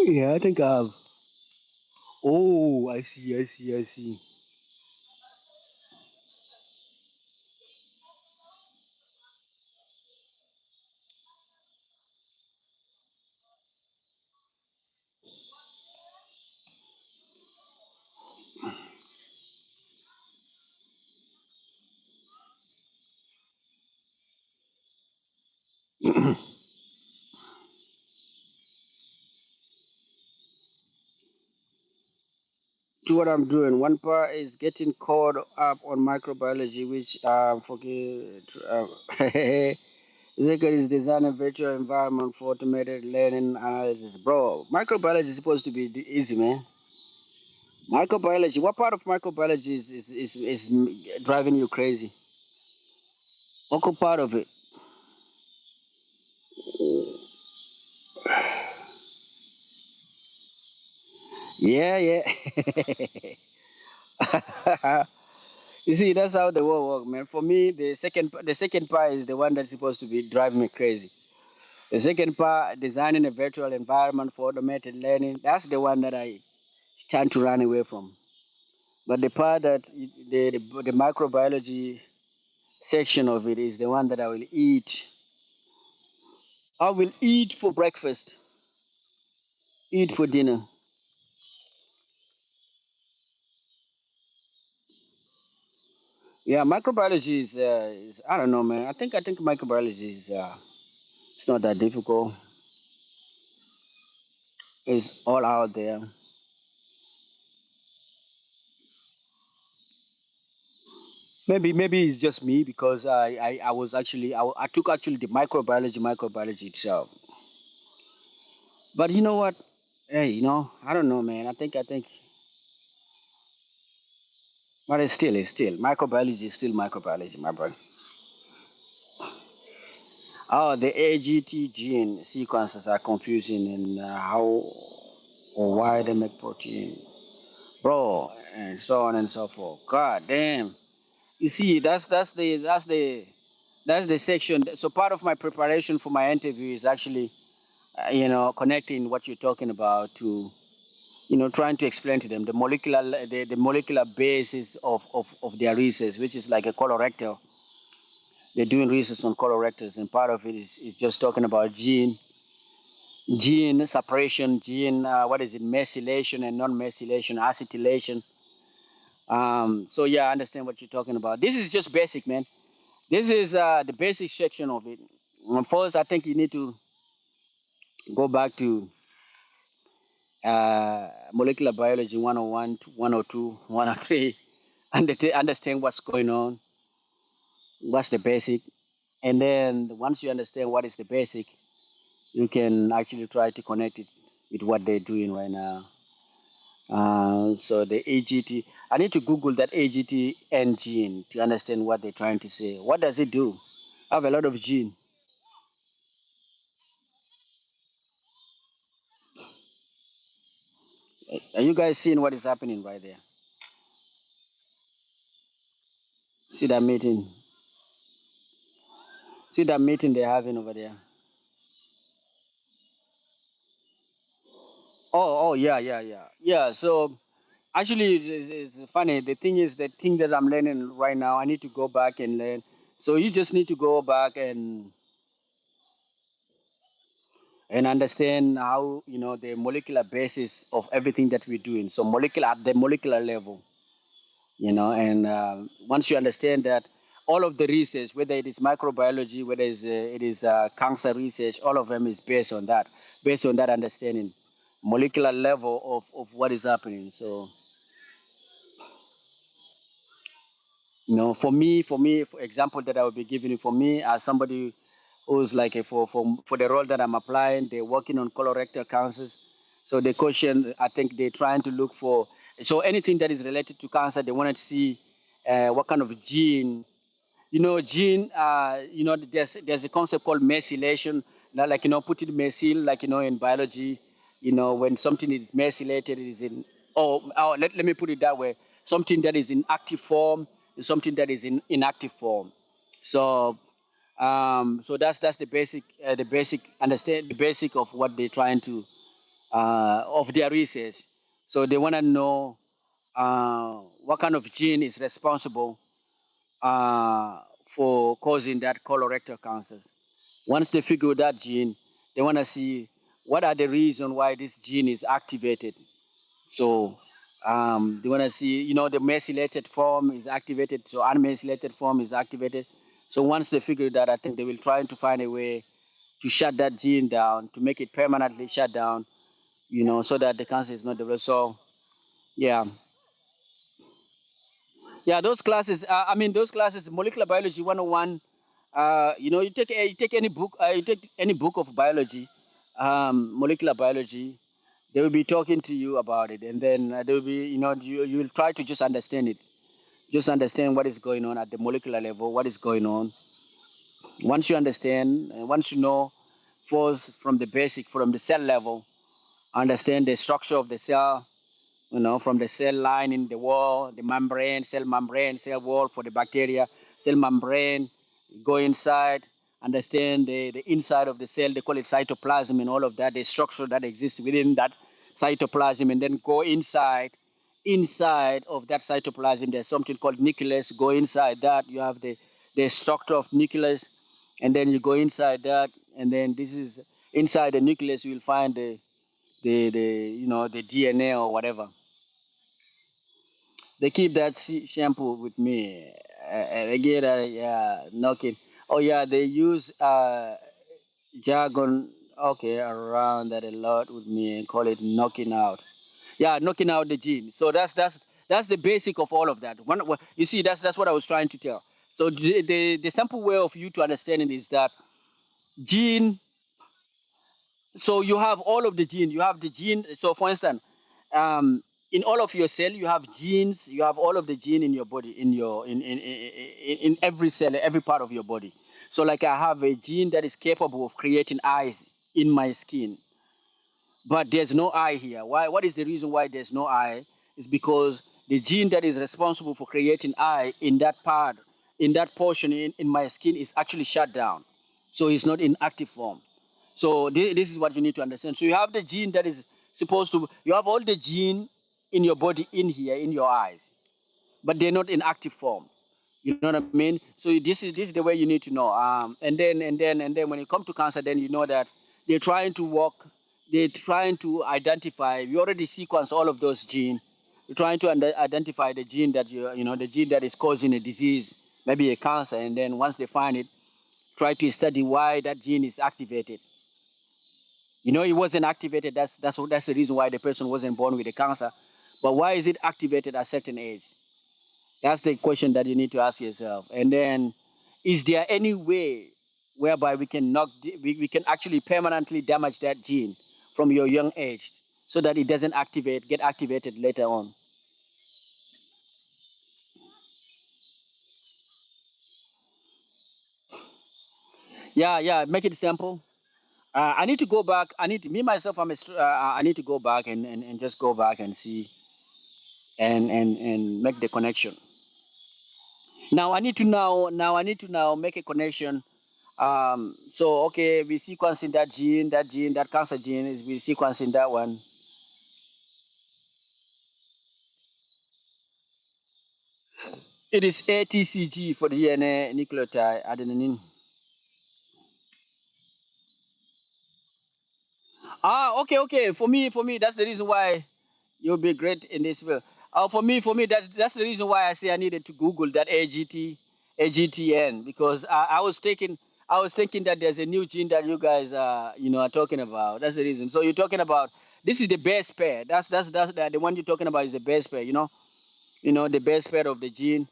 Yeah, I think I have. Oh, I see, I see, I see. To what I'm doing. One part is getting caught up on microbiology, which forget. Second is design a virtual environment for automated learning analysis. Bro, microbiology is supposed to be easy, man. Microbiology. What part of microbiology is driving you crazy? What part of it? Yeah, yeah. You see, that's how the world works, man. For me, the second part is the one that's supposed to be driving me crazy. The second part, designing a virtual environment for automated learning, that's the one that I tend to run away from. But the part that the microbiology section of it is the one that I will eat. I will eat for breakfast, eat for dinner. Yeah, microbiology is I don't know, man. I think microbiology is it's not that difficult. It's all out there. Maybe it's just me because I was actually I took actually the microbiology itself. But you know what? Hey, I don't know, man. I think, but it's still microbiology is still microbiology, my brother. Oh, the AGT gene sequences are confusing, and how or why they make protein, bro, and so on and so forth. God damn. You see, that's the section. So part of my preparation for my interview is actually, connecting what you're talking about to, trying to explain to them the molecular basis of their research, which is like a colorectal. They're doing research on colorectals, and part of it is just talking about gene separation, gene what is it, methylation and non-methylation, acetylation. So yeah, I understand what you're talking about. This is just basic, man. This is the basic section of it. First, I think you need to go back to molecular biology 101, 102, 103, and understand what's going on, what's the basic. And then once you understand what is the basic, you can actually try to connect it with what they're doing right now. So the AGT, I need to Google that AGT and gene to understand what they're trying to say. What does it do? I have a lot of gene. Are you guys seeing what is happening right there? See that meeting? See that meeting they're having over there? Yeah. So actually, it's funny. The thing is, the thing that I'm learning right now, I need to go back and learn. So you just need to go back and understand how the molecular basis of everything that we're doing. So molecular at the molecular level, and once you understand that, all of the research, whether it is microbiology, whether it is cancer research, all of them is based on that understanding, molecular level of what is happening. So for example that I will be giving you, for me as somebody who's like for the role that I'm applying, they're working on colorectal cancers. So the question, I think they're trying to look for, so anything that is related to cancer, they want to see what kind of gene. Gene, there's a concept called methylation. Now, like, put it methyl, like, in biology, when something is methylated, it is in, let me put it that way. Something that is in active form is something that is in inactive form. So, so that's the basic understand the basic of what they're trying to, of their research. So they want to know what kind of gene is responsible uh, for causing that colorectal cancer. Once they figure that gene, they want to see what are the reasons why this gene is activated. So they want to see, the methylated form is activated, so unmethylated form is activated. So once they figure that, I think they will try to find a way to shut that gene down, to make it permanently shut down, so that the cancer is not developed. So yeah, yeah, those classes. Those classes, molecular biology 101. You take any book. You take any book of biology, molecular biology. They will be talking to you about it, and then they will be, you will try to just understand it, just understand what is going on at the molecular level, what is going on. Once you understand, once you know, first from the basic, from the cell level, understand the structure of the cell, from the cell line in the wall, the membrane, cell wall for the bacteria, cell membrane, go inside, understand the inside of the cell, they call it cytoplasm and all of that, the structure that exists within that cytoplasm, and then go inside of that cytoplasm, there's something called nucleus, go inside that, you have the structure of nucleus, and then you go inside that, and then this is inside the nucleus, you'll find the DNA or whatever. They keep that shampoo with me. They get knocking. Oh yeah, they use jargon. Okay, around that a lot with me and call it knocking out. Yeah, knocking out the gene. So that's the basic of all of that. You see, that's what I was trying to tell. So the simple way of you to understand it is that gene, so you have all of the gene. You have the gene. So for instance, in all of your cell, you have genes. You have all of the gene in your body, in every cell, every part of your body. So like I have a gene that is capable of creating eyes in my skin, but there's no eye here. Why? What is the reason why there's no eye? It's because the gene that is responsible for creating eye in that part, in that portion in my skin is actually shut down. So it's not in active form. So this is what you need to understand. So you have the gene that is supposed to, you have all the gene in your body in here, in your eyes, but they're not in active form. You know what I mean? So this is the way you need to know. And then when it comes to cancer, then you know that they're trying to work, they're trying to identify. We already sequence all of those genes. You're trying to identify the gene that the gene that is causing a disease, maybe a cancer, and then once they find it, try to study why that gene is activated. It wasn't activated. That's the reason why the person wasn't born with a cancer. But why is it activated at a certain age? That's the question that you need to ask yourself. And then, is there any way whereby we can we can actually permanently damage that gene from your young age so that it doesn't get activated later on? Yeah, yeah. Make it simple. I need to go back. Me myself. I need to go back and just go back and see and make the connection. Now I need to now make a connection. So okay, we sequencing that cancer gene is we sequencing that one. It is ATCG for the DNA nucleotide adenine. Okay, okay. For me, that's the reason why you'll be great in this field. For me, that's the reason why I say I needed to Google that AGTN because I was thinking that there's a new gene that you guys are talking about. That's the reason. So you're talking about this is the base pair. That's the one you're talking about is the base pair. The base pair of the gene.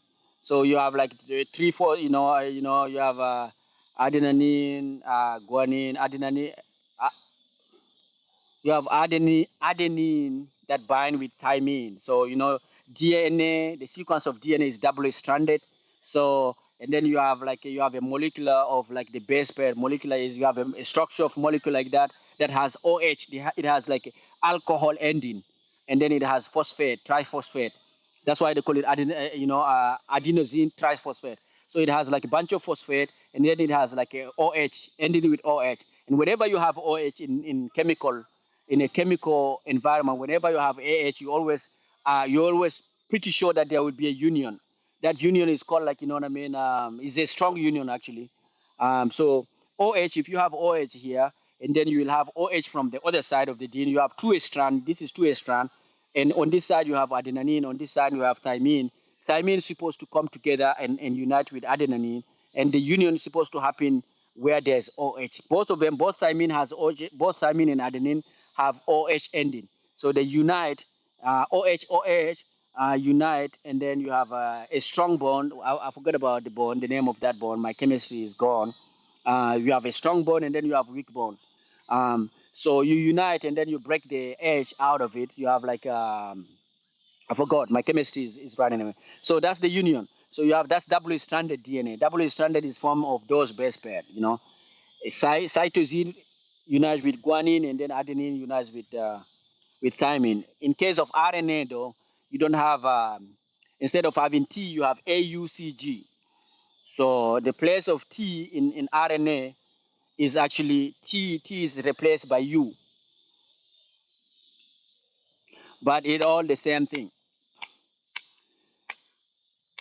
So you have like the three, four. You have adenine, guanine, adenine. Uh, you have adenine that bind with thymine. So DNA, the sequence of DNA is double stranded. So and then you have a molecular of like the base pair. Molecular is you have a structure of molecule like that has OH. It has like alcohol ending, and then it has phosphate, triphosphate. That's why they call it adenosine triphosphate. So it has like a bunch of phosphate, and then it has like a OH ending with OH. And whenever you have OH in a chemical environment, whenever you have AH, you always pretty sure that there will be a union. That union is called like what I mean. Is a strong union actually. So OH, if you have OH here, and then you will have OH from the other side of the DNA. You have two strand. This is two strand, and on this side you have adenine. On this side you have thymine. Thymine is supposed to come together and unite with adenine, and the union is supposed to happen where there's OH. Both of them, both thymine has OH, both thymine and adenine have OH ending. So they unite, OH unite, and then you have a strong bond. I forgot about the bond, the name of that bond. My chemistry is gone. You have a strong bond, and then you have weak bond. So you unite, and then you break the edge out of it. You have like I forgot. My chemistry is running away. So that's the union. So you have that's double stranded DNA. Double stranded is form of those base pair. Cytosine unites with guanine, and then adenine unites with thymine. In case of RNA, though, you don't have instead of having T, you have AUCG. So the place of T in RNA is actually T. T is replaced by U, but it all the same thing.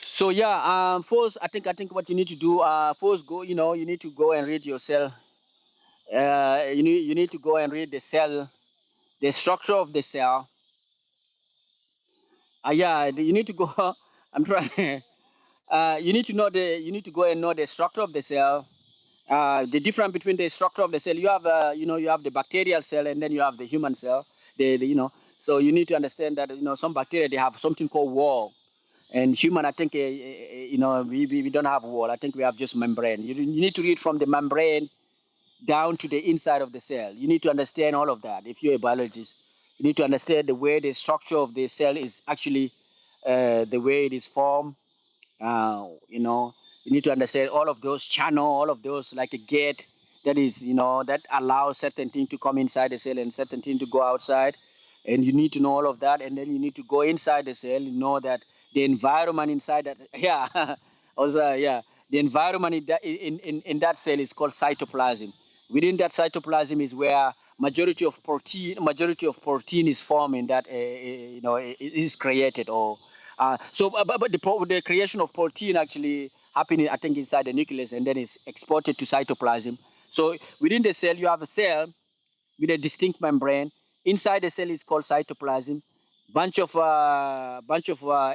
So yeah, first I think what you need to do, first go, you need to go and read your cell. You need to go and read the cell, the structure of the cell. Yeah, you need to go. I'm trying. You need to go and know the structure of the cell. The difference between the structure of the cell, you have the bacterial cell and then you have the human cell. So you need to understand that some bacteria they have something called wall, and human I think we don't have wall. I think we have just membrane. You need to read from the membrane down to the inside of the cell. You need to understand all of that. If you're a biologist, you need to understand the way the structure of the cell is actually the way it is formed. You need to understand all of those channel, all of those like a gate that is, that allows certain thing to come inside the cell and certain thing to go outside. And you need to know all of that. And then you need to go inside the cell, know that the environment inside that, yeah, also, yeah, the environment in that cell is called cytoplasm. Within that cytoplasm is where majority of protein is formed in that, is created or but the creation of protein actually happening, I think, inside the nucleus and then it's exported to cytoplasm. So within the cell, you have a cell with a distinct membrane. Inside the cell is called cytoplasm. bunch of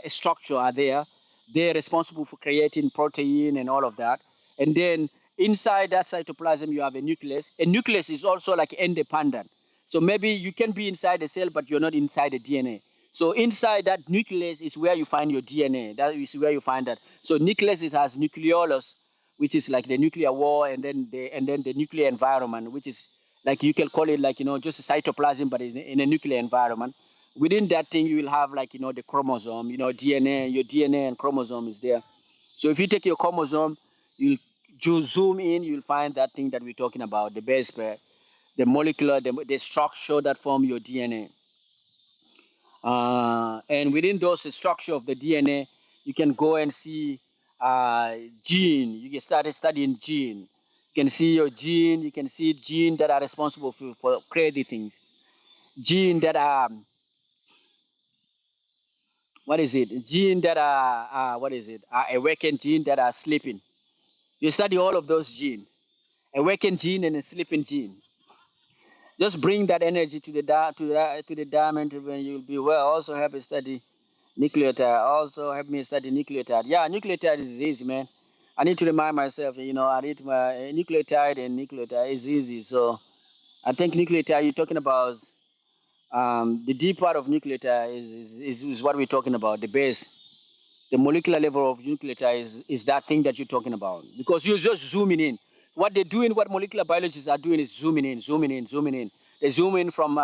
structure are there. They're responsible for creating protein and all of that. And then inside that cytoplasm, you have a nucleus. A nucleus is also like independent. So maybe you can be inside the cell, but you're not inside the DNA. So inside that nucleus is where you find your DNA. That is where you find that. So nucleus it has nucleolus, which is like the nuclear wall, and then the nuclear environment, which is like you can call it like just a cytoplasm, but in a nuclear environment. Within that thing, you will have like the chromosome, DNA. Your DNA and chromosome is there. So if you take your chromosome, you zoom in, you'll find that thing that we're talking about, the base pair, the molecular, the structure that form your DNA. And within those structure of the DNA, you can go and see gene. You can start studying gene. You can see your gene. You can see gene that are responsible for creating things. Gene that are what is it? Gene that are what is it? Awakened gene that are sleeping. You study all of those gene, awakened gene and a sleeping gene. Just bring that energy to the diamond when you'll be well. Also help me study nucleotide. Also help me study nucleotide. Yeah, nucleotide is easy, man. I need to remind myself, I need my nucleotide is easy. So I think nucleotide you're talking about the deep part of nucleotide is what we're talking about, the base. The molecular level of nucleotide is that thing that you're talking about because you're just zooming in. What they're doing, what molecular biologists are doing is zooming in, zooming in, zooming in. They zoom in from,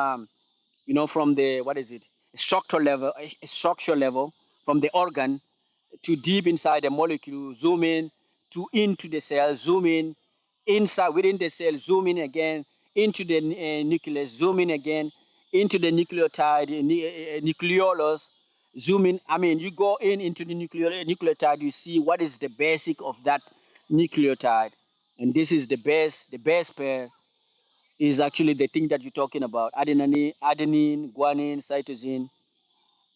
from the, what is it, structure level, from the organ to deep inside the molecule, zoom in to into the cell, zoom in inside within the cell, zoom in again into the nucleus, zoom in again into the nucleotide, nucleolus, zoom in. I mean, you go into the nucleotide, you see what is the basic of that nucleotide, and this is the base pair is actually the thing that you're talking about: adenine, guanine, cytosine,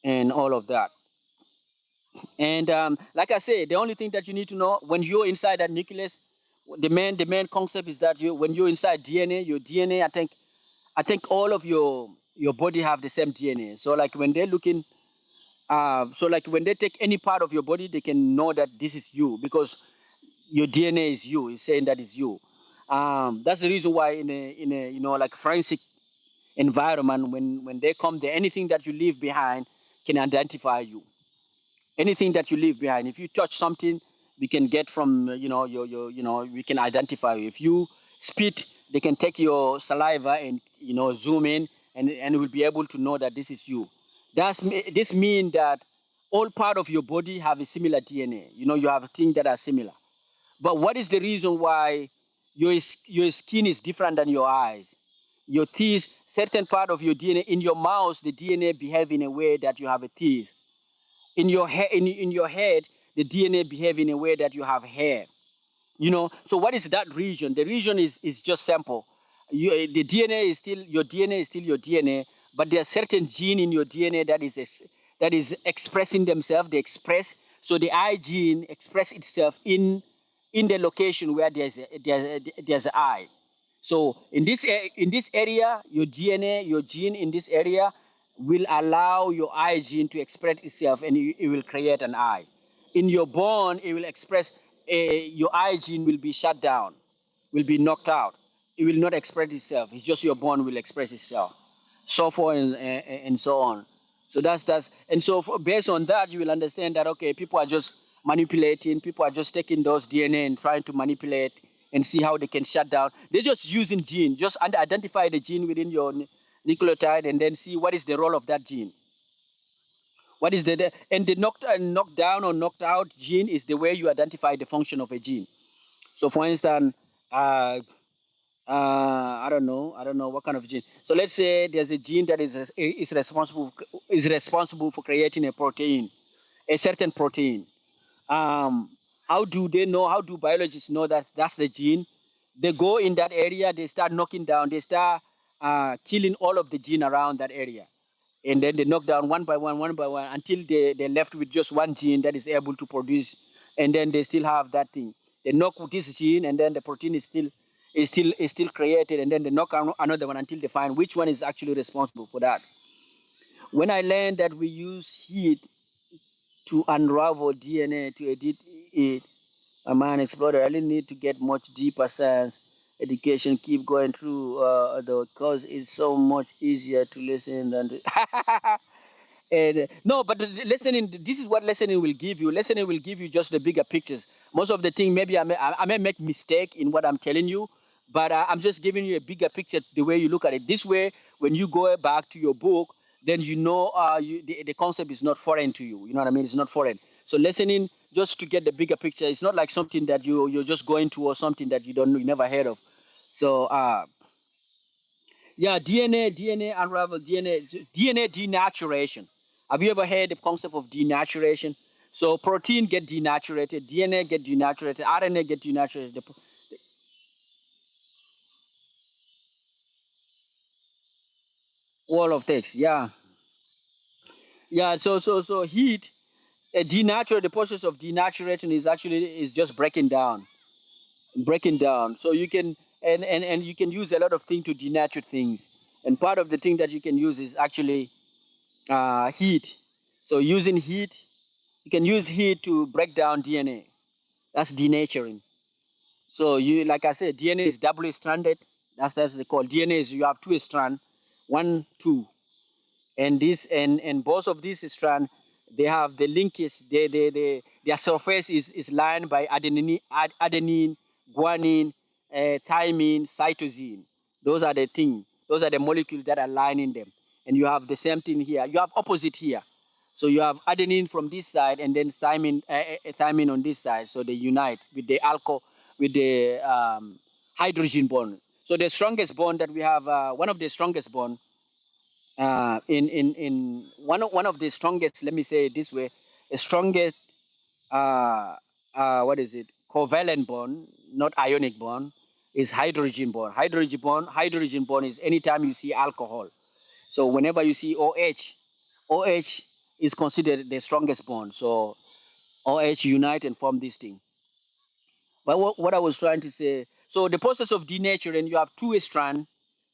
and all of that. And like I say, the only thing that you need to know when you're inside that nucleus, the main concept is that when you're inside DNA, your DNA, I think all of your body have the same DNA. So like when they're looking, so like when they take any part of your body, they can know that this is you because your DNA is you. It's saying that it's you. That's the reason why in a like forensic environment, when they come there, anything that you leave behind can identify you. Anything that you leave behind. If you touch something, we can get from your we can identify you. If you spit, they can take your saliva and zoom in and will be able to know that this is you. This mean that all part of your body have a similar DNA. You have things that are similar. But what is the reason why your skin is different than your eyes? Your teeth, certain part of your DNA in your mouth, the DNA behave in a way that you have a teeth in your head, the DNA behave in a way that you have hair. So what is that region? The region is just simple. The DNA is still your DNA is still your DNA, but there are certain gene in your DNA that is expressing themselves. They express. So the I gene express itself in the location where there's an I. So in this area, your DNA, your gene in this area will allow your I gene to express itself, and it will create an I. In your bone, it will express your I gene will be shut down, will be knocked out. It will not express itself. It's just your bone will express itself, so forth and so on. So that's and so based on that, you will understand that okay, people are just manipulating. People are just taking those DNA and trying to manipulate and see how they can shut down. They're just using gene, just identify the gene within your nucleotide and then see what is the role of that gene. What is and the knocked down or knocked out gene is the way you identify the function of a gene. So for instance, uh, I don't know what kind of gene. So let's say there's a gene that is responsible for creating a protein, a certain protein. Um, how do they know? How do biologists know that that's the gene? They go in that area, they start knocking down, they start killing all of the gene around that area, and then they knock down one by one, until they're left with just one gene that is able to produce, and then they still have that thing. They knock with this gene, and then the protein is still created, and then they knock another one until they find which one is actually responsible for that. When I learned that we use heat to unravel DNA to edit it, a man explorer, I didn't need to get much deeper science education. Keep going through the cause it's so much easier to listen than to and no, but the listening, this is what listening will give you. Listening will give you just the bigger pictures. Most of the thing, maybe I may make mistake in what I'm telling you, but I'm just giving you a bigger picture the way you look at it. This way, when you go back to your book, then you know the concept is not foreign to you. You know what I mean? It's not foreign. So listening just to get the bigger picture. It's not like something that you're just going to or something that you don't know, you never heard of. So yeah, DNA unravel, DNA denaturation. Have you ever heard the concept of denaturation? So protein get denatured, DNA get denatured, RNA get denatured. The wall of text, yeah, yeah. So heat, denature. The process of denaturation is actually is just breaking down. So you can and you can use a lot of things to denature things. And part of the thing that you can use is actually heat. So using heat, you can use heat to break down DNA. That's denaturing. So you, like I said, DNA is doubly stranded. That's the call. DNA is you have two strands, one, two, and this and both of these strands they have the linkage. Their surface is lined by adenine, guanine, thymine, cytosine. Those are the things. Those are the molecules that are lining them. And you have the same thing here. You have opposite here. So you have adenine from this side and then thymine on this side. So they unite with the alcohol, with the hydrogen bond. So the strongest bond that we have, one of the strongest bond in one of the strongest, let me say it this way, the strongest uh, what is it, covalent bond, not ionic bond, is hydrogen bond. Hydrogen bond is anytime you see alcohol. So whenever you see OH is considered the strongest bond. So OH unite and form this thing. But what I was trying to say, so the process of denaturing, you have two strand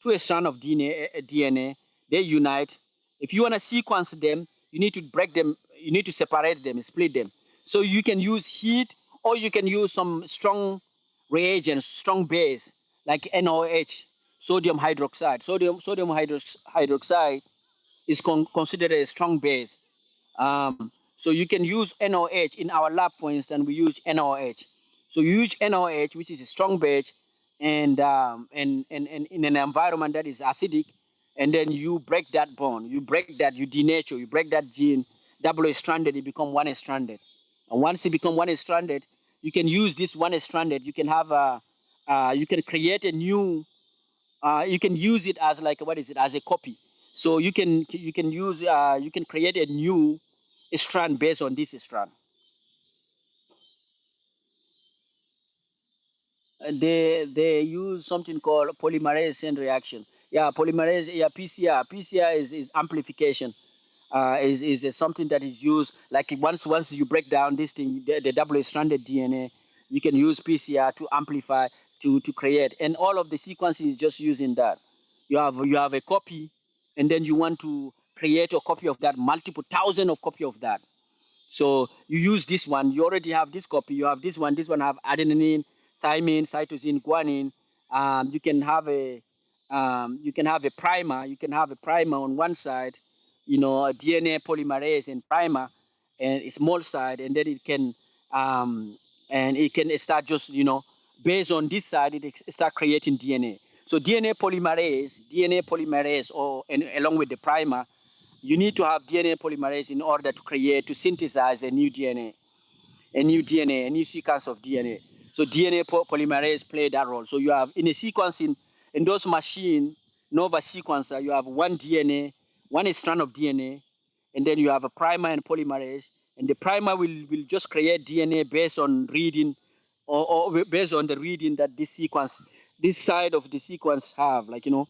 of DNA, they unite. If you want to sequence them, you need to break them, you need to separate them, split them. So you can use heat or you can use some strong reagents, strong base like NOH, sodium hydroxide. Hydroxide is considered a strong base. So you can use NOH in our lab, for instance, we use NOH. So you use NOH, which is a strong base, and in an environment that is acidic, and then you break that bond, you break that, you denature, you break that gene, double stranded, it become one stranded. And once it become one stranded, you can use this one stranded. You can have you can create a new you can use it as like what is it as a copy. So you can use you can create a new strand based on this strand. They use something called polymerase chain reaction. Yeah, polymerase. Yeah, PCR. PCR is amplification. Is something that is used like once you break down this thing, the double stranded DNA, you can use PCR to amplify to create, and all of the sequences is just using that. You have a copy, and then you want to create a copy of that, multiple thousand of copy of that. So you use this one. You already have this copy. You have this one. This one have adenine, thymine, cytosine, guanine. You can have a primer. You can have a primer on one side, you know, a DNA polymerase and primer, and a small side, and then it can start just based on this side it start creating DNA. So DNA polymerase, or and along with the primer, you need to have DNA polymerase in order to create, to synthesize a new sequence of DNA. So DNA polymerase play that role. So you have in a sequencing, in those machine Nova sequencer, you have one DNA, one strand of DNA, and then you have a primer and polymerase, and the primer will just create DNA based on reading, or based on the reading that this side of the sequence have, like you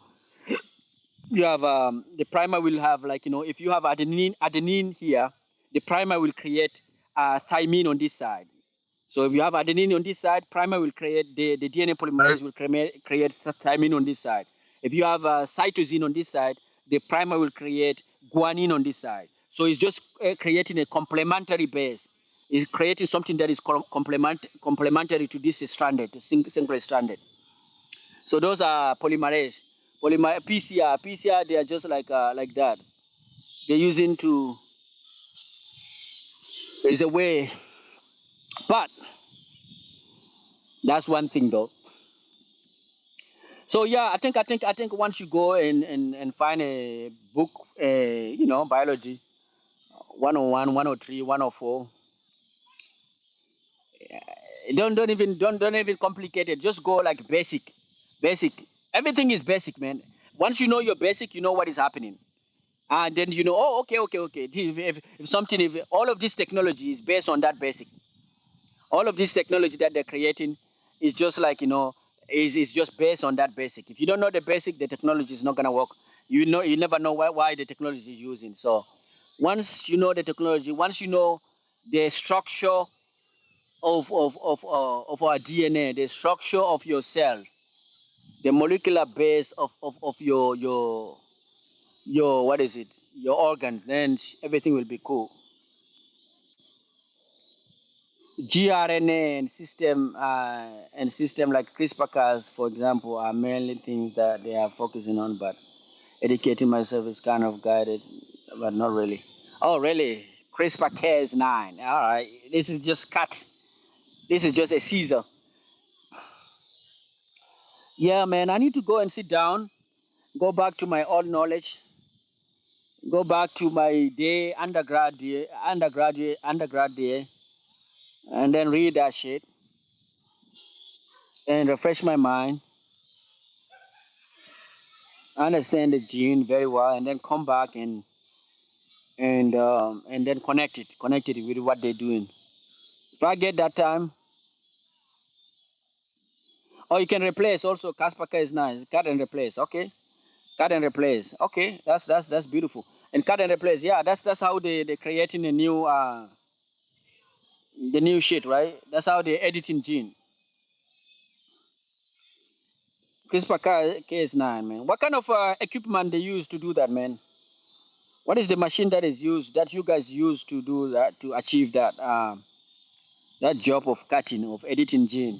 have the primer will have, like if you have adenine here, the primer will create thymine on this side. So if you have adenine on this side, primer will create the DNA polymerase will create thymine on this side. If you have cytosine on this side, the primer will create guanine on this side. So it's just creating a complementary base. It's creating something that is complementary to this stranded, single stranded. So those are polymerase. PCR, they are just like that. They're using to, there's a way, but that's one thing though. So yeah, I think once you go and find a book, biology 101, 103, 104, don't even complicate it. Just go like basic. Everything is basic, man. Once you know your basic, you know what is happening, and then you know, oh, okay. If all of this technology is based on that basic, all of this technology that they're creating is just like is just based on that basic. If you don't know the basic, the technology is not gonna work. You never know why the technology is using. So once you know the technology, once you know the structure of our DNA, the structure of your cell, the molecular base of your what is it, your organ, then everything will be cool. gRNA and system like CRISPR-Cas, for example, are mainly things that they are focusing on. But educating myself is kind of guided, but not really. Oh, really? CRISPR-Cas9. All right, this is just cut. This is just a Caesar. Yeah, man. I need to go and sit down, go back to my old knowledge, go back to my undergrad day, and then read that shit and refresh my mind, understand the gene very well, and then come back and then connect it with what they're doing. If I get that time, or you can replace also. Kaspaka is nice. Cut and replace. Okay, cut and replace. Okay, that's beautiful. And cut and replace. Yeah, that's how they creating the new shit, right? That's how they editing gene. CRISPR Cas9, man. What kind of equipment they use to do that, man? What is the machine that is used that you guys use to do that to achieve that job of cutting of editing gene?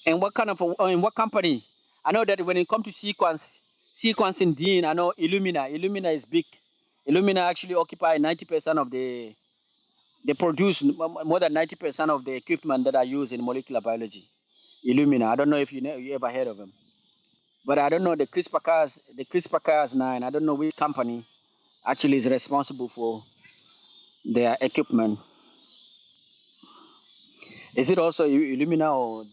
And what kind of in what company? I know that when it comes to sequencing gene, I know Illumina is big. Illumina actually occupy 90% of they produce more than 90% of the equipment that are used in molecular biology. Illumina. I don't know if you ever heard of them, but I don't know the CRISPR-Cas9. I don't know which company actually is responsible for their equipment. Is it also Illumina or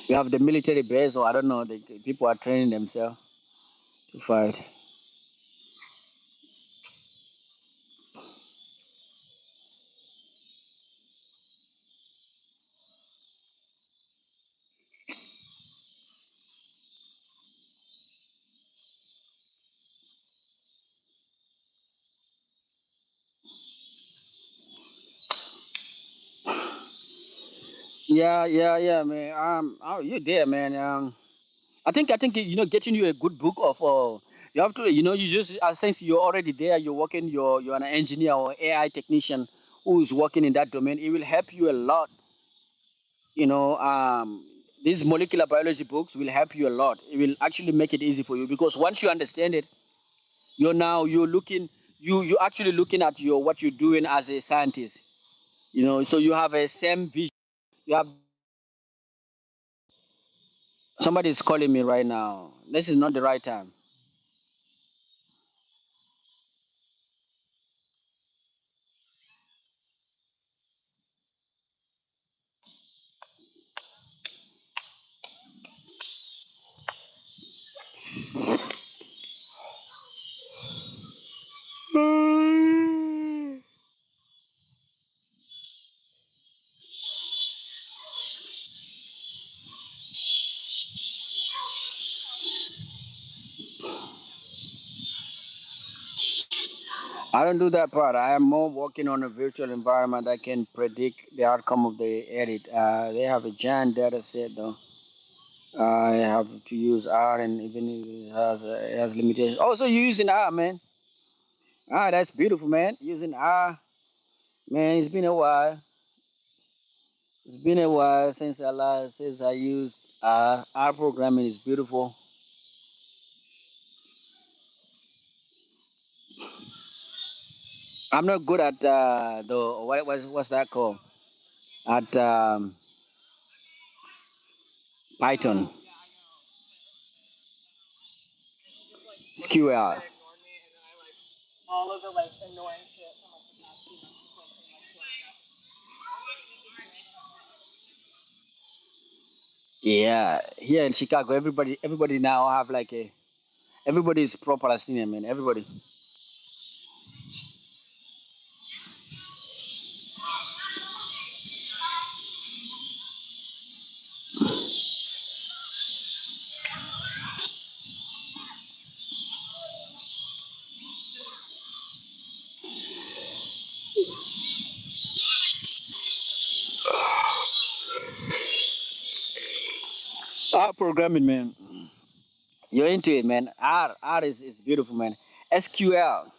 you have the military base, or I don't know, the people are training themselves to fight. Yeah, man. Oh, you're there, man. I think getting you a good book of you have to you just since you're already there, you're working, you're an engineer or AI technician who is working in that domain. It will help you a lot. You know, these molecular biology books will help you a lot. It will actually make it easy for you because once you understand it, you're looking you're actually looking at your what you're doing as a scientist. So you have a same vision. You have somebody is calling me right now. This is not the right time. I don't do that part. I am more working on a virtual environment that can predict the outcome of the edit. They have a giant data set though. I have to use R, and even if it has limitations. Also, you using R, man. Ah, that's beautiful, man. Using R, man. It's been a while. It's been a while since I used R. R programming is beautiful. I'm not good at the what's that called? At Python, SQL. Yeah, here in Chicago, everybody now have like a everybody is pro Palestinian, man. Everybody. R programming, man. You're into it, man. R is beautiful, man. SQL.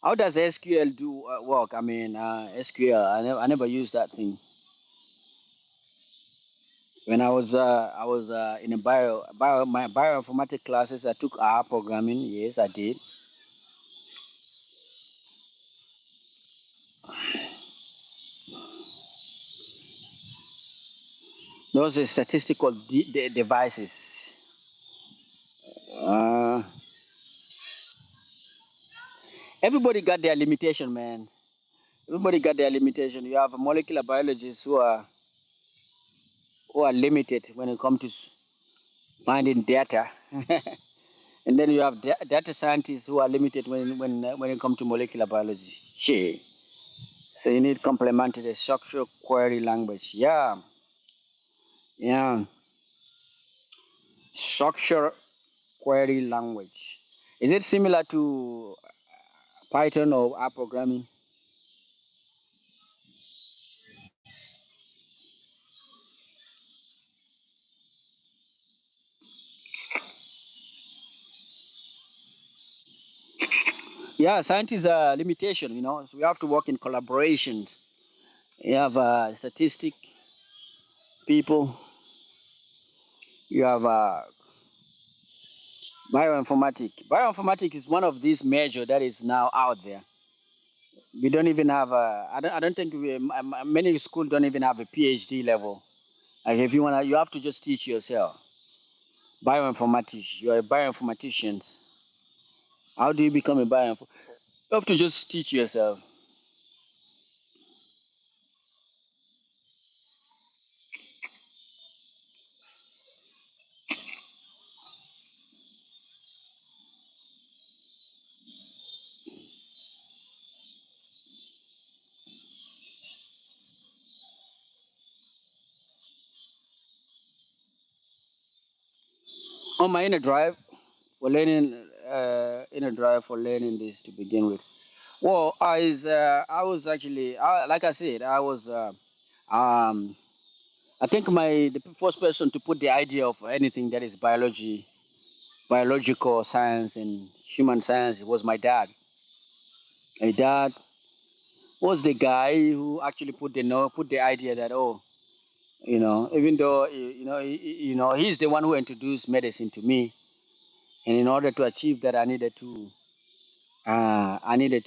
How does SQL do work? I mean, SQL. I never used that thing. When I was in a my bioinformatics classes, I took R programming. Yes, I did. Those are statistical devices. Uh, Everybody got their limitation, man. Everybody got their limitation. You have molecular biologists who are limited when it comes to finding data, and then you have data scientists who are limited when it comes to molecular biology. Shit. So you need complementary structural query language. Yeah, yeah. Structure query language. Is it similar to Python or R programming? Yeah, scientists are limitation. So we have to work in collaboration. You have statistic people. You have bioinformatics. Bioinformatics is one of these major that is now out there. We don't even have a. I don't think many schools don't even have a PhD level. Like if you wanna, you have to just teach yourself. Bioinformatics. You are a bioinformatician. How do you become a bioinformatician? You have to just teach yourself. On my inner drive for learning this to begin with. Well, I was actually, like I said, um, I think the first person to put the idea of anything that is biological science and human science was my dad. My dad was the guy who actually put the idea that, oh, even though he's the one who introduced medicine to me, and in order to achieve that, I needed to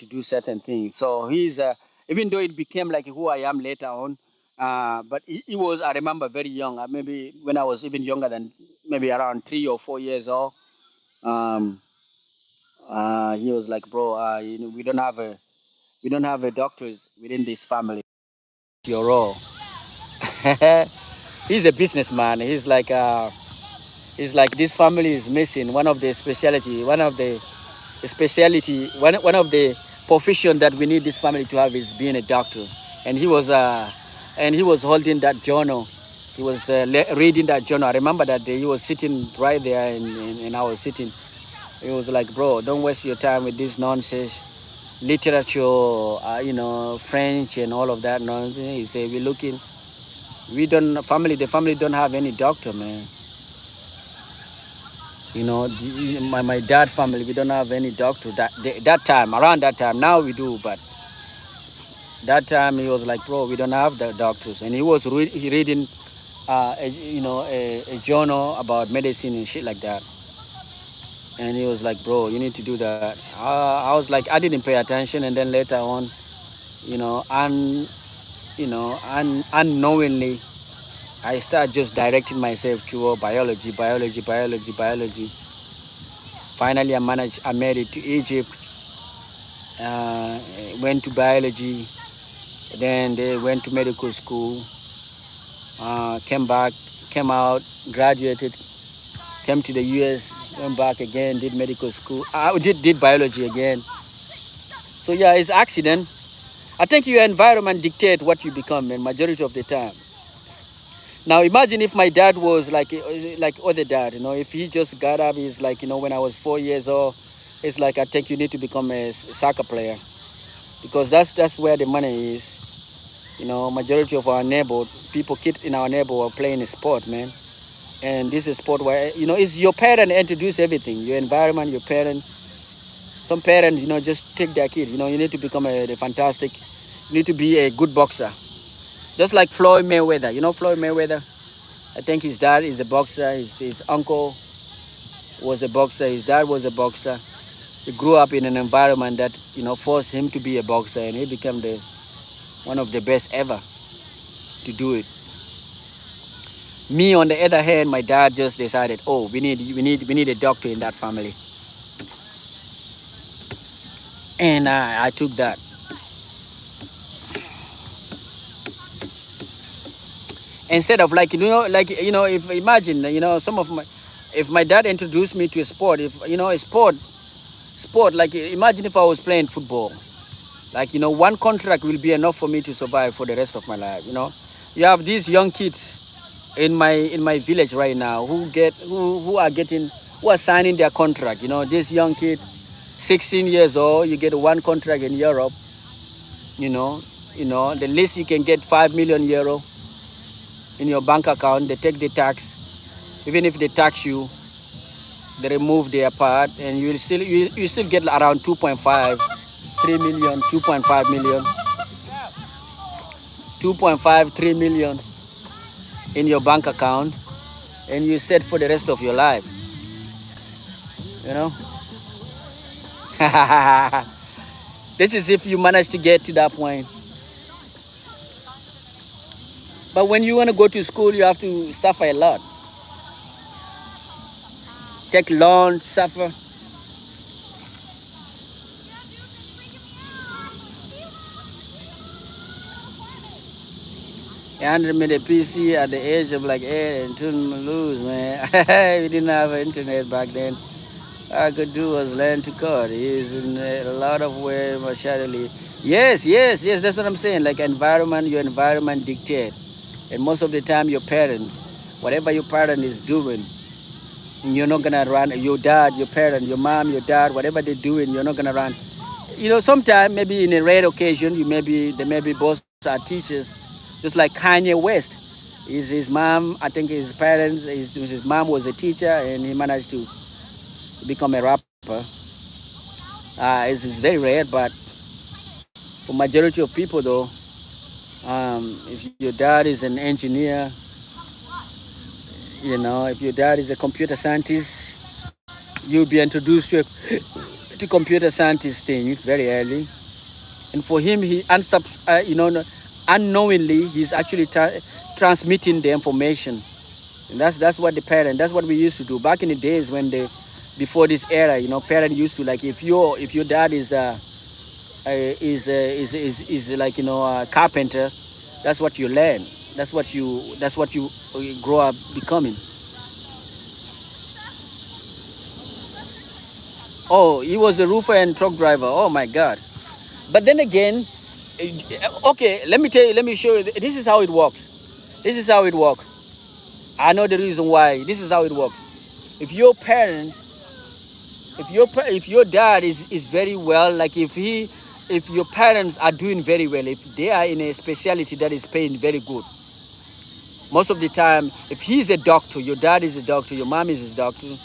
do certain things. So even though it became like who I am later on, but he was, I remember, very young. Maybe when I was even younger than maybe around 3 or 4 years old. Um, he was like, bro, we don't have a doctor within this family. Your role. He's a businessman. He's like this family is missing one of the profession that we need this family to have is being a doctor. And he was holding that journal. He was reading that journal. I remember that day he was sitting right there, and I was sitting. He was like, bro, don't waste your time with this nonsense. literature, French and all of that nonsense. He say we're looking. We don't the family don't have any doctor, man. My dad family, we don't have any doctor that time, around that time. Now we do, but that time he was like, bro, we don't have the doctors, and he was reading, a journal about medicine and shit like that. And he was like, bro, you need to do that. I was like, I didn't pay attention, and then later on, you know, un, unknowingly, I started just directing myself toward biology, biology, biology, biology. Finally, I made it to Egypt, uh, went to biology, then they went to medical school, came back, came out, graduated, came to the US, went back again, did medical school. I did biology again. So yeah, it's accident. I think your environment dictate what you become, and majority of the time. Now imagine if my dad was like other dad, if he just got up, he's like, when I was 4 years old, it's like, I think you need to become a soccer player, because that's where the money is. Majority of our neighbor people, kids in our neighbor, are playing a sport, man. And this is a sport where, it's your parent introduce everything, your environment, your parent. Some parents, just take their kid, you need to become a fantastic, you need to be a good boxer. Just like Floyd Mayweather. Floyd Mayweather? I think his dad is a boxer. His uncle was a boxer. His dad was a boxer. He grew up in an environment that, forced him to be a boxer, and he became one of the best ever to do it. Me, on the other hand, my dad just decided, oh, we need a doctor in that family, and I took that. Instead of, like, if imagine, some of my, if my dad introduced me to a sport, if a sport, like, imagine if I was playing football. Like, one contract will be enough for me to survive for the rest of my life. You have these young kids in my village right now who are signing their contract. This young kid, 16 years old, you get one contract in Europe. You know, the least you can get 5 million euro in your bank account. They take the tax. Even if they tax you, they remove their part, and you still get around 2.5, 3 million, 2.5 million, 2.5, 3 million in your bank account, and you set for the rest of your life. You know, this is if you manage to get to that point. But when you want to go to school, you have to suffer a lot, take loans, suffer. They handed me the PC at the age of like 8 and couldn't lose, man. We didn't have internet back then. All I could do was learn to code. He's in a lot of ways, materially. Yes, yes, yes. That's what I'm saying. Like, your environment dictates, and most of the time, your parents, whatever your parent is doing, you're not gonna run. Your dad, your parent, your mom, your dad, whatever they're doing, you're not gonna run. Sometimes, maybe in a rare occasion, they maybe both are teachers, just like Kanye West. His mom, I think his parents, his mom was a teacher, and he managed to become a rapper. It's very rare, but for majority of people, though, if your dad is an engineer, if your dad is a computer scientist, you'll be introduced to computer scientist thing very early. And for him, he ends up, unknowingly, he's actually transmitting the information. And that's what that's what we used to do back in the days when before this era. Parents used to, like, if your dad is like, a carpenter, that's what you learn. That's what you grow up becoming. Oh, he was a roofer and truck driver. Oh my God! But then again, okay, let me show you. This is how it works. This is how it works. I know the reason why. This is how it works. If your parents, if your dad is very well, like, if he if your parents are doing very well, if they are in a specialty that is paying very good, most of the time, if he's a doctor, your dad is a doctor, your mom is a doctor,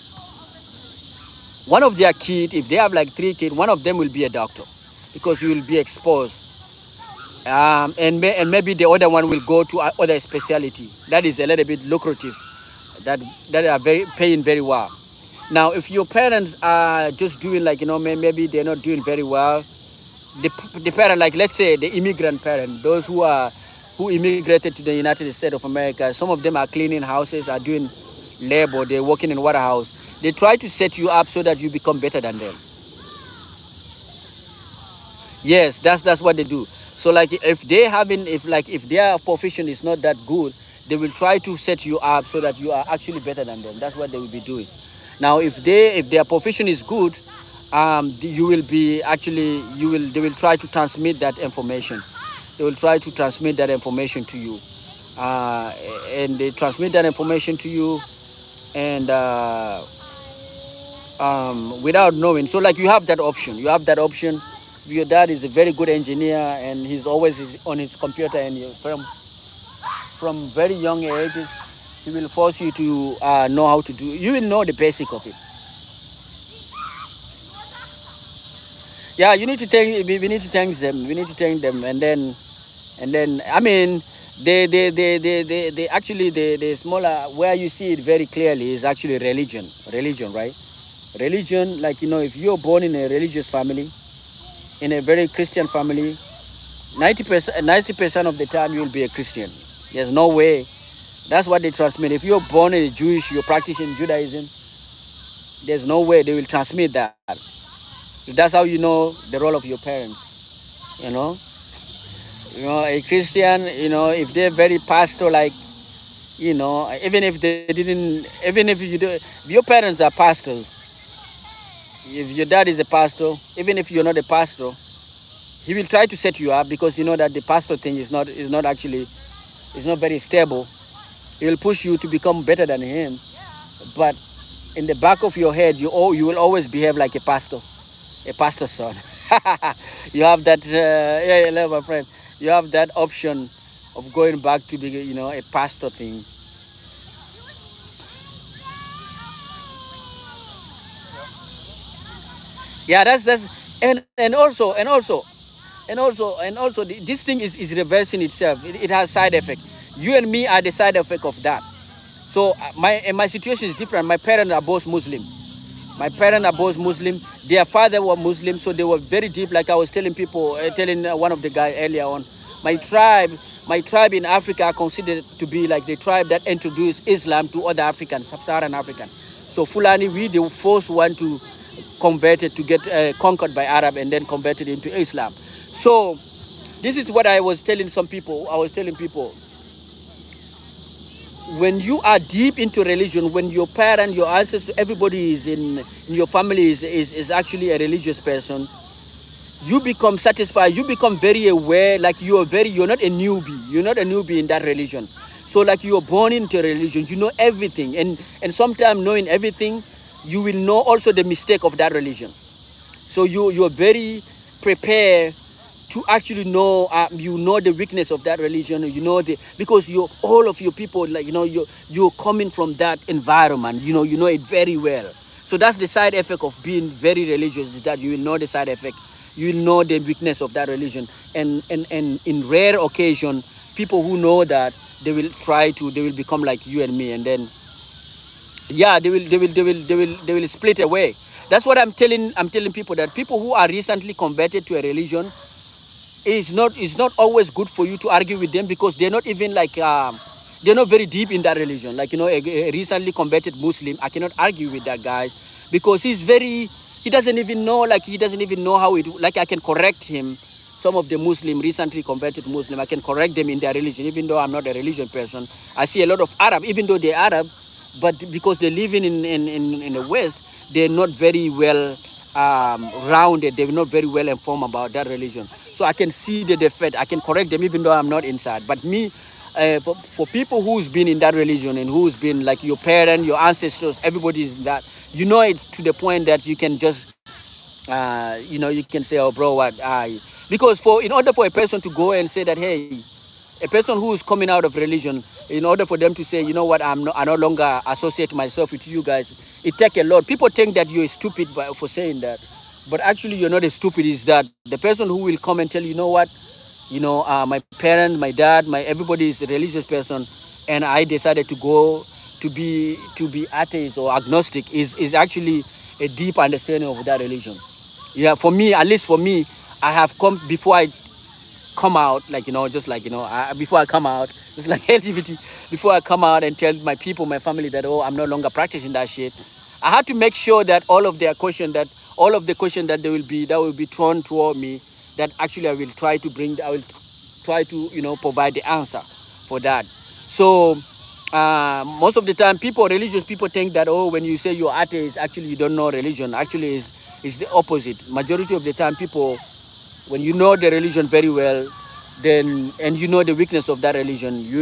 one of their kids, if they have like 3 kids, one of them will be a doctor because you will be exposed. And maybe the other one will go to other specialty that is a little bit lucrative, that are very paying very well. Now, if your parents are just doing like, maybe they're not doing very well, the parent, like let's say the immigrant parent, those who immigrated to the United States of America, some of them are cleaning houses, are doing labor, they're working in warehouse. They try to set you up so that you become better than them. Yes, that's what they do. So like if if their profession is not that good, they will try to set you up so that you are actually better than them. That's what they will be doing. Now if their profession is good, you will be actually they will try to transmit that information. They will try to transmit that information to you, uh, and they transmit that information to you, and without knowing. So like you have that option. You have that option. Your dad is a very good engineer, and he's always on his computer, and from very young ages, he will force you to know how to do. You will know the basic of it. Yeah, you need to thank. We need to thank them. We need to thank them, and then I mean, they actually the smaller where you see it very clearly is actually religion, right? Religion, like if you're born in a religious family, in a very Christian family, 90% of the time you will be a Christian. There's no way. That's what they transmit. If you're born in a Jewish, you're practicing Judaism, there's no way they will transmit that. That's how you know the role of your parents. A Christian, if they're very pastor like, even if they didn't, even if you do, if your parents are pastors, if your dad is a pastor, even if you're not a pastor, he will try to set you up because you know that the pastor thing is not actually, is not very stable. He will push you to become better than him, but in the back of your head, you will always behave like a pastor's son. You have that, yeah, hello, my friend. You have that option of going back to be, a pastor thing. Yeah, that's and also this thing is reversing itself. It has side effect. You and me are the side effect of that. So my situation is different. My parents are both Muslim. My parents are both Muslim. Their father was Muslim, so they were very deep. Like I was telling people, telling one of the guys earlier on, my tribe, my tribe in Africa are considered to be like the tribe that introduced Islam to other Africans, Sub-Saharan Africans. So Fulani, we the first one to convert it, to get conquered by Arab and then converted into Islam. So this is what I was telling some people. I was telling people, when you are deep into religion, when your parent, your ancestors, everybody is in your family is actually a religious person, you become satisfied, you become very aware, like you're not a newbie, in that religion. So like you're born into religion, you know everything, and sometimes knowing everything, you will know also the mistake of that religion. So you're very prepared to actually know, the weakness of that religion, because you all of your people, like you're coming from that environment, you know it very well. So that's the side effect of being very religious, is that you will know the side effect, you will know the weakness of that religion, and in rare occasion, people who know that, they will become like you and me, and then yeah, they will split away. That's what I'm telling people, that people who are recently converted to a religion, it's not always good for you to argue with them, because they're not even like, they're not very deep in that religion. Like a recently converted Muslim, I cannot argue with that guy, because he doesn't even know, how it, like I can correct him. Some of the Muslim, recently converted Muslim, I can correct them in their religion, even though I'm not a religion person. I see a lot of Arab, even though they're Arab, but because they're living in the West, they're not very well rounded, they're not very well informed about that religion. So I can see the defect, I can correct them even though I'm not inside. But me, for people who's been in that religion, and who's been like your parents, your ancestors, everybody is in that, you know it to the point that you can just you know, you can say, oh, bro, what I, because for in order for a person to go and say that, hey, a person who is coming out of religion, in order for them to say, you know what, I no longer associate myself with you guys, it take a lot. People think that you're stupid for saying that, but actually you're not as stupid. Is that the person who will come and tell you, you know what, you know, my parents, my dad, my everybody is a religious person, and I decided to go to be atheist or agnostic is actually a deep understanding of that religion. Yeah, for me, at least for me, I have come before I come out, like, you know, just like, you know, before I come out, just like LGBT, before I come out and tell my people, my family that, oh, I'm no longer practicing that shit. I had to make sure that all of the question that that will be thrown toward me, that actually I will try to, you know, provide the answer for that. So most of the time, religious people think that, oh, when you say you're atheist, actually you don't know religion. Actually, is the opposite. Majority of the time, people, when you know the religion very well, then and you know the weakness of that religion, you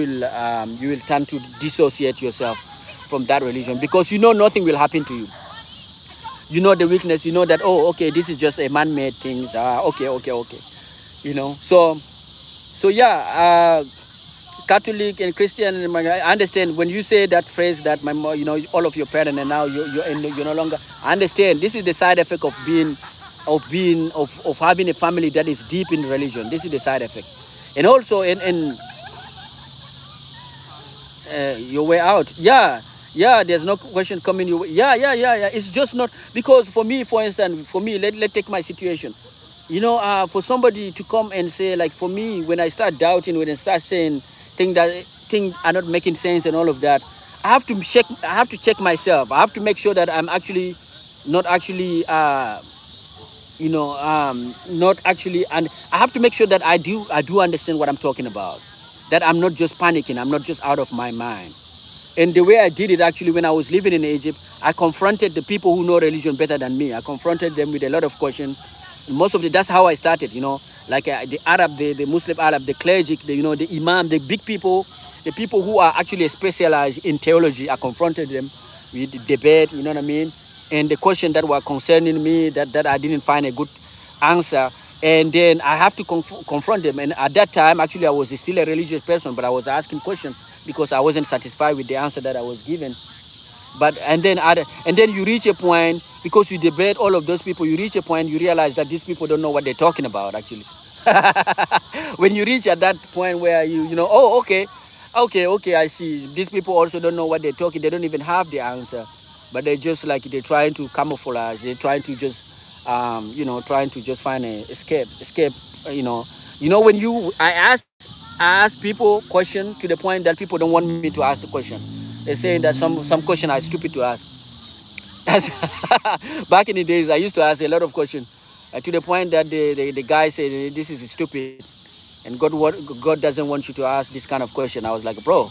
will tend to dissociate yourself from that religion, because you know nothing will happen to you. You know the weakness. You know that, oh, okay, this is just a man-made thing. Okay, okay, okay. You know. So yeah. Catholic and Christian, I understand when you say that phrase that you know, all of your parents, and now you're no longer. I understand. This is the side effect of having a family that is deep in religion. This is the side effect, and also in your way out. Yeah, yeah. There's no question coming your way. Yeah, yeah, yeah, yeah. It's just not because for me, for instance, for me, let take my situation. You know, for somebody to come and say, like, for me, when I start doubting, when I start saying things are not making sense and all of that, I have to check myself. I have to make sure that I'm actually not actually you know, not actually, and I have to make sure that I do understand what I'm talking about, that I'm not just panicking, I'm not just out of my mind. And the way I did it, actually, when I was living in Egypt, I confronted the people who know religion better than me. I confronted them with a lot of questions. And most of it, that's how I started, you know, like the Arab, the Muslim Arab, the clergy, you know, the Imam, the big people, the people who are actually specialized in theology. I confronted them with the debate, you know what I mean? And the question that were concerning me, that I didn't find a good answer. And then I have to confront them. And at that time, actually, I was still a religious person, but I was asking questions because I wasn't satisfied with the answer that I was given. But and then you reach a point, because you debate all of those people, you reach a point, you realize that these people don't know what they're talking about actually. When you reach at that point where you know, oh, okay, okay, okay, I see. These people also don't know what they're talking. They don't even have the answer, but they're just like they're trying to camouflage. They're trying to just you know, trying to just find a escape. You know, when you I ask people question to the point that people don't want me to ask the question. They're saying that some question are stupid to ask. That's back in the days, I used to ask a lot of questions to the point that the guy said, this is stupid, and God doesn't want you to ask this kind of question. I was like, bro,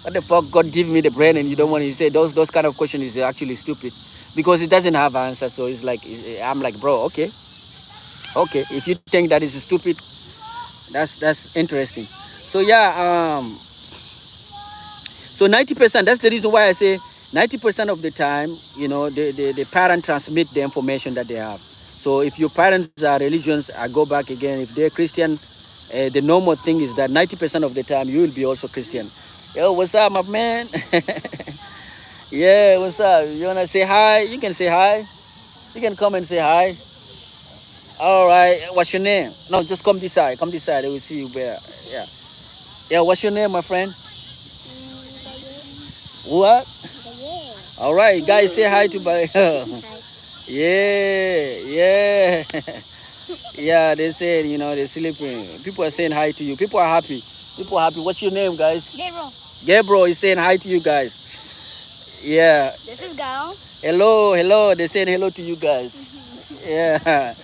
what the fuck? God give me the brain and you don't want to say those kind of questions is actually stupid because it doesn't have answer. So it's like I'm like, bro, okay, okay. If you think that is stupid, that's interesting. So yeah, so 90%, that's the reason why I say 90% of the time, you know, the parent transmit the information that they have. So if your parents are religions, I go back again, if they're Christian, the normal thing is that 90% of the time you will be also Christian. Yo, what's up, my man? Yeah, what's up? You wanna say hi? You can say hi. You can come and say hi. All right, what's your name? No, just come this side. Come this side. They will see you there. Yeah. Yeah, what's your name, my friend? What? All right, guys, say hi to my. Yeah, yeah, yeah. They said, you know, they're sleeping. People are saying hi to you. People are happy. People are happy. What's your name, guys? Gabriel. Gabriel is saying hi to you guys. Yeah. This is Gal. Hello, hello. They're saying hello to you guys. Yeah.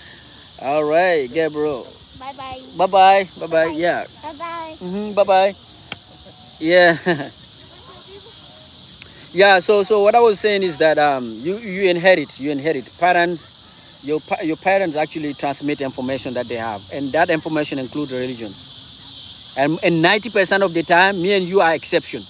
All right, Gabriel. Bye bye. Bye bye. Bye bye. Yeah. Bye bye. Bye bye. Yeah. Yeah, so what I was saying is that you inherit parents, your parents actually transmit information that they have, and that information includes religion. And 90% of the time, me and you are exception.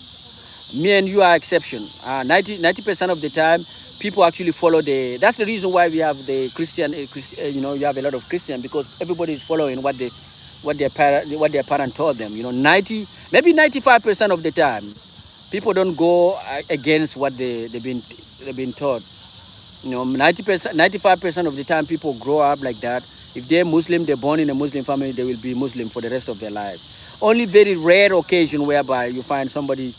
Me and you are exception. 90% of the time, people actually follow the. That's the reason why we have the Christian. You know, you have a lot of Christian because everybody is following what their parent taught them. You know, 95% of the time, people don't go against what they've been taught. You know, 90%, 95% of the time, people grow up like that. If they're Muslim, they're born in a Muslim family, they will be Muslim for the rest of their lives. Only very rare occasion whereby you find somebody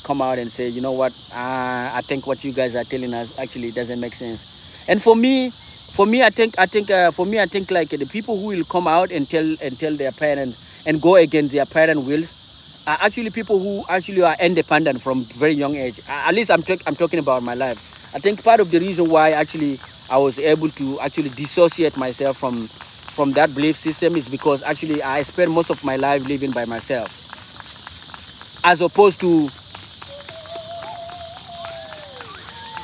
come out and say, you know what, I think what you guys are telling us actually doesn't make sense. And I think like the people who will come out and tell their parents and go against their parent wills are actually people who actually are independent from very young age. At least I'm talking about my life. I think part of the reason why actually I was able to actually dissociate myself from that belief system is because actually I spent most of my life living by myself, as opposed to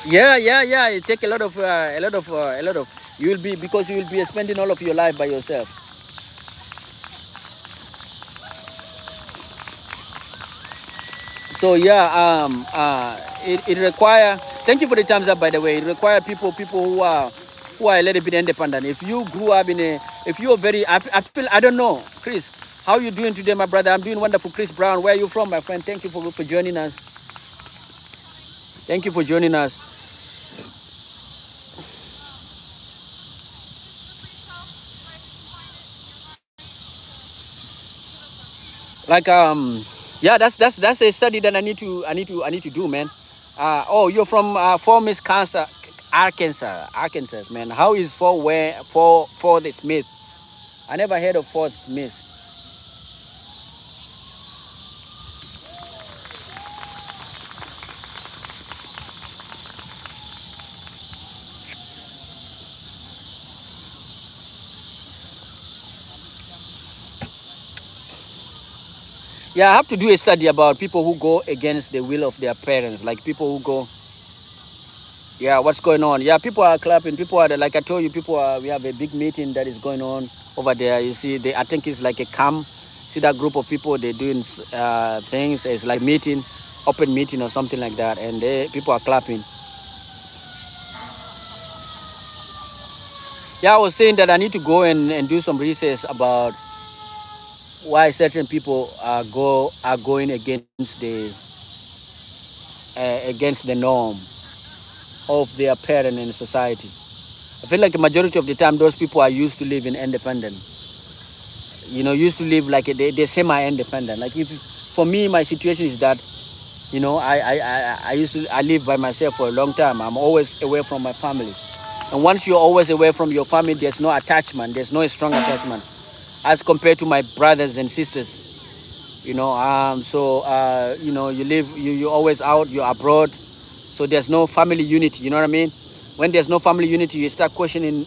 yeah. It take a lot of you will be because you will be spending all of your life by yourself. So yeah, it require. Thank you for the thumbs up, by the way. It require people who are a little bit independent. If you grew up in a, if you are very, I feel I don't know, Chris, how you doing today, my brother? I'm doing wonderful. Chris Brown, where are you from, my friend? Thank you for joining us. Thank you for joining us. Like yeah, that's a study that I need to do, man. Oh, you're from Fort Miss Cancer, Arkansas, man. How is Fort the Smith? I never heard of Fort Smith. Yeah, I have to do a study about people who go against the will of their parents, like people who go. Yeah, what's going on? Yeah, people are clapping. People are like I told you. People are. We have a big meeting that is going on over there. You see, I think it's like a camp. See that group of people? They're doing things. It's like meeting, open meeting or something like that, and people are clapping. Yeah, I was saying that I need to go and do some research about why certain people are going against the norm of their parent in society. I feel like the majority of the time those people are used to living independent. You know, used to live like they're semi-independent. Like if for me, my situation is that you know I live by myself for a long time. I'm always away from my family, and once you're always away from your family, there's no attachment. There's no strong attachment as compared to my brothers and sisters. You know, you know, you're always out, you're abroad, so there's no family unity. You know what I mean? When there's no family unity, you start questioning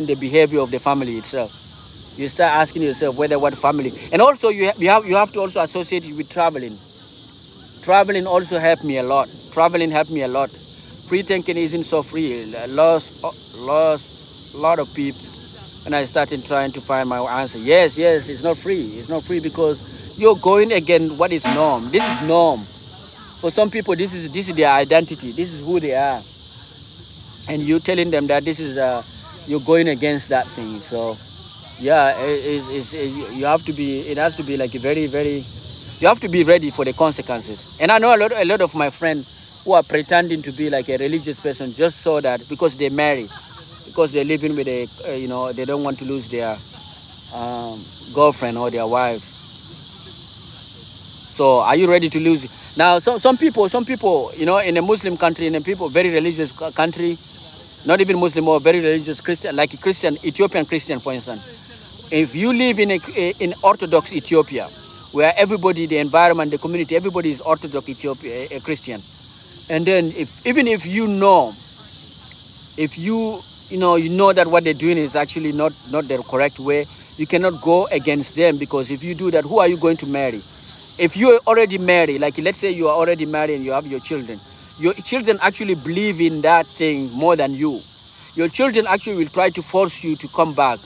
the behavior of the family itself. You start asking yourself whether what family, and also you have to also associate it with traveling. Traveling also helped me a lot. Traveling helped me a lot. Free thinking isn't so free. Lost a lot of people, and I started trying to find my answer. Yes, it's not free. It's not free because you're going again. What is norm? This is norm. For some people, this is their identity. This is who they are, and you telling them that this is you're going against that thing. So yeah, you have to be. It has to be like a very. You have to be ready for the consequences. And I know a lot of my friends who are pretending to be like a religious person just so that because they marry, because they're living with you know, they don't want to lose their um, girlfriend or their wife. So are you ready to lose it? Now, some people, you know, in a Muslim country, in a people very religious country, not even Muslim or very religious Christian, like a Christian, Ethiopian Christian, for instance. If you live in Orthodox Ethiopia, where everybody, the environment, the community, everybody is Orthodox Ethiopia, a Christian, and then even if you know, if you know that what they're doing is actually not the correct way, you cannot go against them because if you do that, who are you going to marry? If you're already married, like let's say you are already married and you have your children actually believe in that thing more than you. Your children actually will try to force you to come back.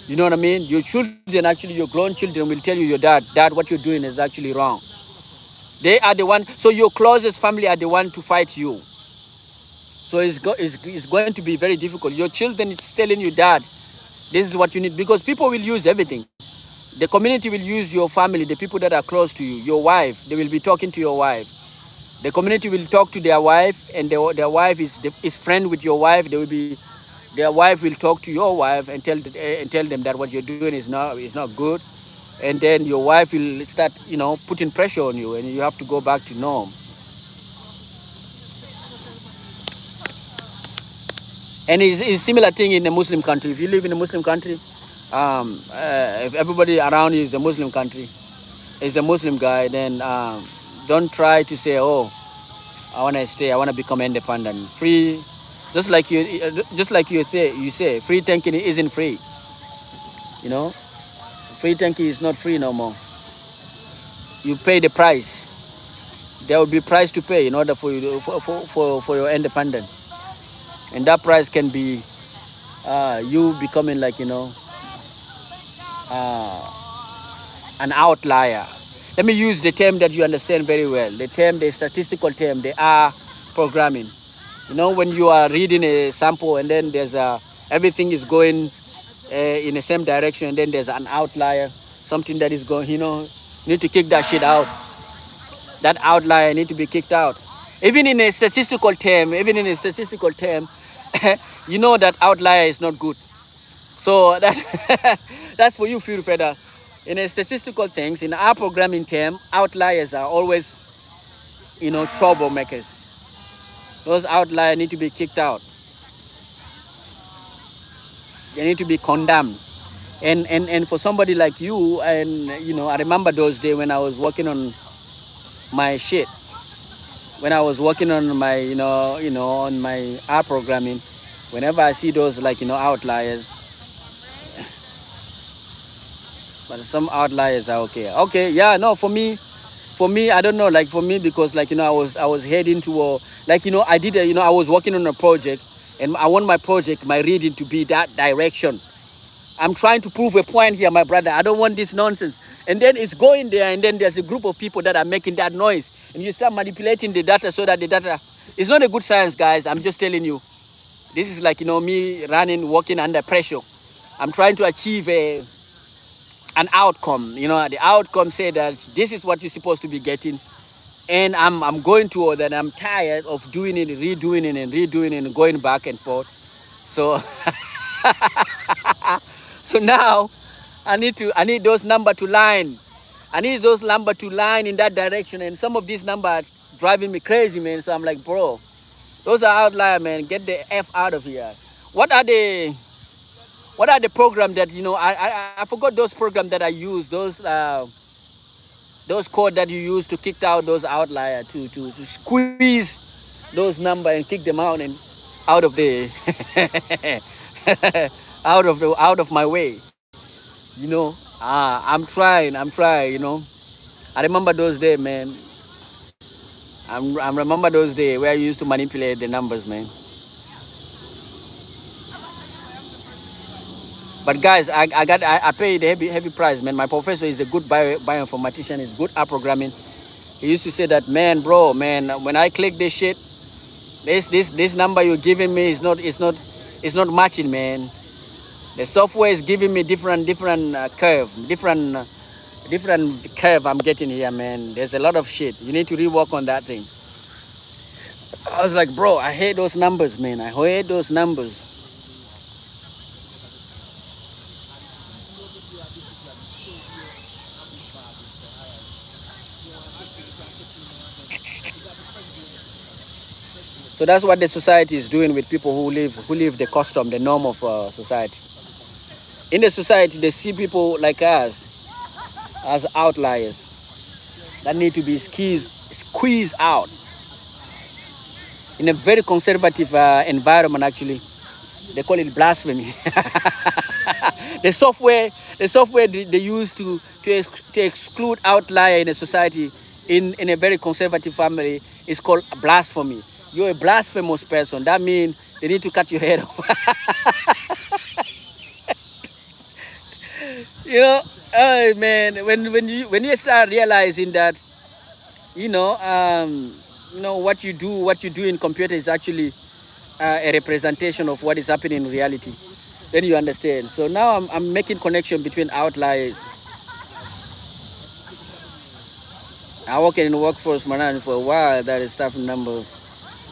You know what I mean? Your children, actually, your grown children will tell you, your dad, what you're doing is actually wrong. They are the one, so your closest family are the one to fight you. So it's going to be very difficult. Your children is telling you, Dad, this is what you need, because people will use everything. The community will use your family, the people that are close to you, your wife. They will be talking to your wife. The community will talk to their wife, and their wife is friend with your wife. They will be Their wife will talk to your wife and tell them that what you're doing is not good, and then your wife will start putting pressure on you, and you have to go back to norm. And it's similar thing in a Muslim country. If you live in a Muslim country, if everybody around you is a Muslim country, is a Muslim guy, then don't try to say, oh, I want to become independent, free. Just like you say, free thinking isn't free. You know, free thinking is not free no more. You pay the price. There will be price to pay in order for you for your independence, and that price can be you becoming uh, an outlier. Let me use the term that you understand very well. The statistical term, the R programming. When you are reading a sample and then everything is going in the same direction, and then there's an outlier, something that is going, you need to kick that shit out. That outlier need to be kicked out. Even in a statistical term, you know that outlier is not good. So that's that's for you, feel better. In a statistical things, in our programming term, outliers are always, troublemakers. Those outliers need to be kicked out. They need to be condemned. And for somebody like you, and I remember those days when I was working on my shit, when I was working on my, on my R programming. Whenever I see those outliers, but some outliers are okay. Okay, yeah, no, for me, I don't know, like for me, because I was heading to I was working on a project, and I want my project, my reading to be that direction. I'm trying to prove a point here, my brother. I don't want this nonsense. And then it's going there, and then there's a group of people that are making that noise, and you start manipulating the data so that the data is not a good science, guys. I'm just telling you. This is me running, working under pressure. I'm trying to achieve an outcome. The outcome say that this is what you're supposed to be getting, and I'm going toward that. I'm tired of doing it, redoing it, and redoing it, and going back and forth. So, so now I need those number to line. I need those number to line in that direction, and some of these numbers are driving me crazy, man. So I'm like, bro, those are outlier, man. Get the f out of here. What are the what are the program that I forgot those program that I use, those code that you use to kick out those outlier, to squeeze those number and kick them out, and out of the out of my way. I'm trying. I remember those days, man. I remember those days where I used to manipulate the numbers, man. But guys, I paid a heavy price, man. My professor is a good bioinformatician. He's good at programming. He used to say that, man, bro, man, when I click this shit, this number you're giving me is not matching, man. The software is giving me different curve, different curve I'm getting here, man. There's a lot of shit. You need to rework on that thing. I was like, bro, I hate those numbers, man. I hate those numbers. So that's what the society is doing with people who live the custom, the norm of society. In the society, they see people like us as outliers that need to be squeezed out in a very conservative environment. Actually, they call it blasphemy. The software they use to exclude outlier in a society, in a very conservative family, is called blasphemy. You're a blasphemous person. That means they need to cut your head off. you know, man, when you start realizing that, you know, what you do in computer is actually a representation of what is happening in reality. Then you understand. So now I'm making connection between outliers. I work in the workforce, man, for a while. That staff number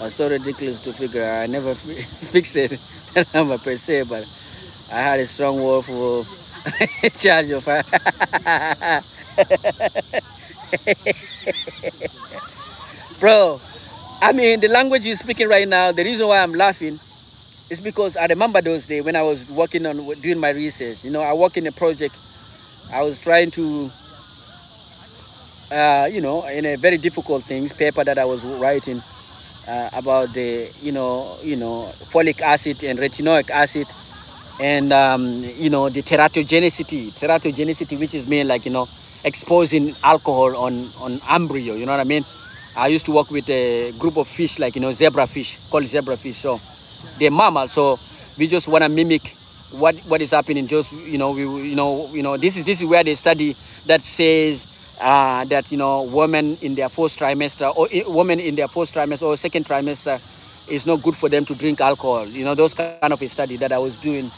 was so ridiculous to figure out. I never fixed it, the number per se, but I had a strong word for charge of. Bro, I mean, the language you're speaking right now, the reason why I'm laughing is because I remember those days when I was working on doing my research. You know, I work in a project. I was trying to, you know, in a very difficult things paper that I was writing about the, folic acid and retinoic acid, and the teratogenicity, which is mean like exposing alcohol on embryo. You know what I mean? I used to work with a group of fish like zebra fish, called zebra fish. So they're mammals, so we just want to mimic what is happening. Just this is where they study that says that women in their first trimester, or women in their first trimester or second trimester, is not good for them to drink alcohol. Those kind of a study that I was doing.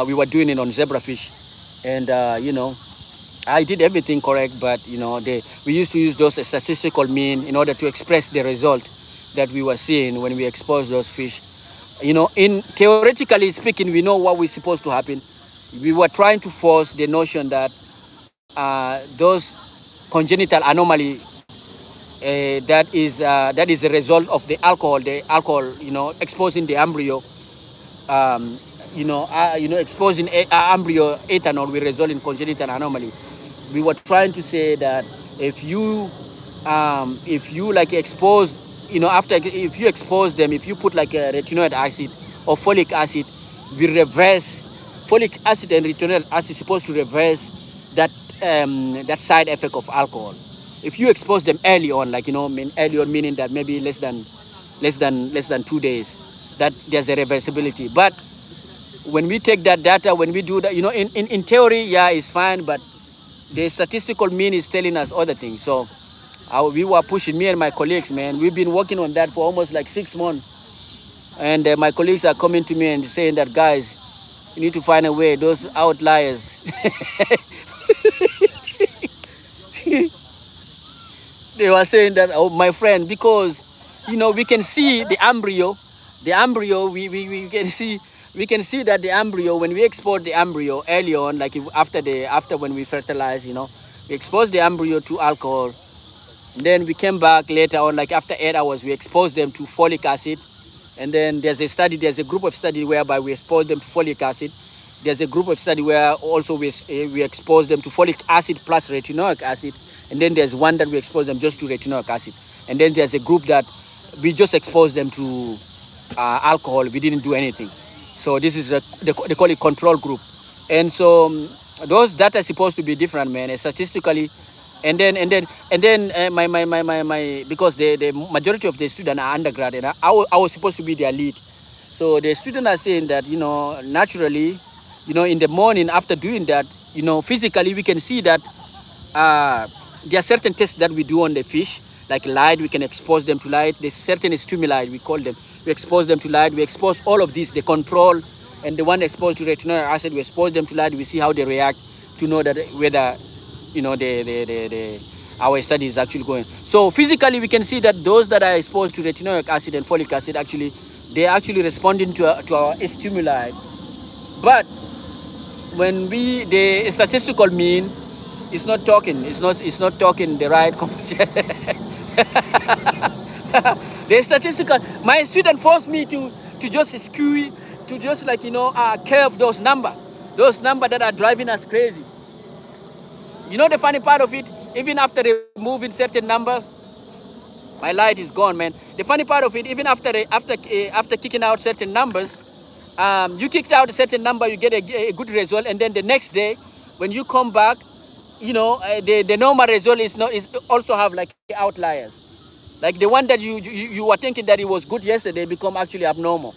We were doing it on zebrafish, and I did everything correct, but we used to use those statistical mean in order to express the result that we were seeing when we exposed those fish. In theoretically speaking, we know what was supposed to happen. We were trying to force the notion that those congenital anomaly that is a result of the alcohol, exposing the embryo, um, exposing embryo ethanol will result in congenital anomaly. We were trying to say that if you like expose, after if you expose them, if you put like a retinoid acid or folic acid, we reverse folic acid and retinoid acid supposed to reverse that side effect of alcohol. If you expose them early on, like early on meaning that maybe less than 2 days, that there's a reversibility. But when we take that data, when we do that, in theory, yeah, it's fine, but the statistical mean is telling us other things. So we were pushing, me and my colleagues, man. We've been working on that for almost like 6 months. And my colleagues are coming to me and saying that, guys, you need to find a way. Those outliers, they were saying that, oh, my friend, because, we can see the embryo, we can see. We can see that the embryo, when we export the embryo early on, like after when we fertilize, we expose the embryo to alcohol. Then we came back later on, like after 8 hours, we exposed them to folic acid. And then there's a group of study whereby we expose them to folic acid. There's a group of study where also we expose them to folic acid plus retinoic acid. And then there's one that we expose them just to retinoic acid. And then there's a group that we just expose them to alcohol. We didn't do anything. So this is they call it control group. And so those data are supposed to be different, man. And statistically, and then my because the majority of the students are undergrad, and I was supposed to be their lead. So the students are saying that naturally, in the morning after doing that, physically we can see that there are certain tests that we do on the fish, like light. We can expose them to light. There's certain stimuli, we call them. We expose them to light. We expose all of these, the control and the one exposed to retinoic acid. We expose them to light. We see how they react to know that whether our study is actually going. So physically, we can see that those that are exposed to retinoic acid and folic acid, actually, they're actually responding to our stimuli. But when the statistical mean is not talking, it's not talking the right. The statistical, my student forced me to just skew, to just like curve those number that are driving us crazy. The funny part of it, even after removing certain numbers, my light is gone, man. The funny part of it, even after kicking out certain numbers, you kicked out a certain number, you get a good result, and then the next day, when you come back, the normal result is also have like outliers, like the one that you were thinking that it was good yesterday become actually abnormal.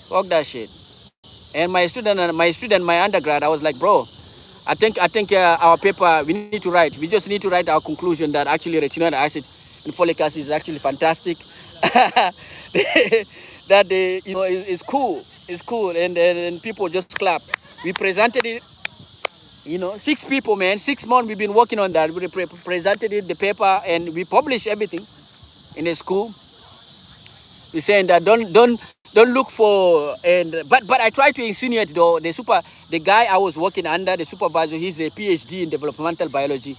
Fuck that shit. And my undergrad, I was like, bro, I think our paper we need to write. We just need to write our conclusion that actually retinoic acid and folic acid is actually fantastic. that they, is cool. It's cool, and people just clap. We presented it. 6 people, man. 6 months we've been working on that. We presented it, the paper, and we published everything in the school. We're saying that don't look for, but I try to insinuate though the guy I was working under, the supervisor, he's a PhD in developmental biology.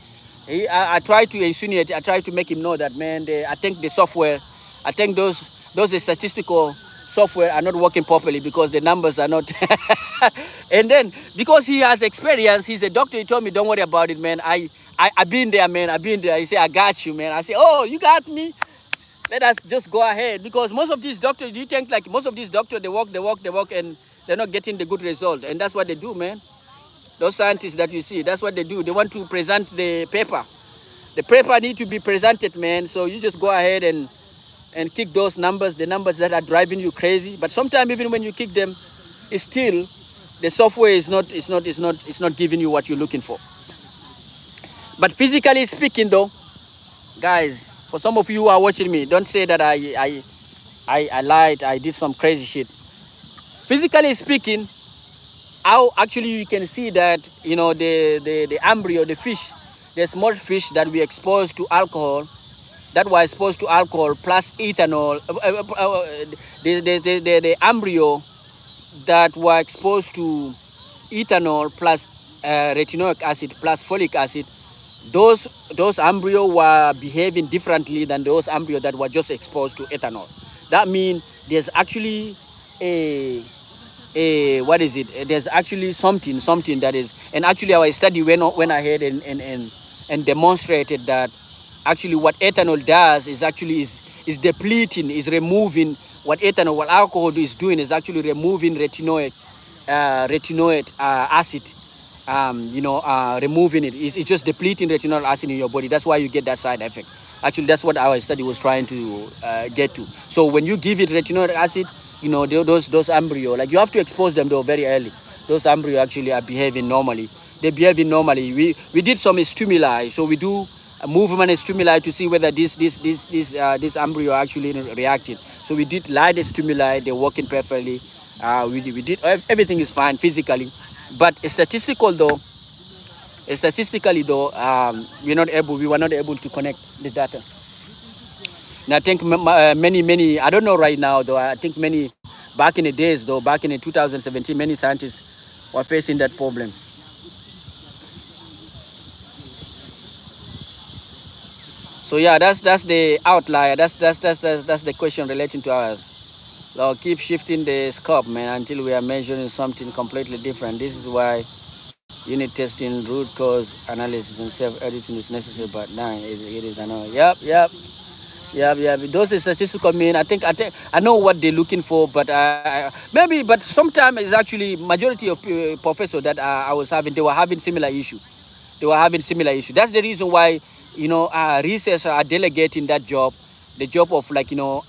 I try to insinuate, I try to make him know that, man, I think the software, I think those statistical software are not working properly because the numbers are not. And then because he has experience, he's a doctor. He told me, don't worry about it, man. I've been there, man. I've been there. He said, I got you, man. I said, oh, you got me. Let us just go ahead, because most of these doctors, you think like most of these doctors, they work, and they're not getting the good result, and that's what they do, man. Those scientists that you see, that's what they do. They want to present the paper. The paper need to be presented, man. So you just go ahead and kick those numbers, the numbers that are driving you crazy. But sometimes even when you kick them, it's still the software is not giving you what you're looking for. But physically speaking, though, guys, for some of you who are watching me, don't say that I lied, I did some crazy shit. Physically speaking, how actually you can see that, the embryo, the fish, the small fish that we exposed to alcohol, that were exposed to alcohol plus ethanol, the embryo that were exposed to ethanol plus retinoic acid plus folic acid, those embryo were behaving differently than those embryo that were just exposed to ethanol. That means there's actually what is it? There's actually something that is, and actually our study went ahead and demonstrated that actually what ethanol does is actually is depleting, is removing what alcohol is doing is actually removing retinoic acid. Removing it. It's just depleting retinoic acid in your body. That's why you get that side effect. Actually, that's what our study was trying to get to. So when you give it retinoic acid, those embryo, like, you have to expose them though very early. Those embryo actually are behaving normally. They're behaving normally. We did some stimuli, so we do a movement stimuli to see whether this embryo actually reacted. So we did light stimuli. They're working perfectly. We did everything is fine physically, but statistically though, we were not able to connect the data. And I think many, I don't know right now though, I think many, back in the days though, back in 2017, many scientists were facing that problem. So yeah, that's the outlier. That's the question relating to ours. So keep shifting the scope, man, until we are measuring something completely different. This is why unit testing, root cause analysis, and self-editing is necessary. But now it is. I know. Yep. Those statistical mean. I know what they're looking for, but maybe. But sometimes it's actually majority of professors that I was having. They were having similar issue. That's the reason why researchers are delegating that job, the job of, like, of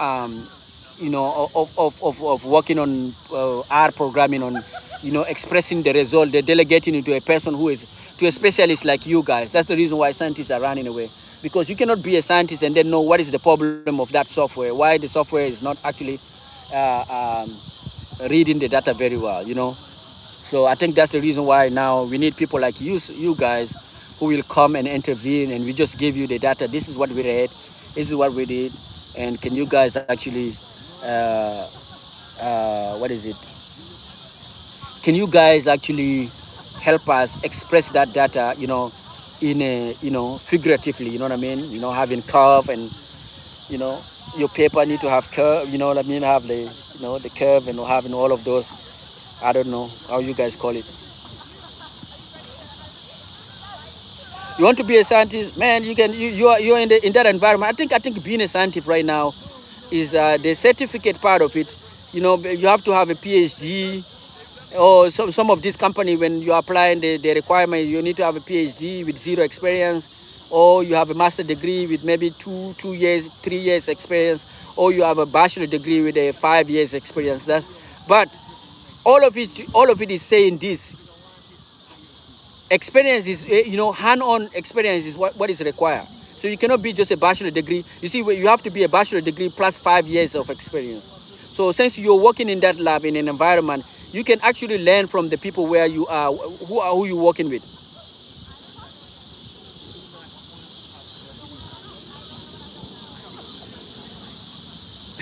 working on R programming, on expressing the result. They're delegating it to a person who is, to a specialist like you guys. That's the reason why scientists are running away, because you cannot be a scientist and then know what is the problem of that software, why the software is not actually reading the data very well. So I think that's the reason why now we need people like you guys, who will come and intervene, and we just give you the data. This is what we read, this is what we did, and can you guys actually what is it? Can you guys actually help us express that data, in a, figuratively, you know what I mean? Having curve, and your paper need to have curve, you know what I mean? Have the, the curve, and having all of those. I don't know how you guys call it. You want to be a scientist, man? You can. You're in that environment. I think being a scientist right now is the certificate part of it. You have to have a PhD, or some of these companies, when you are applying the requirement, you need to have a PhD with zero experience, or you have a master degree with maybe 2 years, 3 years experience, or you have a bachelor degree with a 5 years experience. But all of it is saying this. Experience is, hand-on experience is what is required. So you cannot be just a bachelor degree. You see, you have to be a bachelor degree plus 5 years of experience. So since you're working in that lab in an environment, you can actually learn from the people where you are, who you're working with.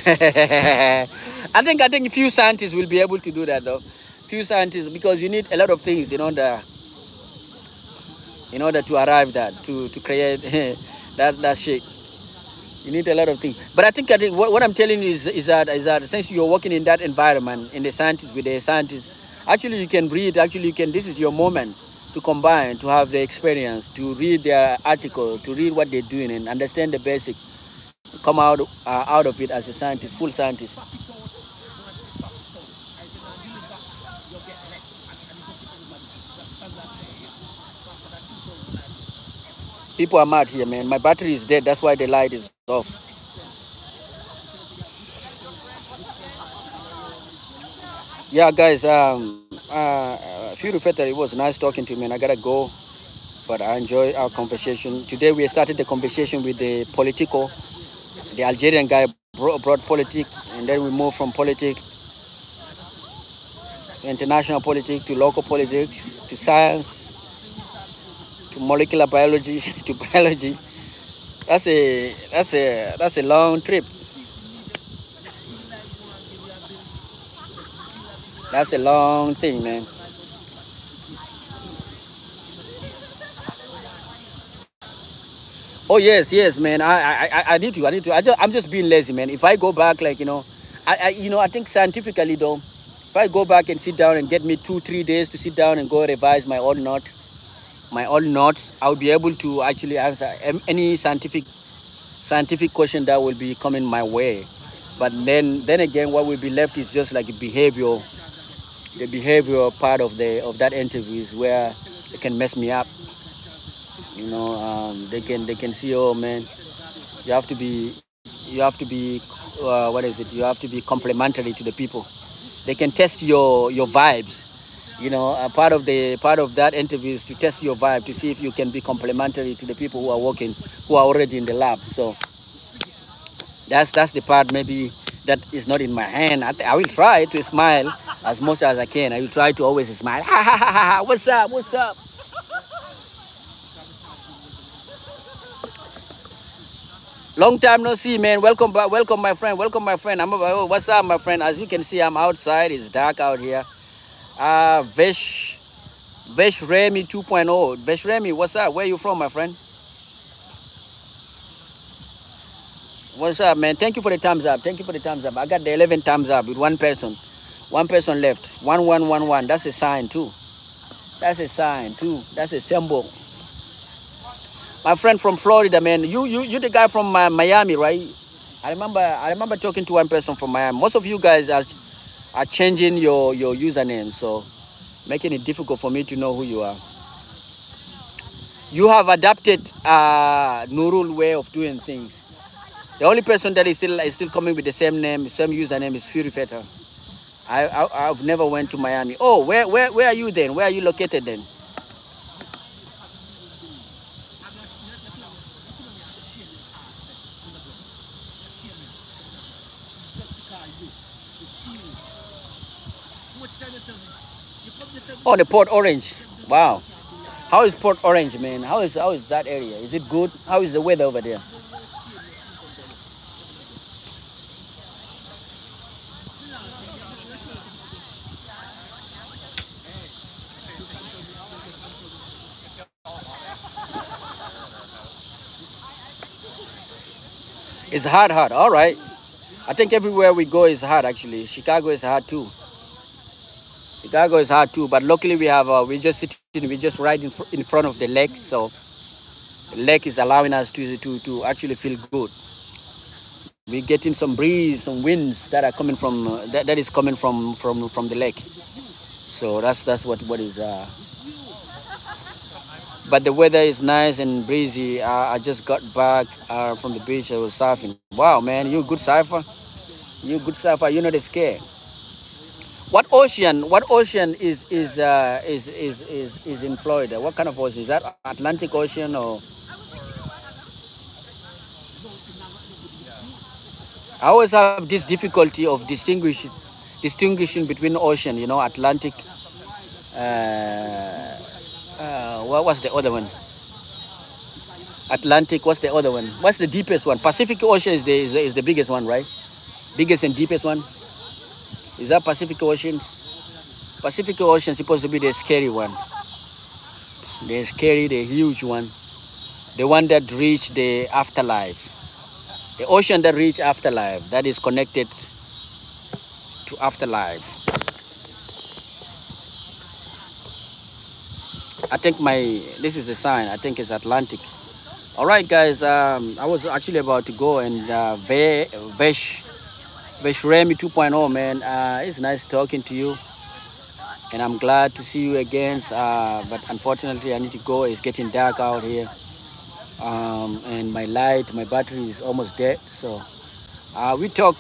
I think few scientists will be able to do that though. Few scientists, because you need a lot of things in order to arrive that to create that shit. You need a lot of things. But I think what I'm telling you is that since you're working in that environment, in the scientists with the scientists, actually you can read. Actually, you can. This is your moment to combine, to have the experience, to read their article, to read what they're doing, and understand the basic. Come out of it as a scientist, full scientist. People are mad here, man. My battery is dead. That's why the light is off. Yeah, guys. Few Feta, it was nice talking to you, man. I gotta go, but I enjoy our conversation. Today we started the conversation with the political. The Algerian guy brought politics, and then we moved from politics to international politics to local politics to science to molecular biology to biology. That's a long trip. That's a long thing, man. Oh yes, yes, man. I need to. I need to. I'm just being lazy, man. If I go back, like I think scientifically though, if I go back and sit down and get me 2 3 days to sit down and go revise my old notes, I'll be able to actually answer any scientific question that will be coming my way. But then again, what will be left is just like the behavioral part of that interview is where it can mess me up. They can see, oh man, you have to be you have to be what is it? You have to be complimentary to the people. They can test your vibes. Part of that interview is to test your vibe to see if you can be complimentary to the people who are already in the lab. So that's the part maybe that is not in my hand. I will try to smile as much as I can. I will try to always smile. Ha ha ha ha! Ha. What's up? What's up? Long time no see, man. Welcome back. Welcome, my friend. Welcome, my friend. What's up, my friend? As you can see, I'm outside. It's dark out here. Vesh Remy 2.0. Vesh Remy, what's up? Where you from, my friend? What's up, man? Thank you for the thumbs up. Thank you for the thumbs up. I got the 11 thumbs up with one person. One person left. 1111. That's a sign too. That's a sign too. That's a symbol. My friend from Florida, man. You the guy from Miami, right? I remember talking to one person from Miami. Most of you guys are changing your username, so making it difficult for me to know who you are. You have adapted Nurul way of doing things. The only person that is still coming with the same name, same username is Fury Feta. I've never went to Miami. Oh, where are you then? Where are you located then? Oh, the Port Orange. Wow. How is Port Orange, man? How is that area? Is it good? How is the weather over there? It's hard, hard. All right. I think everywhere we go is hard actually. Chicago is hard too. Chicago is hard too. But luckily we just sitting, we just right in front of the lake, so the lake is allowing us to actually feel good. We're getting some breeze, some winds that are coming from that is coming from the lake. So that's what is. But the weather is nice and breezy. I just got back from the beach. I was surfing. Wow, man, you a good surfer. You a good surfer. You're not scared. What ocean? What ocean is in Florida? What kind of ocean is that? Atlantic Ocean or I always have this difficulty of distinguishing between ocean, you know, Atlantic. What's the other one? Atlantic. What's the other one? What's the deepest one? Pacific Ocean is the biggest one, right? Biggest and deepest one. Is that Pacific Ocean? Pacific Ocean is supposed to be the scary one. The scary, the huge one. The one that reached the afterlife. The ocean that reached afterlife, that is connected to afterlife. I think this is a sign. I think it's Atlantic. All right, guys. I was actually about to go and Vesh Remy 2.0, man. It's nice talking to you, and I'm glad to see you again. But unfortunately, I need to go. It's getting dark out here, and my battery is almost dead. So we talk.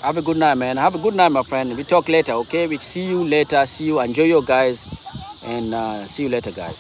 Have a good night, man. Have a good night, my friend. We talk later, okay? We see you later. See you. Enjoy your guys, and see you later, guys.